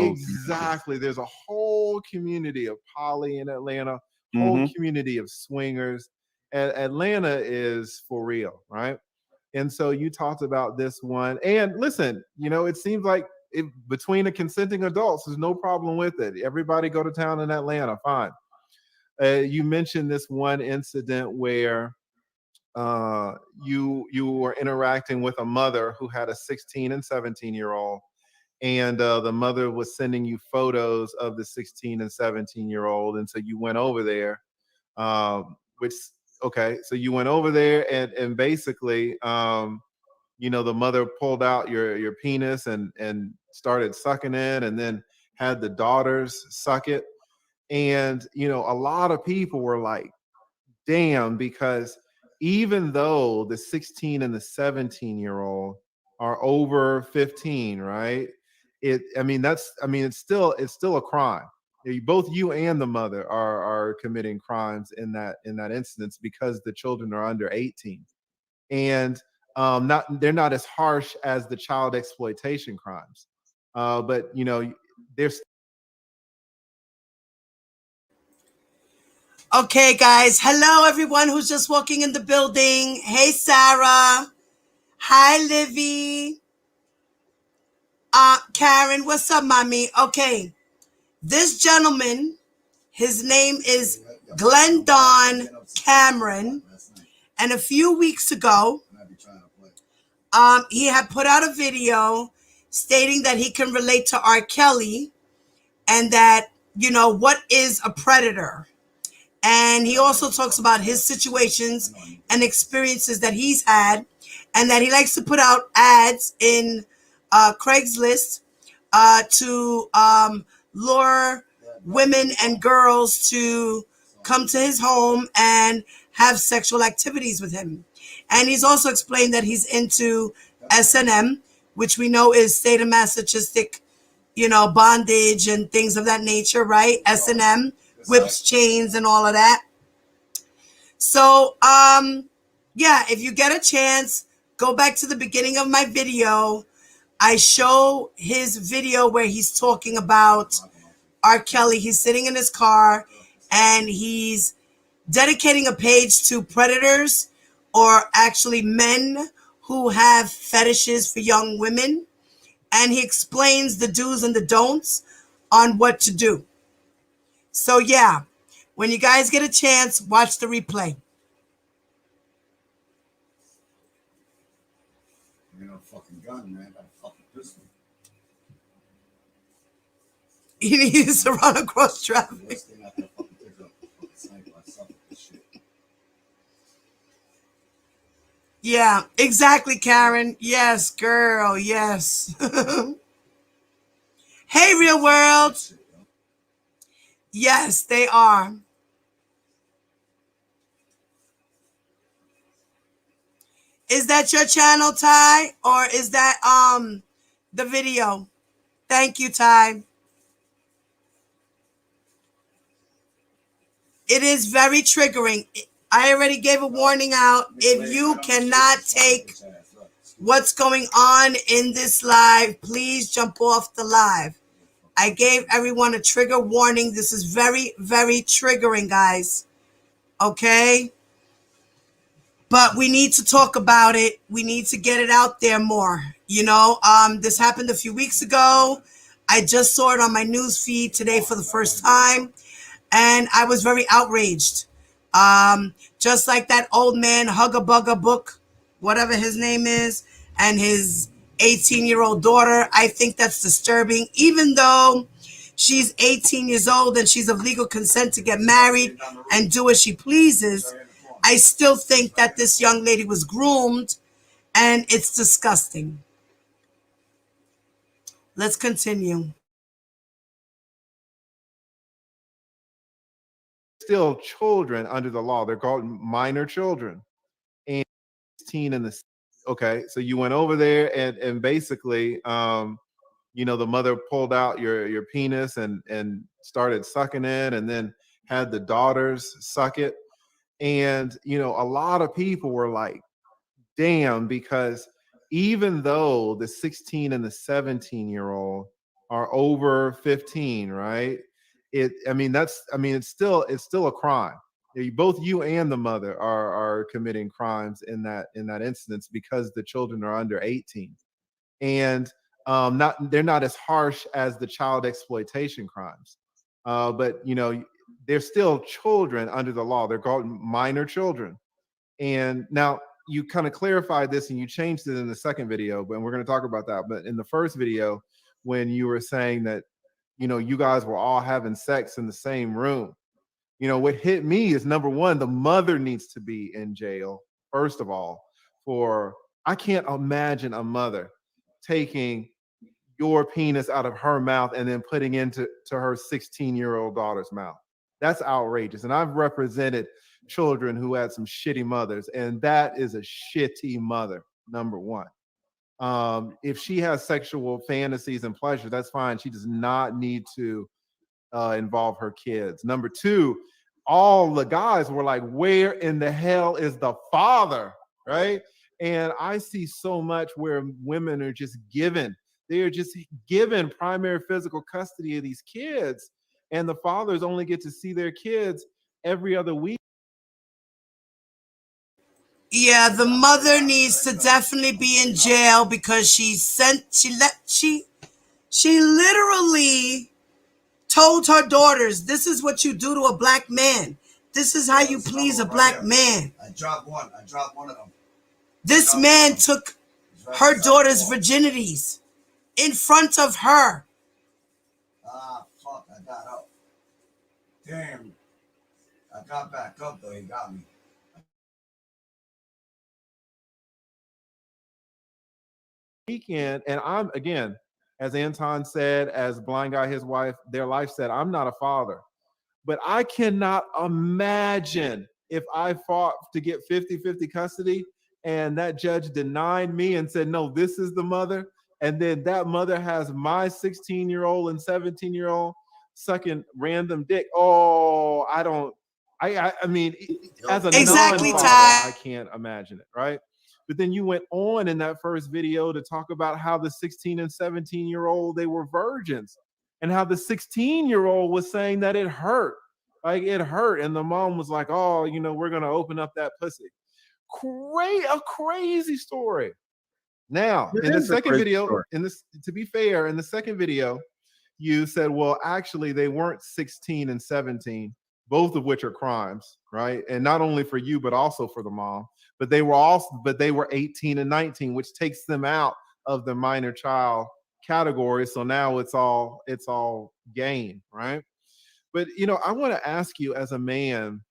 D: a whole community of poly in Atlanta, whole community of swingers. And Atlanta is for real, right? And so you talked about this one. And listen, it seems like between the consenting adults, there's no problem with it. Everybody go to town in Atlanta, fine. You mentioned this one incident where you were interacting with a mother who had a 16 and 17-year-old, and the mother was sending you photos of the 16 and 17-year-old, and so you went over there. So you went over there, and basically, the mother pulled out your penis and started sucking it, and then had the daughters suck it. And a lot of people were like, damn, because even though the 16 and the 17-year-old are over 15, right? It's still a crime. Both you and the mother are committing crimes in that instance, because the children are under 18. And they're not as harsh as the child exploitation crimes. But there's.
A: Okay, guys. Hello, everyone who's just walking in the building. Hey, Sarah. Hi, Livy. Karen, what's up, mommy? Okay. This gentleman, his name is Glendon Cameron. And a few weeks ago, he had put out a video stating that he can relate to R. Kelly, and that, what is a predator? And he also talks about his situations and experiences that he's had, and that he likes to put out ads in Craigslist to lure women and girls to come to his home and have sexual activities with him. And he's also explained that he's into S&M, which we know is sadomasochistic, bondage and things of that nature, right? S&M, whips, chains, and all of that. So, if you get a chance, go back to the beginning of my video. I show his video where he's talking about R. Kelly. He's sitting in his car and he's dedicating a page to predators, or actually men who have fetishes for young women. And he explains the do's and the don'ts on what to do. So yeah, when you guys get a chance, watch the replay.
F: gun, man. I got a fucking pistol.
A: He needs to run across traffic.
F: Worst thing I can fucking pick up a fucking sniper. I suck at this shit.
A: Yeah, exactly, Karen. Yes, girl. Yes. Hey, real world.
F: Shit, yo.
A: Yes, they are. Is that your channel, Ty? Or is that the video? Thank you, Ty. It is very triggering. I already gave a warning out. If you cannot take what's going on in this live, please jump off the live. I gave everyone a trigger warning. This is very, very triggering, guys. Okay? But we need to talk about it. We need to get it out there more. You know, this happened a few weeks ago. I just saw it on my news feed today for the first time, and I was very outraged. Just like that old man, Hugga Bugga Book, whatever his name is, and his 18-year-old daughter. I think that's disturbing, even though she's 18 years old and she's of legal consent to get married and do as she pleases. I still think that this young lady was groomed, and it's disgusting. Let's continue.
D: Still children under the law. They're called minor children. And 16 and the okay, so you went over there and basically you know, the mother pulled out your penis and started sucking it, and then had the daughters suck it. And you know, a lot of people were like, damn, because even though the 16 and the 17-year-old are over 15, right? It's still a crime. Both you and the mother are committing crimes in that instance, because the children are under 18. And they're not as harsh as the child exploitation crimes. But you know, they're still children under the law. They're called minor children. And now you kind of clarified this and you changed it in the second video, but we're going to talk about that. But in the first video, when you were saying that, you know, you guys were all having sex in the same room, you know, what hit me is, number one, the mother needs to be in jail, first of all. I can't imagine a mother taking your penis out of her mouth and then putting into her 16-year-old daughter's mouth. That's outrageous. And I've represented children who had some shitty mothers, and that is a shitty mother, number one. If she has sexual fantasies and pleasure, that's fine. She does not need to involve her kids. Number two, all the guys were like, where in the hell is the father, right? And I see so much where women are just they're just given primary physical custody of these kids, and the fathers only get to see their kids every other week.
A: Yeah, the mother needs to definitely be in jail, because she literally told her daughters, this is what you do to a black man. This is how you please a black man.
F: I dropped one of them.
A: This man took her daughter's virginities in front of her.
F: Ah, fuck, I got up. Damn. I got back up, though. He got me.
D: Weekend, and I'm, again, as Anton said, as Blind Guy, his wife, their life said, I'm not a father. But I cannot imagine if I fought to get 50-50 custody and that judge denied me and said, no, this is the mother. And then that mother has my 16-year-old and 17-year-old sucking random dick. Oh, I mean, as a
A: Exactly,
D: non-father,
A: Ty.
D: I can't imagine it, right? But then you went on in that first video to talk about how the 16 and 17-year-old, they were virgins, and how the 16-year-old was saying that it hurt. Like, it hurt. And the mom was like, oh, you know, we're going to open up that pussy. A crazy story. Now, in the second video, to be fair, in the second video, you said, well, actually, they weren't 16 and 17, both of which are crimes, right? And not only for you, but also for the mom. But they were 18 and 19, which takes them out of the minor child category. So now it's all gain, right? But I want to ask you as a man,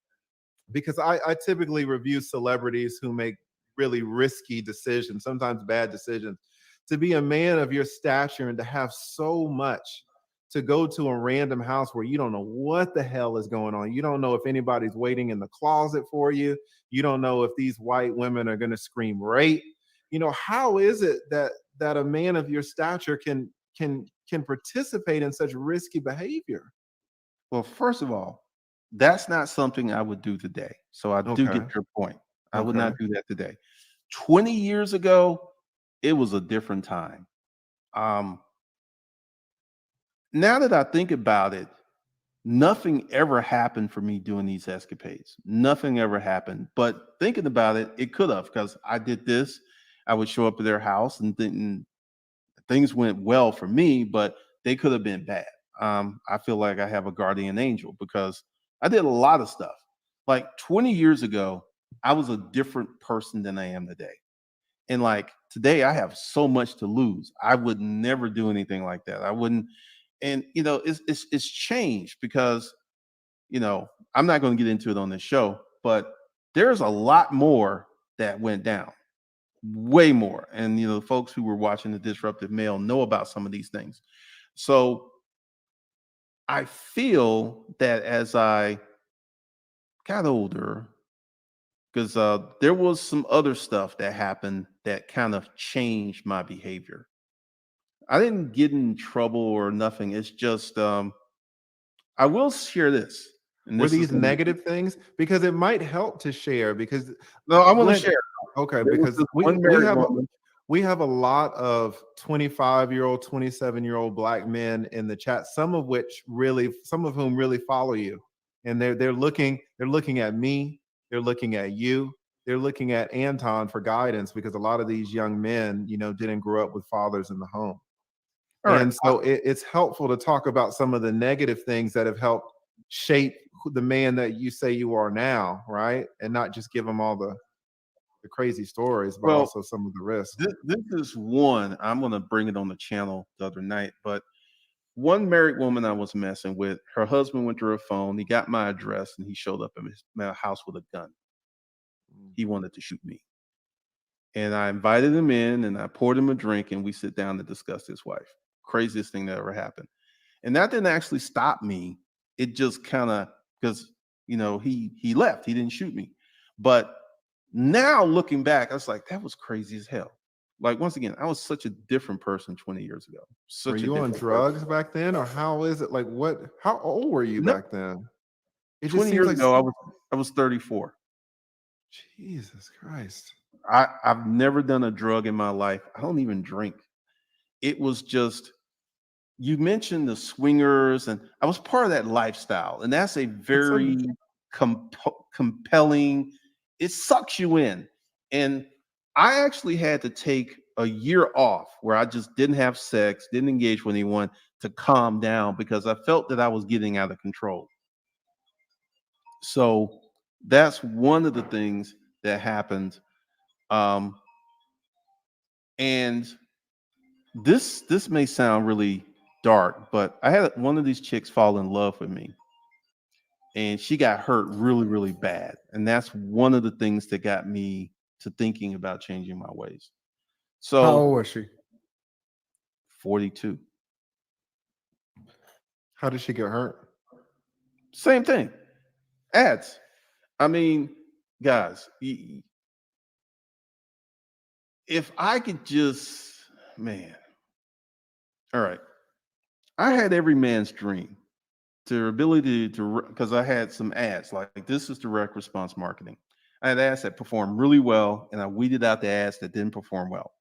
D: because I typically review celebrities who make really risky decisions, sometimes bad decisions. To be a man of your stature and to have so much, to go to a random house where you don't know what the hell is going on. You don't know if anybody's waiting in the closet for you. You don't know if these white women are going to scream rape. How is it that a man of your stature can participate in such risky behavior?
B: Well, first of all, that's not something I would do today. So I do get
D: Okay.
B: your point. I would
D: Okay.
B: not do that today. 20 years ago, it was a different time. Um, Now that I think about it, nothing ever happened for me doing these escapades. Nothing ever happened. But thinking about it, it could have, because I did this. I would show up at their house and things went well for me, but they could have been bad. I feel like I have a guardian angel because I did a lot of stuff. Like 20 years ago, I was a different person than I am today. And like today, I have so much to lose. I would never do anything like that. I wouldn't. And it's changed because I'm not going to get into it on this show, but there's a lot more that went down, way more. And the folks who were watching the Disruptive Mail know about some of these things. So I feel that as I got older, because there was some other stuff that happened that kind of changed my behavior. I didn't get in trouble or nothing. It's just I will share this, and
D: Were
B: this is
D: these negative things? Because it might help to share. Because
B: no, I want to
D: Glenn,
B: share.
D: okay,
B: There was
D: because
B: this
D: we
B: one
D: we
B: married
D: have
B: woman.
D: we have a lot of 25-year-old, 27-year-old black men in the chat, some of whom really follow you. And they're looking at me, they're looking at you, they're looking at Anton for guidance, because a lot of these young men, didn't grow up with fathers in the home.
B: All right,
D: And so it's helpful to talk about some of the negative things that have helped shape the man that you say you are now, right? And not just give them all the crazy stories, but
B: well,
D: also some of the risks.
B: this is one. I'm going to bring it on the channel the other night, but one married woman I was messing with, her husband went to her phone. He got my address and he showed up at my house with a gun. He wanted to shoot me. And I invited him in and I poured him a drink and we sit down to discuss his wife. Craziest thing that ever happened. And that didn't actually stop me. It just kind of, because he left. He didn't shoot me. But now looking back, I was like, that was crazy as hell. Like once again, I was such a different person 20 years ago.
D: Were
B: Such a
D: you on
B: different person.
D: drugs back then, or how is it? Like, how old were you
B: No,
D: back then? It just
B: 20
D: seems
B: years
D: like,
B: ago, I was 34.
D: Jesus Christ.
B: I've never done a drug in my life. I don't even drink. It was just, you mentioned the swingers, and I was part of that lifestyle, and that's a
D: It's so
B: very compelling. It sucks you in, and I actually had to take a year off where I just didn't have sex, didn't engage with anyone to calm down because I felt that I was getting out of control. So that's one of the things that happened. Um, and this may sound really dark, but I had one of these chicks fall in love with me, and she got hurt really, really bad. And that's one of the things that got me to thinking about changing my ways.
E: How old
B: So
E: was she?
B: 42,
D: How did she get hurt?
B: same thing. Ads. I mean, guys, if I could just, man, all right. I had every man's dream, their ability to, because I had some ads like this is direct response marketing. I had ads that performed really well, and I weeded out the ads that didn't perform well.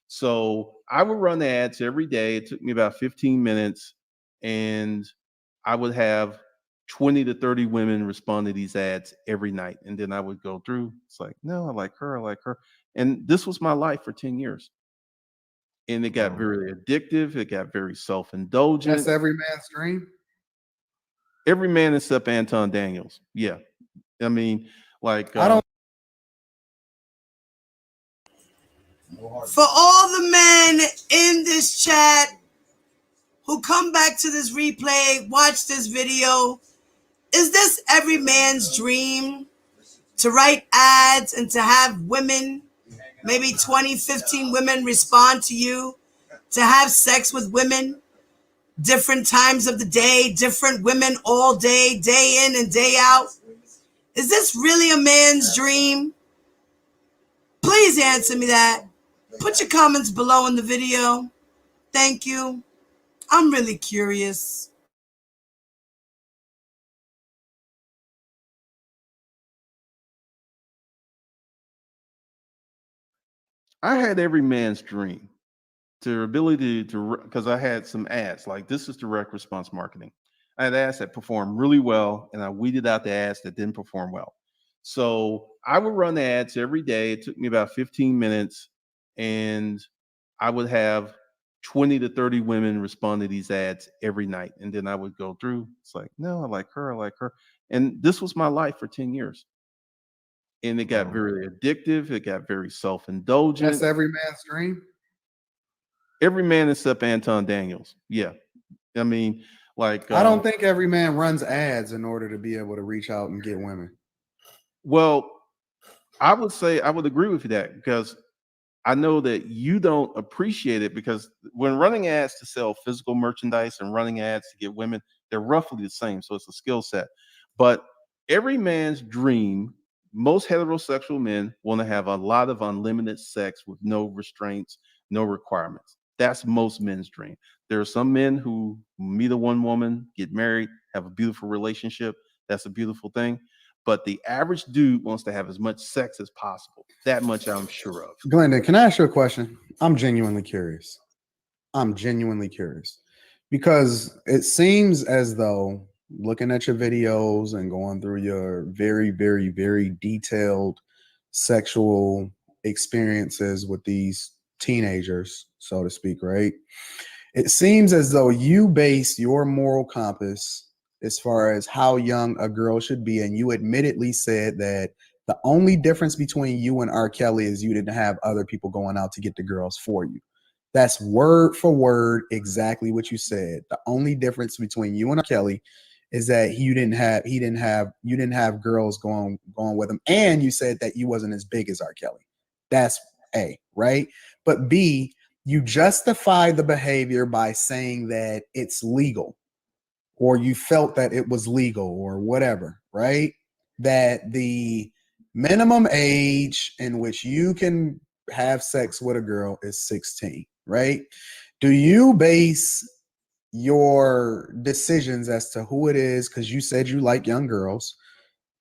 B: So I would run the ads every day. It took me about 15 minutes, and I would have 20 to 30 women respond to these ads every night. And then I would go through, it's like, no, I like her, I like her. And this was my life for 10 years. And it got
D: Wow.
B: very addictive. It got very
E: That's
B: self-indulgent.
E: every man's dream.
B: Every man except Anton Daniels. Yeah. I mean, like
E: I don't.
A: For all the men in this chat who come back to this replay, watch this video, is this every man's dream? To write ads and to have women, maybe 20, 15 women respond to you, to have sex with women, different times of the day, different women all day, day in and day out. Is this really a man's dream? Please answer me that. Put your comments below in the video. Thank you. I'm really curious.
B: I had every man's dream. The ability to, because I had some ads, like this is direct response marketing. I had ads that performed really well, and I weeded out the ads that didn't perform well. So I would run ads every day. It took me about 15 minutes, and I would have 20 to 30 women respond to these ads every night. And then I would go through, it's like, no, I like her, I like her. And this was my life for 10 years. And it got very addictive, it got very self-indulgent.
E: That's every man's dream.
B: Every man except Anton Daniels. Yeah. I mean, like
E: I don't think every man runs ads in order to be able to reach out and get women.
B: Well, I would say I would agree with you that, because I know that you don't appreciate it, because when running ads to sell physical merchandise and running ads to get women, they're roughly the same. So it's a skill set. But every man's dream, most heterosexual men want to have a lot of unlimited sex with no restraints, no requirements. That's most men's dream. There are some men who meet a one woman, get married, have a beautiful relationship. That's a beautiful thing. But the average dude wants to have as much sex as possible. That much I'm sure of.
E: Glenda, can I ask you a question? I'm genuinely curious. Because it seems as though, looking at your videos and going through your very, very, very detailed sexual experiences with these teenagers, so to speak, right? It seems as though you base your moral compass as far as how young a girl should be. And you admittedly said that the only difference between you and R. Kelly is you didn't have other people going out to get the girls for you. That's word for word exactly what you said. The only difference between you and R. Kelly is that you didn't have girls going with him. And you said that you wasn't as big as R. Kelly. That's A, right? But B, you justify the behavior by saying that it's legal, or you felt that it was legal, or whatever, right? That the minimum age in which you can have sex with a girl is 16, right? Do you base your decisions as to who it is, because you said you like young girls,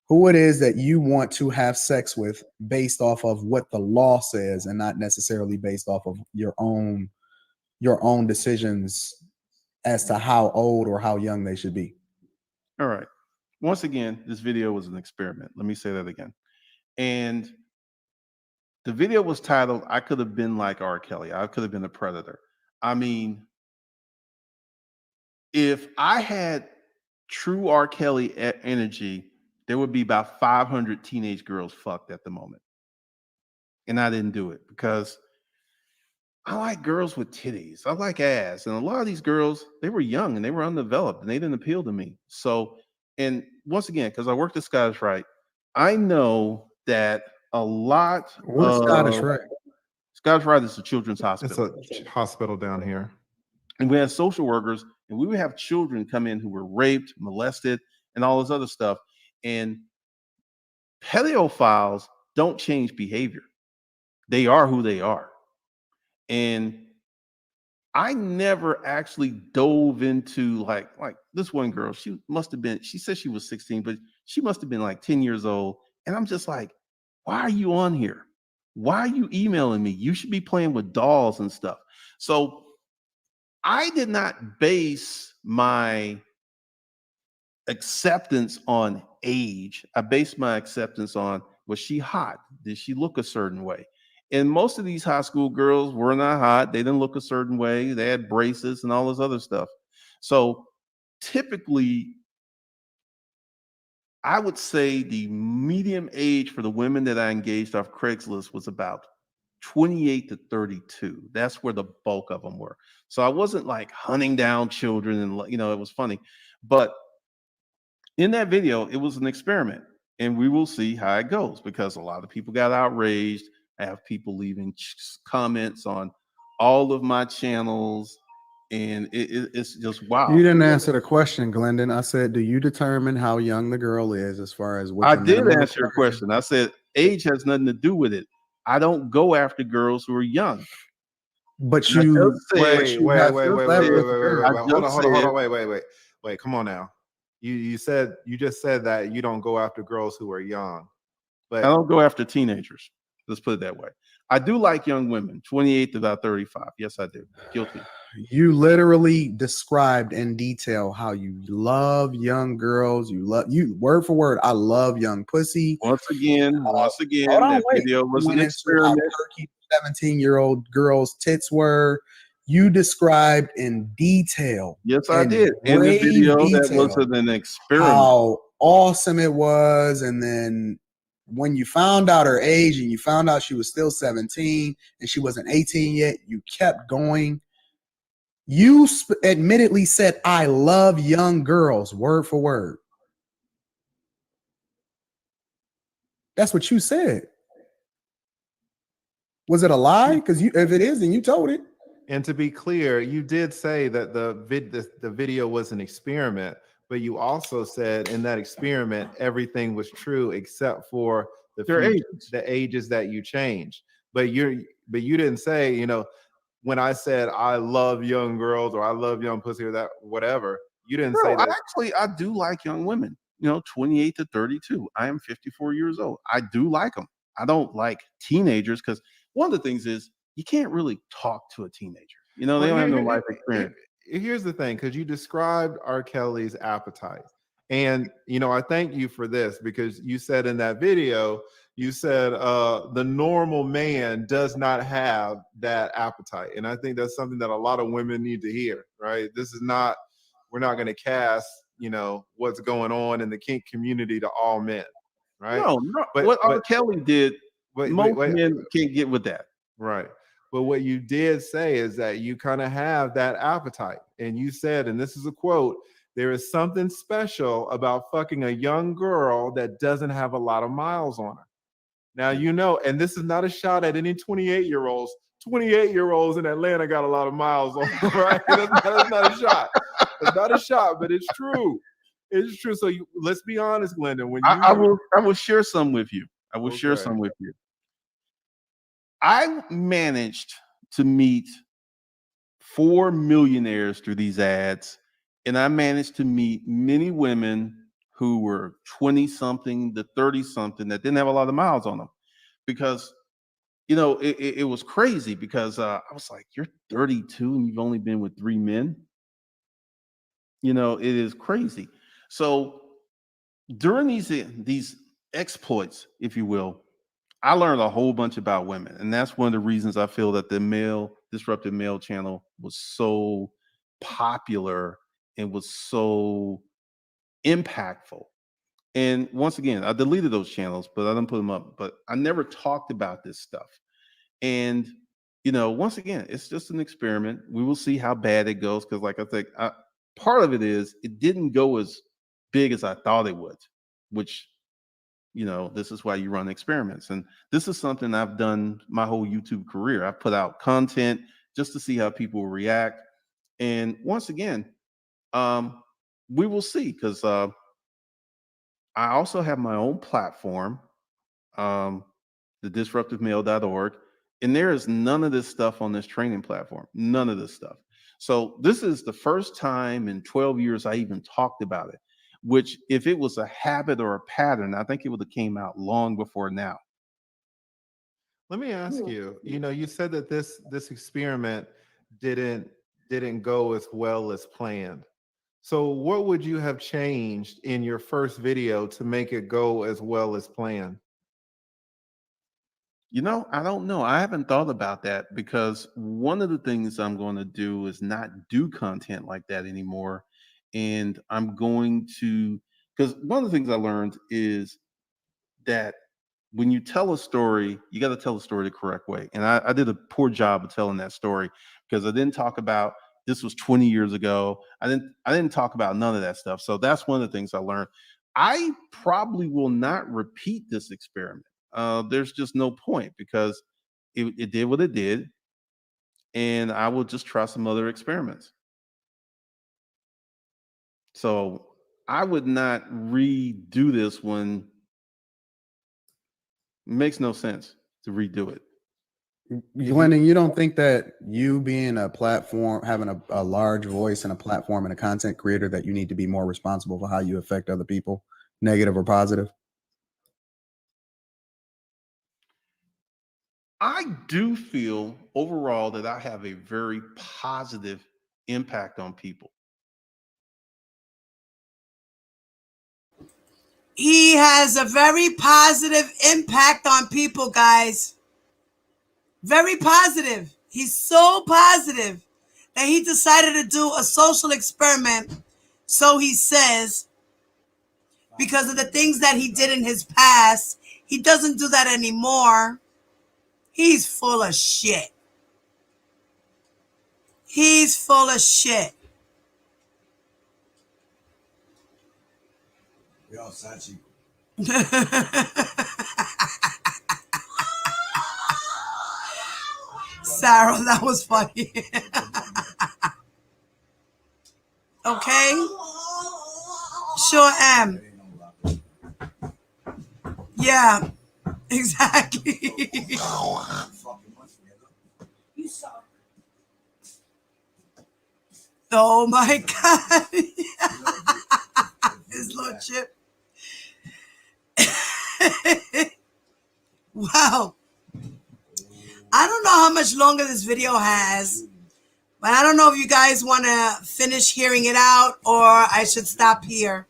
E: who it is that you want to have sex with based off of what the law says, and not necessarily based off of your own decisions as to how old or how young they should be?
B: All right. Once again, this video was an experiment. Let me say that again. And the video was titled, I Could Have Been Like R. Kelly. I could have been a predator. I mean, if I had true R. Kelly energy, there would be about 500 teenage girls fucked at the moment. And I didn't do it because I like girls with titties. I like ass. And a lot of these girls, they were young and they were undeveloped and they didn't appeal to me. So, and once again, because I worked at Scottish Rite, I know that a lot
E: What's
B: of
E: Scottish Rite?
B: Scottish Rite is a children's hospital.
D: It's a hospital down here.
B: And we had social workers, and we would have children come in who were raped, molested, and all this other stuff. And pedophiles don't change behavior. They are who they are. And I never actually dove into like this one girl. She said she was 16, but she must have been like 10 years old. And I'm just like, why are you on here? Why are you emailing me? You should be playing with dolls and stuff. So I did not base my acceptance on age. I based my acceptance on, was she hot? Did she look a certain way? And most of these high school girls were not hot. They didn't look a certain way. They had braces and all this other stuff. So typically, I would say the medium age for the women that I engaged off Craigslist was about 28 to 32. That's where the bulk of them were. So I wasn't like hunting down children and it was funny. But in that video, it was an experiment, and we will see how it goes because a lot of people got outraged. I have people leaving comments on all of my channels, and it's just wow.
E: You didn't answer the question, Glendon. I said, do you determine how young the girl is as far as what
B: I
E: the
B: did
E: minimum
B: answer your
E: requirement-
B: question. I said age has nothing to do with it. I don't go after girls who are young.
E: But
B: I
E: you,
B: just said,
E: but you have this level of girl.
B: I just said-
D: wait. Come on now. You just said that you don't go after girls who are young,
B: I
D: but
B: don't go after teenagers. Let's put it that way. I do like young women, 28 to about 35. Yes, I do. Guilty.
E: You literally described in detail how you love young girls. You word for word. I love young pussy.
B: Once again,
E: Hold on,
B: that
E: wait.
B: video was
E: You
B: an
E: went into how
B: experiment.
E: perky 17-year-old girls' tits were. You described in detail.
B: Yes, I
E: in
B: did. In the
E: grave
B: video, that
E: detail
B: was an experiment.
E: how awesome it was. And then when you found out her age and you found out she was still 17 and she wasn't 18 yet, you kept going. You admittedly said, I love young girls, word for word. That's what you said. Was it a lie? Because if it is, then you told it.
D: and to be clear, you did say that the video was an experiment, but you also said in that experiment everything was true except for
B: Their ages.
D: the ages that you changed. But you didn't say, when I said I love young girls or I love young pussy or that whatever, you didn't say that.
B: I do like young women, 28 to 32. I am 54 years old. I do like them. I don't like teenagers because one of the things is you can't really talk to a teenager. They don't have no life experience.
D: Here's the thing, because you described R. Kelly's appetite. And, I thank you for this because you said in that video, you said the normal man does not have that appetite. And I think that's something that a lot of women need to hear, right? We're not going to cast, what's going on in the kink community to all men, right?
B: No.
D: But
B: what R. Kelly did, most
D: wait,
B: men can't get with that.
D: right. But what you did say is that you kind of have that appetite. And you said, and this is a quote, there is something special about fucking a young girl that doesn't have a lot of miles on her. Now, and this is not a shot at any 28-year-olds. 28-year-olds in Atlanta got a lot of miles on them, right? That's not a shot. It's not a shot, but it's true. It's true. So let's be honest, Glendon. When
B: I will share some with you. I managed to meet 4 millionaires through these ads, and I managed to meet many women who were 20 something to 30 something that didn't have a lot of miles on them because it was crazy because I was like, you're 32 and you've only been with 3 men. It is crazy. So during these exploits, if you will, I learned a whole bunch about women, and that's one of the reasons I feel that the Disruptive Male channel was so popular and was so impactful. And once again, I deleted those channels, but I didn't put them up. But I never talked about this stuff. And once again, it's just an experiment. We will see how bad it goes because, like I think, part of it is it didn't go as big as I thought it would, which this is why you run experiments. And this is something I've done my whole YouTube career. I've put out content just to see how people react. And once again, we will see because I also have my own platform, the disruptivemale.org. And there is none of this stuff on this training platform, none of this stuff. So this is the first time in 12 years I even talked about it, which if it was a habit or a pattern, I think it would have came out long before now.
D: Let me ask you, you said that this experiment didn't go as well as planned. So what would you have changed in your first video to make it go as well as planned?
B: I don't know. I haven't thought about that because one of the things I'm going to do is not do content like that anymore. And I'm going to, because one of the things I learned is that when you tell a story, you got to tell the story the correct way. And I did a poor job of telling that story because I didn't talk about this was 20 years ago. I didn't talk about none of that stuff. So that's one of the things I learned. I probably will not repeat this experiment. There's just no point because it did what it did, and I will just try some other experiments. So I would not redo this one. It makes no sense to redo it.
E: Glendon, you don't think that you being a platform, having a large voice and a platform and a content creator, that you need to be more responsible for how you affect other people, negative or positive?
B: I do feel overall that I have a very positive impact on people.
A: He has a very positive impact on people, guys. Very positive. He's so positive that he decided to do a social experiment, so he says, because of the things that he did in his past. He doesn't do that anymore. He's full of shit. He's full of shit.
F: Yo, Sachi.
A: Sarah, that was funny. Okay? Sure am. Yeah, exactly.
C: You suck.
A: Oh my God. His lordship. Wow. I don't know how much longer this video has, but I don't know if you guys want to finish hearing it out or I should stop here.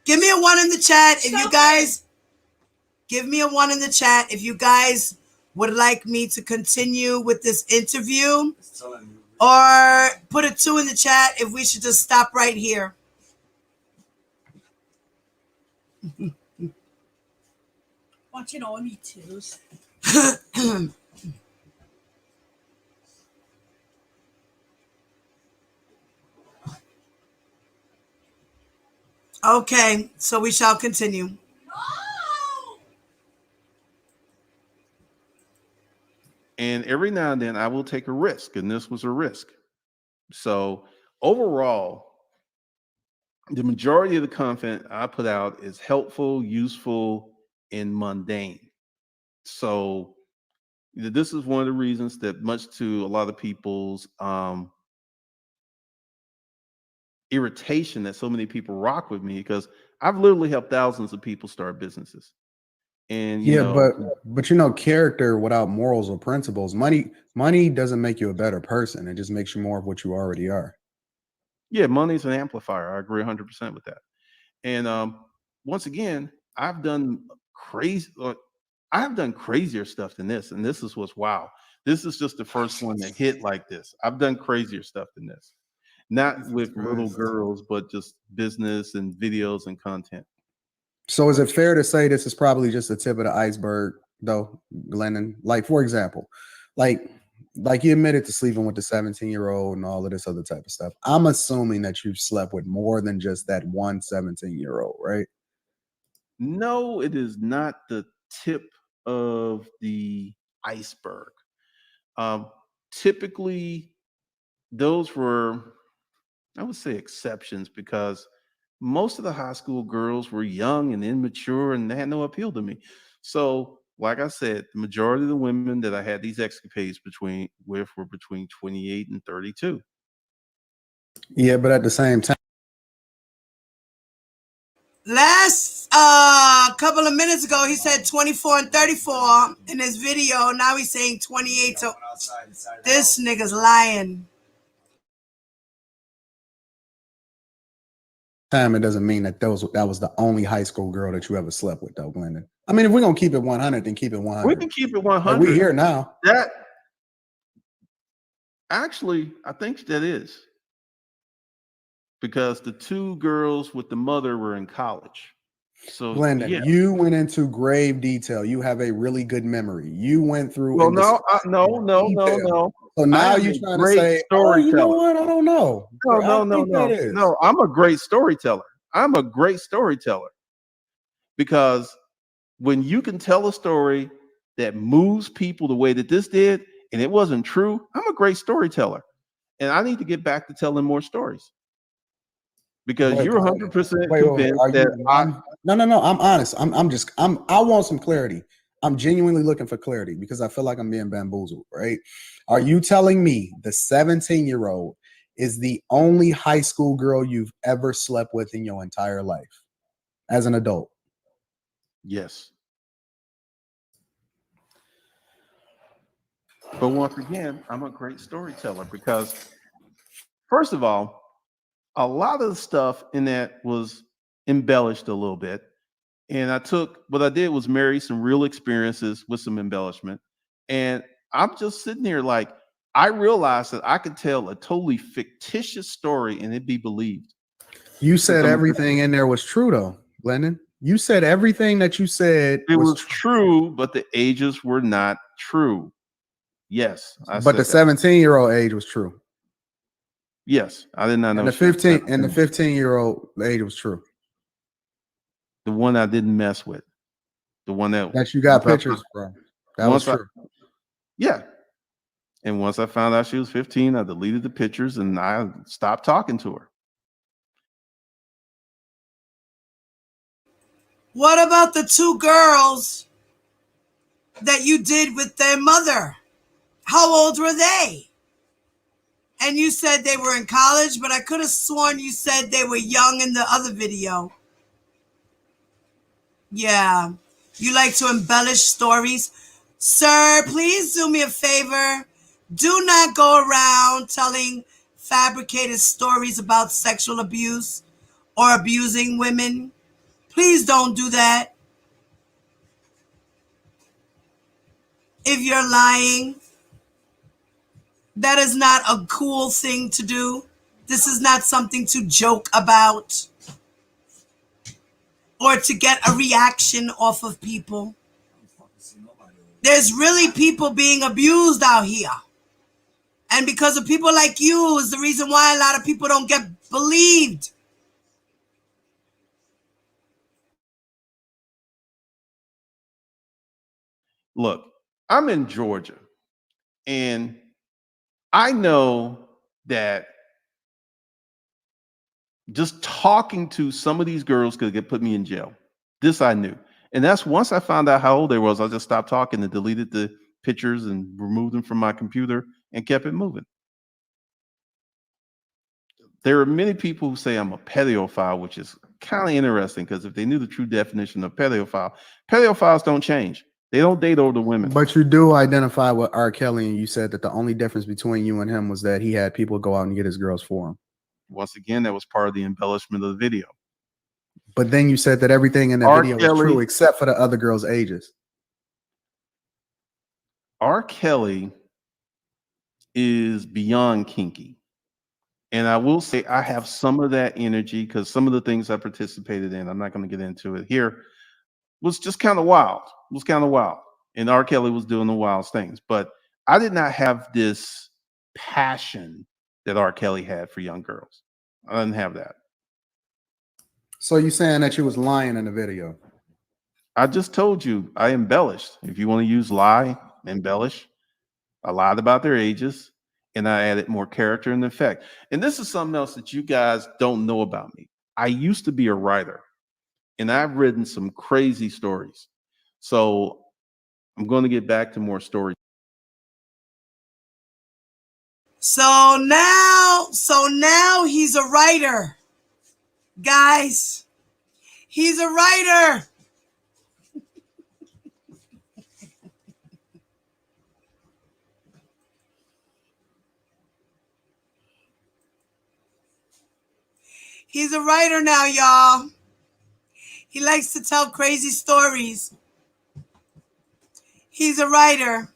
A: Give me a 1 in the chat if you guys... Give me a 1 in the chat if you guys would like me to continue with this interview, or put a 2 in the chat if we should just stop right here.
C: Watching all me twos.
A: Okay, so we shall continue.
B: And every now and then I will take a risk, and this was a risk. So overall, the majority of the content I put out is helpful, useful, and mundane. So this is one of the reasons that, much to a lot of people's irritation, that so many people rock with me, because I've literally helped thousands of people start businesses. And
E: Yeah, but you know, character without morals or principles, money doesn't make you a better person. It just makes you more of what you already are.
B: yeah, money's an amplifier. I agree 100% with that. And once again, I've done crazy. I have done crazier stuff than this, and this is what's wow. This is just the first one that hit like this. I've done crazier stuff than this, not with little girls, but just business and videos and content.
E: So is it fair to say this is probably just the tip of the iceberg, though, Glennon? Like, for example, like you admitted to sleeping with the 17-year-old and all of this other type of stuff. I'm assuming that you've slept with more than just that one 17-year-old, right?
B: No, it is not the tip of the iceberg. Typically, those were, I would say, exceptions, because most of the high school girls were young and immature and they had no appeal to me. So, like I said, the majority of the women that I had these escapades with were between 28 and 32.
E: Yeah, but at the same time,
A: Last couple of minutes ago, he said 24 and 34 in his video. Now he's saying 28. So this nigga's lying.
E: it doesn't mean that that was the only high school girl that you ever slept with, though, Glendon. I mean, if we're gonna keep it 100, then keep it 100.
B: We can keep it 100.
E: Like, we here now.
B: That actually, I think that is, because the two girls with the mother were in college. So
E: Glendon,
B: yeah.
E: you went into grave detail. You have a really good memory. You went through
B: Well,
E: and
B: no,
E: described
B: no.
E: detail. So
B: I
E: now
B: am
E: you're
B: a
E: trying to
B: great
E: say, oh, you know
B: storyteller.
E: what? I don't know. I think that is.
B: No. I'm a great storyteller. I'm a great storyteller because when you can tell a story that moves people the way that this did, and it wasn't true, I'm a great storyteller, and I need to get back to telling more stories because
E: But
B: you're
E: Glendon,
B: 100%
E: wait.
B: convinced
E: Are
B: that
E: you one? No. I'm honest. I want some clarity. I'm genuinely looking for clarity because I feel like I'm being bamboozled, right? Are you telling me the 17-year-old is the only high school girl you've ever slept with in your entire life as an adult?
B: yes. But once again, I'm a great storyteller because, first of all, a lot of the stuff in that was embellished a little bit. And what I did was marry some real experiences with some embellishment. And I'm just sitting here like, I realized that I could tell a totally fictitious story and it'd be believed.
E: You
B: Because
E: said everything in there was true, though, Glendon. You said everything that you said
B: it
E: was
B: was true, but the ages were not true. Yes, I
E: but the
B: said that.
E: 17-year-old age was true.
B: Yes, I did not know
E: And the
B: she was
E: 15-year-old age was true.
B: the one I didn't mess with. The one that
E: That you got pictures from. That was true.
B: Yeah. And once I found out she was 15, I deleted the pictures and I stopped talking to her.
A: What about the two girls that you did with their mother? How old were they? And you said they were in college, but I could have sworn you said they were young in the other video. Yeah. You like to embellish stories. Sir, please do me a favor. Do not go around telling fabricated stories about sexual abuse or abusing women. Please don't do that. If you're lying, that is not a cool thing to do. This is not something to joke about or to get a reaction off of people. There's really people being abused out here. And because of people like you is the reason why a lot of people don't get believed.
B: Look, I'm in Georgia and I know that just talking to some of these girls could put me in jail. This I knew. And that's once I found out how old they was, I just stopped talking and deleted the pictures and removed them from my computer and kept it moving. There are many people who say I'm a pedophile, which is kind of interesting because if they knew the true definition of pedophile, pedophiles don't change. They don't date older women.
E: But you do identify with R. Kelly, and you said that the only difference between you and him was that he had people go out and get his girls for him.
B: Once again, that was part of the embellishment of the video.
E: But then you said that everything in the
B: R.
E: video
B: Kelly,
E: was true except for the other girls' ages.
B: R. Kelly is beyond kinky. And I will say I have some of that energy because some of the things I participated in, I'm not going to get into it here, was just kind of wild. It was kind of wild. And R. Kelly was doing the wildest things. But I did not have this passion that R. Kelly had for young girls. I didn't have that.
E: So you saying that you was lying in the video?
B: I just told you I embellished. If you want to use lie, embellish. I lied about their ages and I added more character and effect. And this is something else that you guys don't know about me. I used to be a writer and I've written some crazy stories. So I'm going to get back to more stories.
A: So now he's a writer. Guys, he's a writer. He's a writer now, y'all. He likes to tell crazy stories. He's a writer.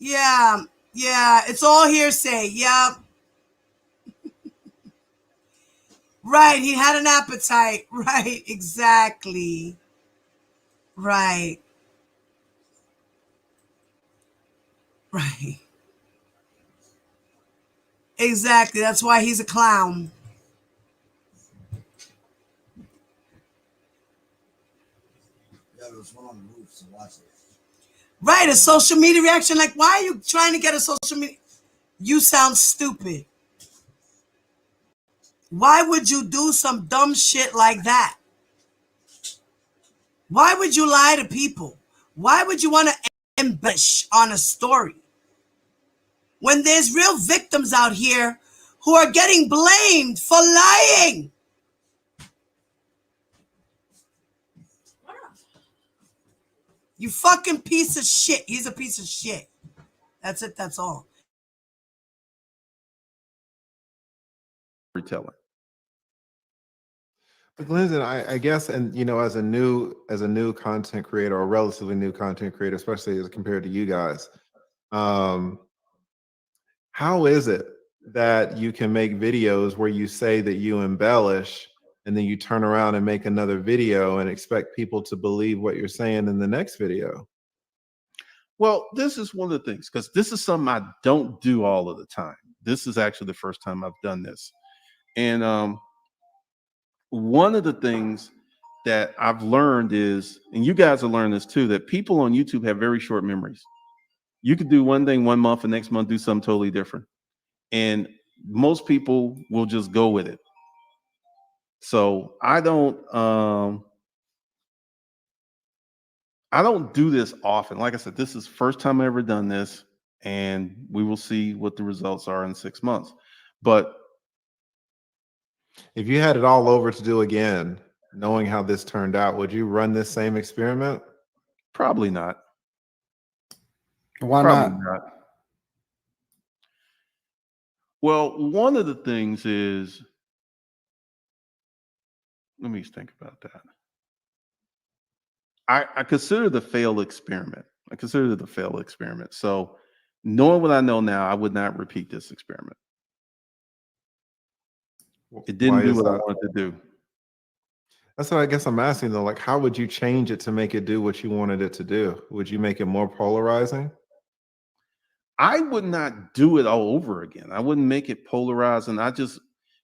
A: Yeah, it's all hearsay. Yep. Right, he had an appetite. Right, exactly. Right. Right. Exactly. That's why he's a clown.
F: Yeah, there was one on the roof, so watch it.
A: Right, a social media reaction. Like, why are you trying to get a social media? You sound stupid. Why would you do some dumb shit like that? Why would you lie to people? Why would you want to embellish on a story when there's real victims out here who are getting blamed for lying? You fucking piece of shit. He's a piece of shit. That's it. That's all.
B: Retelling.
D: But Glendon, I guess, and you know, as a new content creator, or relatively new content creator, especially as compared to you guys, how is it that you can make videos where you say that you embellish and then you turn around and make another video and expect people to believe what you're saying in the next video?
B: Well, this is one of the things, because this is something I don't do all of the time. This is actually the first time I've done this. And one of the things that I've learned is, and you guys have learned this too, that people on YouTube have very short memories. You could do one thing one month and next month do something totally different. And most people will just go with it. So I don't do this often. Like I said, this is the first time I've ever done this, and we will see what the results are in 6 months. But
D: if you had it all over to do again, knowing how this turned out, would you run this same experiment?
B: probably not.
E: Why
B: Probably
E: not?
B: not. Well, one of the things is, let me think about that. I consider the failed experiment. I consider it a failed experiment. So knowing what I know now, I would not repeat this experiment. It didn't
D: Why
B: do
D: is
B: what I
D: that?
B: wanted to do.
D: That's what I guess I'm asking though. Like, how would you change it to make it do what you wanted it to do? Would you make it more polarizing?
B: I would not do it all over again. I wouldn't make it polarizing. Because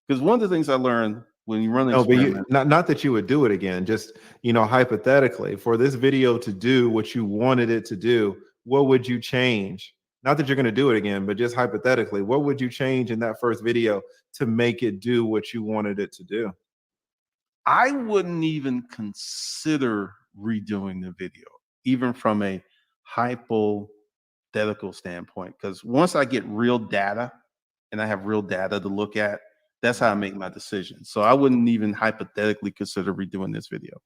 B: one of the things I learned when you run an
D: No, but
B: experiment,
D: not that you would do it again. Just, you know, hypothetically, for this video to do what you wanted it to do, what would you change? Not that you're going to do it again, but just hypothetically, what would you change in that first video to make it do what you wanted it to do?
B: I wouldn't even consider redoing the video, even from a hypothetical standpoint. Because once I get real data and I have real data to look at, that's how I make my decisions. So I wouldn't even hypothetically consider redoing this video.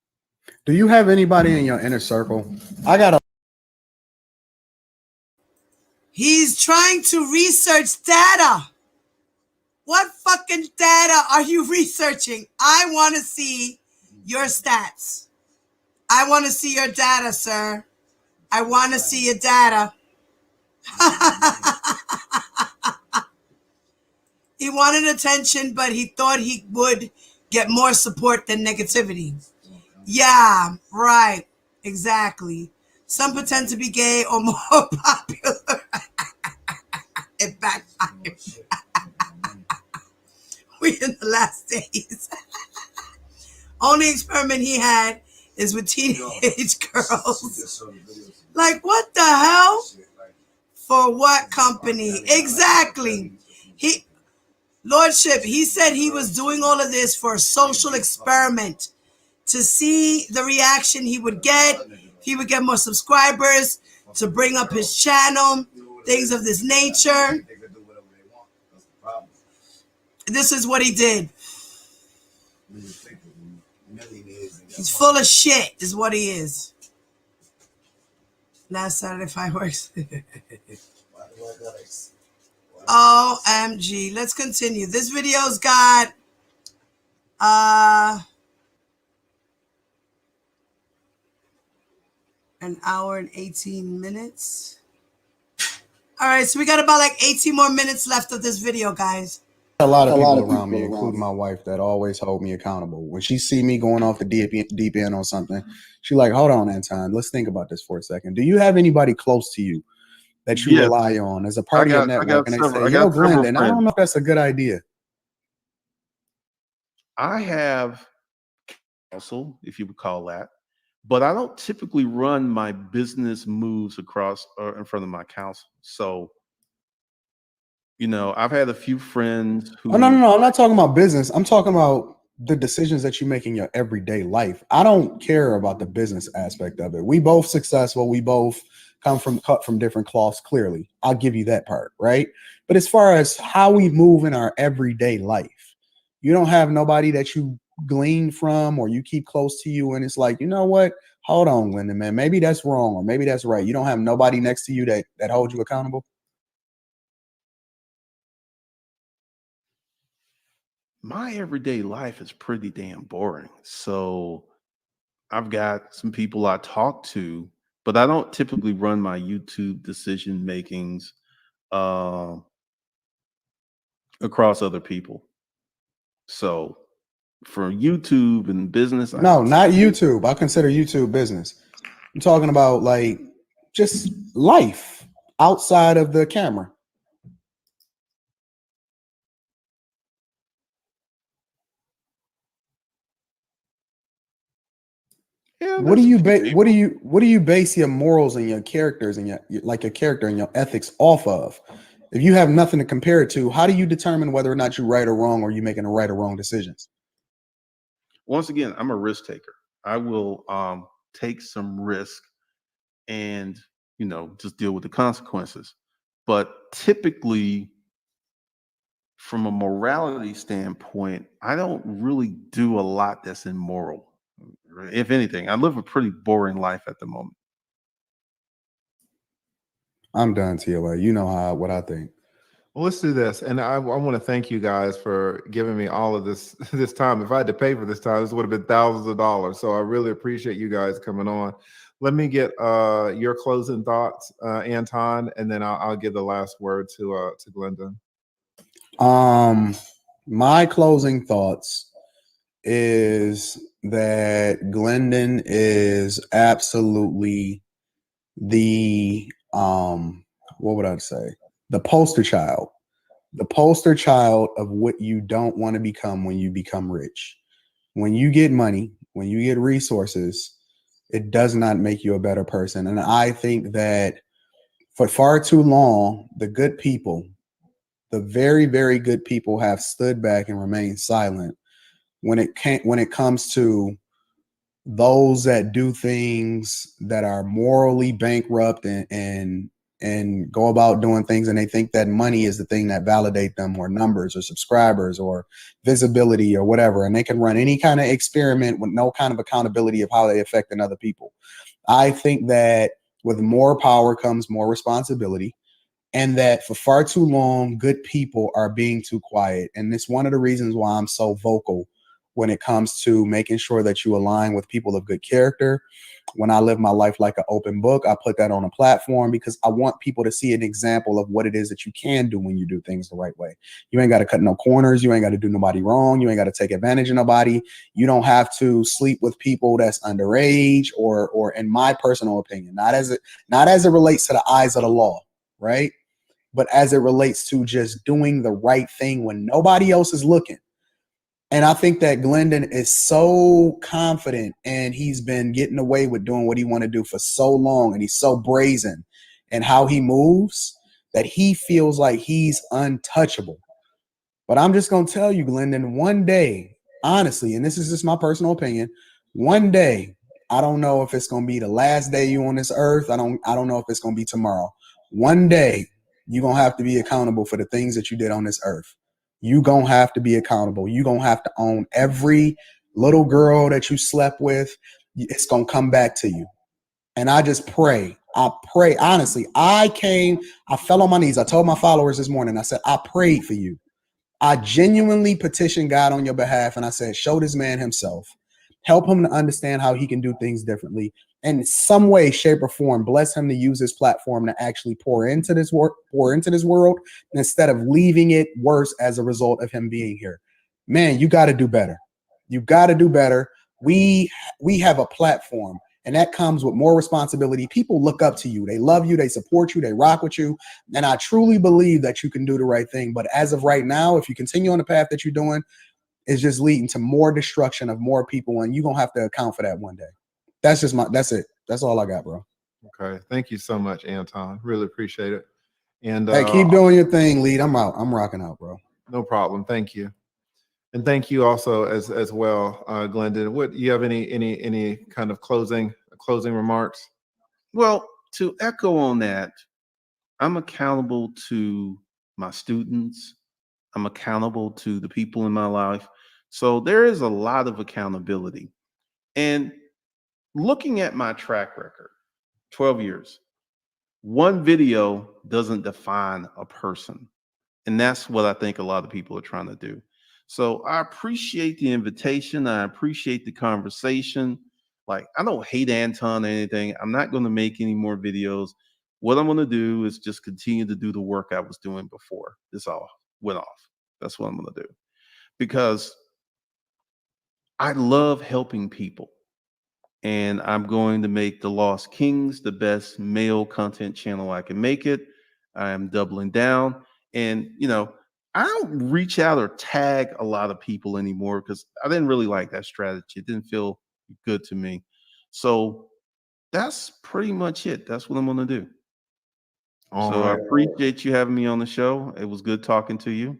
E: Do you have anybody in your inner circle? I got a
A: He's trying to research data. What fucking data are you researching? I want to see your stats. I want to see your data, sir. I want to see your data. He wanted attention, but he thought he would get more support than negativity. Yeah, right. Exactly. Some pretend to be gay or more popular. It backfires. We in the last days. Only experiment he had is with teenage girls. Like, what the hell? For what company? Exactly. Lordship, he said he was doing all of this for a social experiment to see the reaction he would get. He would get more subscribers, to bring up his channel, things of this nature. This is what he did. He's full of shit, is what he is. Last Saturday fireworks. OMG. Let's continue. This video's got an hour and 18 minutes. All right, so we got about like 18 more minutes left of this video, guys.
E: A lot of people around me, including my wife, that always hold me accountable. When she see me going off the deep end on something, she like, hold on, Anton, let's think about this for a second. Do you have anybody close to you that you
B: Yes.
E: rely on as a part of your network? And they say,
B: I got several
E: Glendon, I don't
B: friends.
E: know if that's a good idea.
B: I have counsel, if you would call that, but I don't typically run my business moves across or in front of my counsel. So, you know, I've had a few friends who.
E: Oh, no. I'm not talking about business. I'm talking about the decisions that you make in your everyday life. I don't care about the business aspect of it. We both successful. We both cut from different cloths. Clearly, I'll give you that part, right? But as far as how we move in our everyday life, you don't have nobody that you glean from or you keep close to you, and it's like, you know what? Hold on, Linda, man. Maybe that's wrong or maybe that's right. You don't have nobody next to you that holds you accountable.
B: My everyday life is pretty damn boring. So I've got some people I talk to, but I don't typically run my YouTube decision makings uh, across other people. So for YouTube and business,
E: No, not YouTube. I consider YouTube business. I'm talking about like just life outside of the camera.
B: yeah,
E: What do
B: there's a
E: you
B: few people.
E: what do you base your morals and your characters and your character and your ethics off of? If you have nothing to compare it to, how do you determine whether or not you're right or wrong, or you making the right or wrong decisions?
B: Once again, I'm a risk taker. I will take some risk and, you know, just deal with the consequences. But typically, from a morality standpoint, I don't really do a lot that's immoral. If anything, I live a pretty boring life at the moment.
E: I'm done, TLA. You know what I think.
D: Well, let's do this, and I want to thank you guys for giving me all of this this time. If I had to pay for this time, this would have been thousands of dollars. So I really appreciate you guys coming on. Let me get your closing thoughts, Anton, and then I'll give the last word to Glenda.
E: My closing thoughts is that Glendon is absolutely the what would I say? The poster child. The poster child of what you don't want to become when you become rich. When you get money, when you get resources, it does not make you a better person. And I think that for far too long, the good people, the very, very good people have stood back and remained silent when it comes to those that do things that are morally bankrupt and go about doing things, and they think that money is the thing that validate them, or numbers or subscribers or visibility or whatever, and they can run any kind of experiment with no kind of accountability of how they affecting other people. I think that with more power comes more responsibility, and that for far too long, good people are being too quiet. And it's one of the reasons why I'm so vocal when it comes to making sure that you align with people of good character. When I live my life like an open book, I put that on a platform because I want people to see an example of what it is that you can do when you do things the right way. You ain't got to cut no corners. You ain't got to do nobody wrong. You ain't got to take advantage of nobody. You don't have to sleep with people that's underage, or in my personal opinion, not as it relates to the eyes of the law, right? But as it relates to just doing the right thing when nobody else is looking. And I think that Glendon is so confident, and he's been getting away with doing what he want to do for so long, and he's so brazen in how he moves that he feels like he's untouchable. But I'm just going to tell you, Glendon, one day, honestly, and this is just my personal opinion, one day, I don't know if it's going to be the last day you on this earth. I don't know if it's going to be tomorrow. One day, you're going to have to be accountable for the things that you did on this earth. You going to have to be accountable. You going to have to own every little girl that you slept with. It's going to come back to you. And I just pray. I pray, honestly. I fell on my knees. I told my followers this morning, I said, I prayed for you. I genuinely petitioned God on your behalf, and I said, show this man himself. help him to understand how he can do things differently, and in some way, shape, or form, bless him to use his platform to actually pour into this world instead of leaving it worse as a result of him being here. Man, you got to do better. You got to do better. We have a platform, and that comes with more responsibility. People look up to you. They love you. They support you. They rock with you. And I truly believe that you can do the right thing. But as of right now, if you continue on the path that you're doing, it's just leading to more destruction of more people, and you're going to have to account for that one day. That's it. That's all I got, bro.
D: Okay. Thank you so much, Anton. Really appreciate it. And
E: Hey, keep doing your thing, Lead. I'm out. I'm rocking out, bro.
D: no problem. Thank you. And thank you also as well, Glendon. What you have any kind of closing remarks?
B: Well, to echo on that, I'm accountable to my students. I'm accountable to the people in my life. So there is a lot of accountability. And looking at my track record, 12 years, one video doesn't define a person. And that's what I think a lot of people are trying to do. So I appreciate the invitation. I appreciate the conversation. Like, I don't hate Anton or anything. I'm not going to make any more videos. What I'm going to do is just continue to do the work I was doing before this all went off. That's what I'm going to do. Because I love helping people. And I'm going to make The Lost Kings the best male content channel I can make it. I am doubling down. And, I don't reach out or tag a lot of people anymore because I didn't really like that strategy. It didn't feel good to me. So that's pretty much it. That's what I'm going to do.
D: All
B: I
D: right.
B: appreciate you having me on the show. It was good talking to you.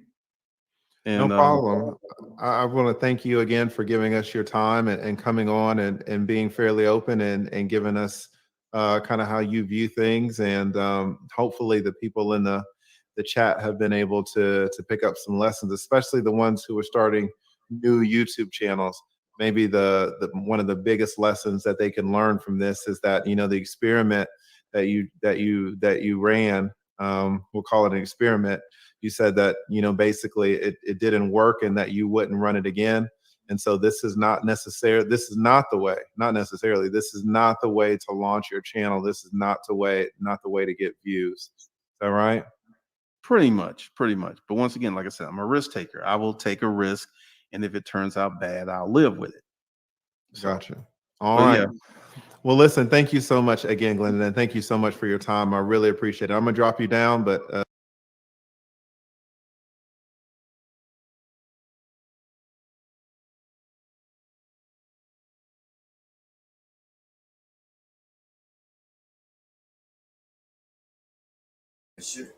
D: No
B: And
D: problem. I want to thank you again for giving us your time and coming on and being fairly open and giving us kind of how you view things. And hopefully the people in the chat have been able to pick up some lessons, especially the ones who are starting new YouTube channels. Maybe the one of the biggest lessons that they can learn from this is that, the experiment that you ran, we'll call it an experiment. You said that, basically it didn't work and that you wouldn't run it again. And so this is not the way, not necessarily, this is not the way to launch your channel. This is not the way to get views. Is that right?
B: pretty much. But once again, like I said, I'm a risk taker. I will take a risk. And if it turns out bad, I'll live with it.
D: Gotcha. All right. Yeah. Well, listen, thank you so much again, Glendon, and thank you so much for your time. I really appreciate it. I'm going to drop you down, but
F: Shit.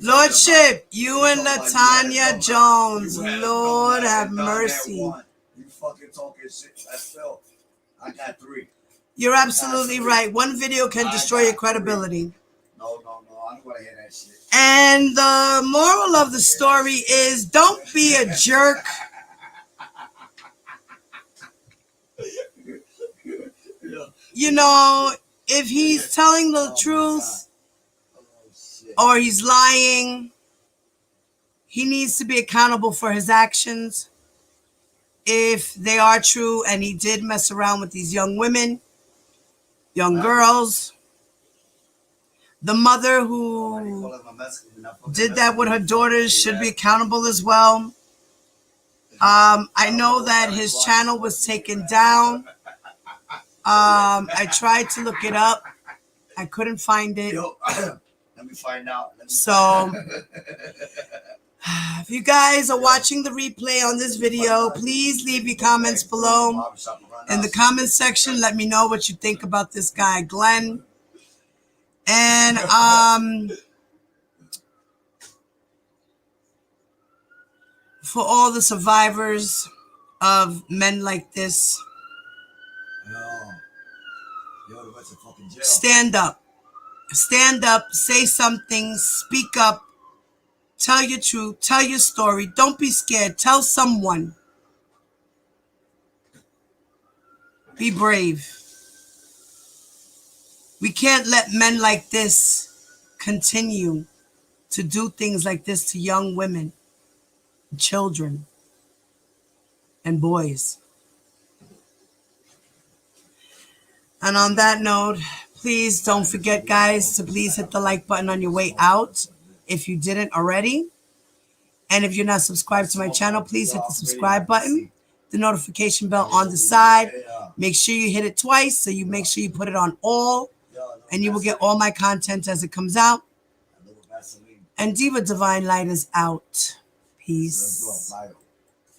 A: Lordship, you and Latanya Jones. Lord have mercy.
F: You fucking talking shit. That's Phil. I got 3.
A: You're absolutely right. One video can destroy your credibility.
F: No. I don't want to hear that shit.
A: And the moral of the story is don't be a jerk. If he's telling the truth or he's lying, he needs to be accountable for his actions. If they are true and he did mess around with these young women, young girls, the mother who did that with her daughters should be accountable as well. I know that his channel was taken down. I tried to look it up. I couldn't find it.
F: Let me find out.
A: So, if you guys are watching the replay on this video, please leave your comments below. In the comment section, let me know what you think about this guy, Glenn. And for all the survivors of men like this, stand up. Stand up, say something, speak up, tell your truth, tell your story. Don't be scared. Tell someone. Be brave. We can't let men like this continue to do things like this to young women, children. and boys. And on that note, please don't forget, guys, to please hit the like button on your way out if you didn't already. And if you're not subscribed to my channel, please hit the subscribe button, the notification bell on the side. Make sure you hit it twice, so you make sure you put it on all, and you will get all my content as it comes out. And Diva Divine Light is out. Peace.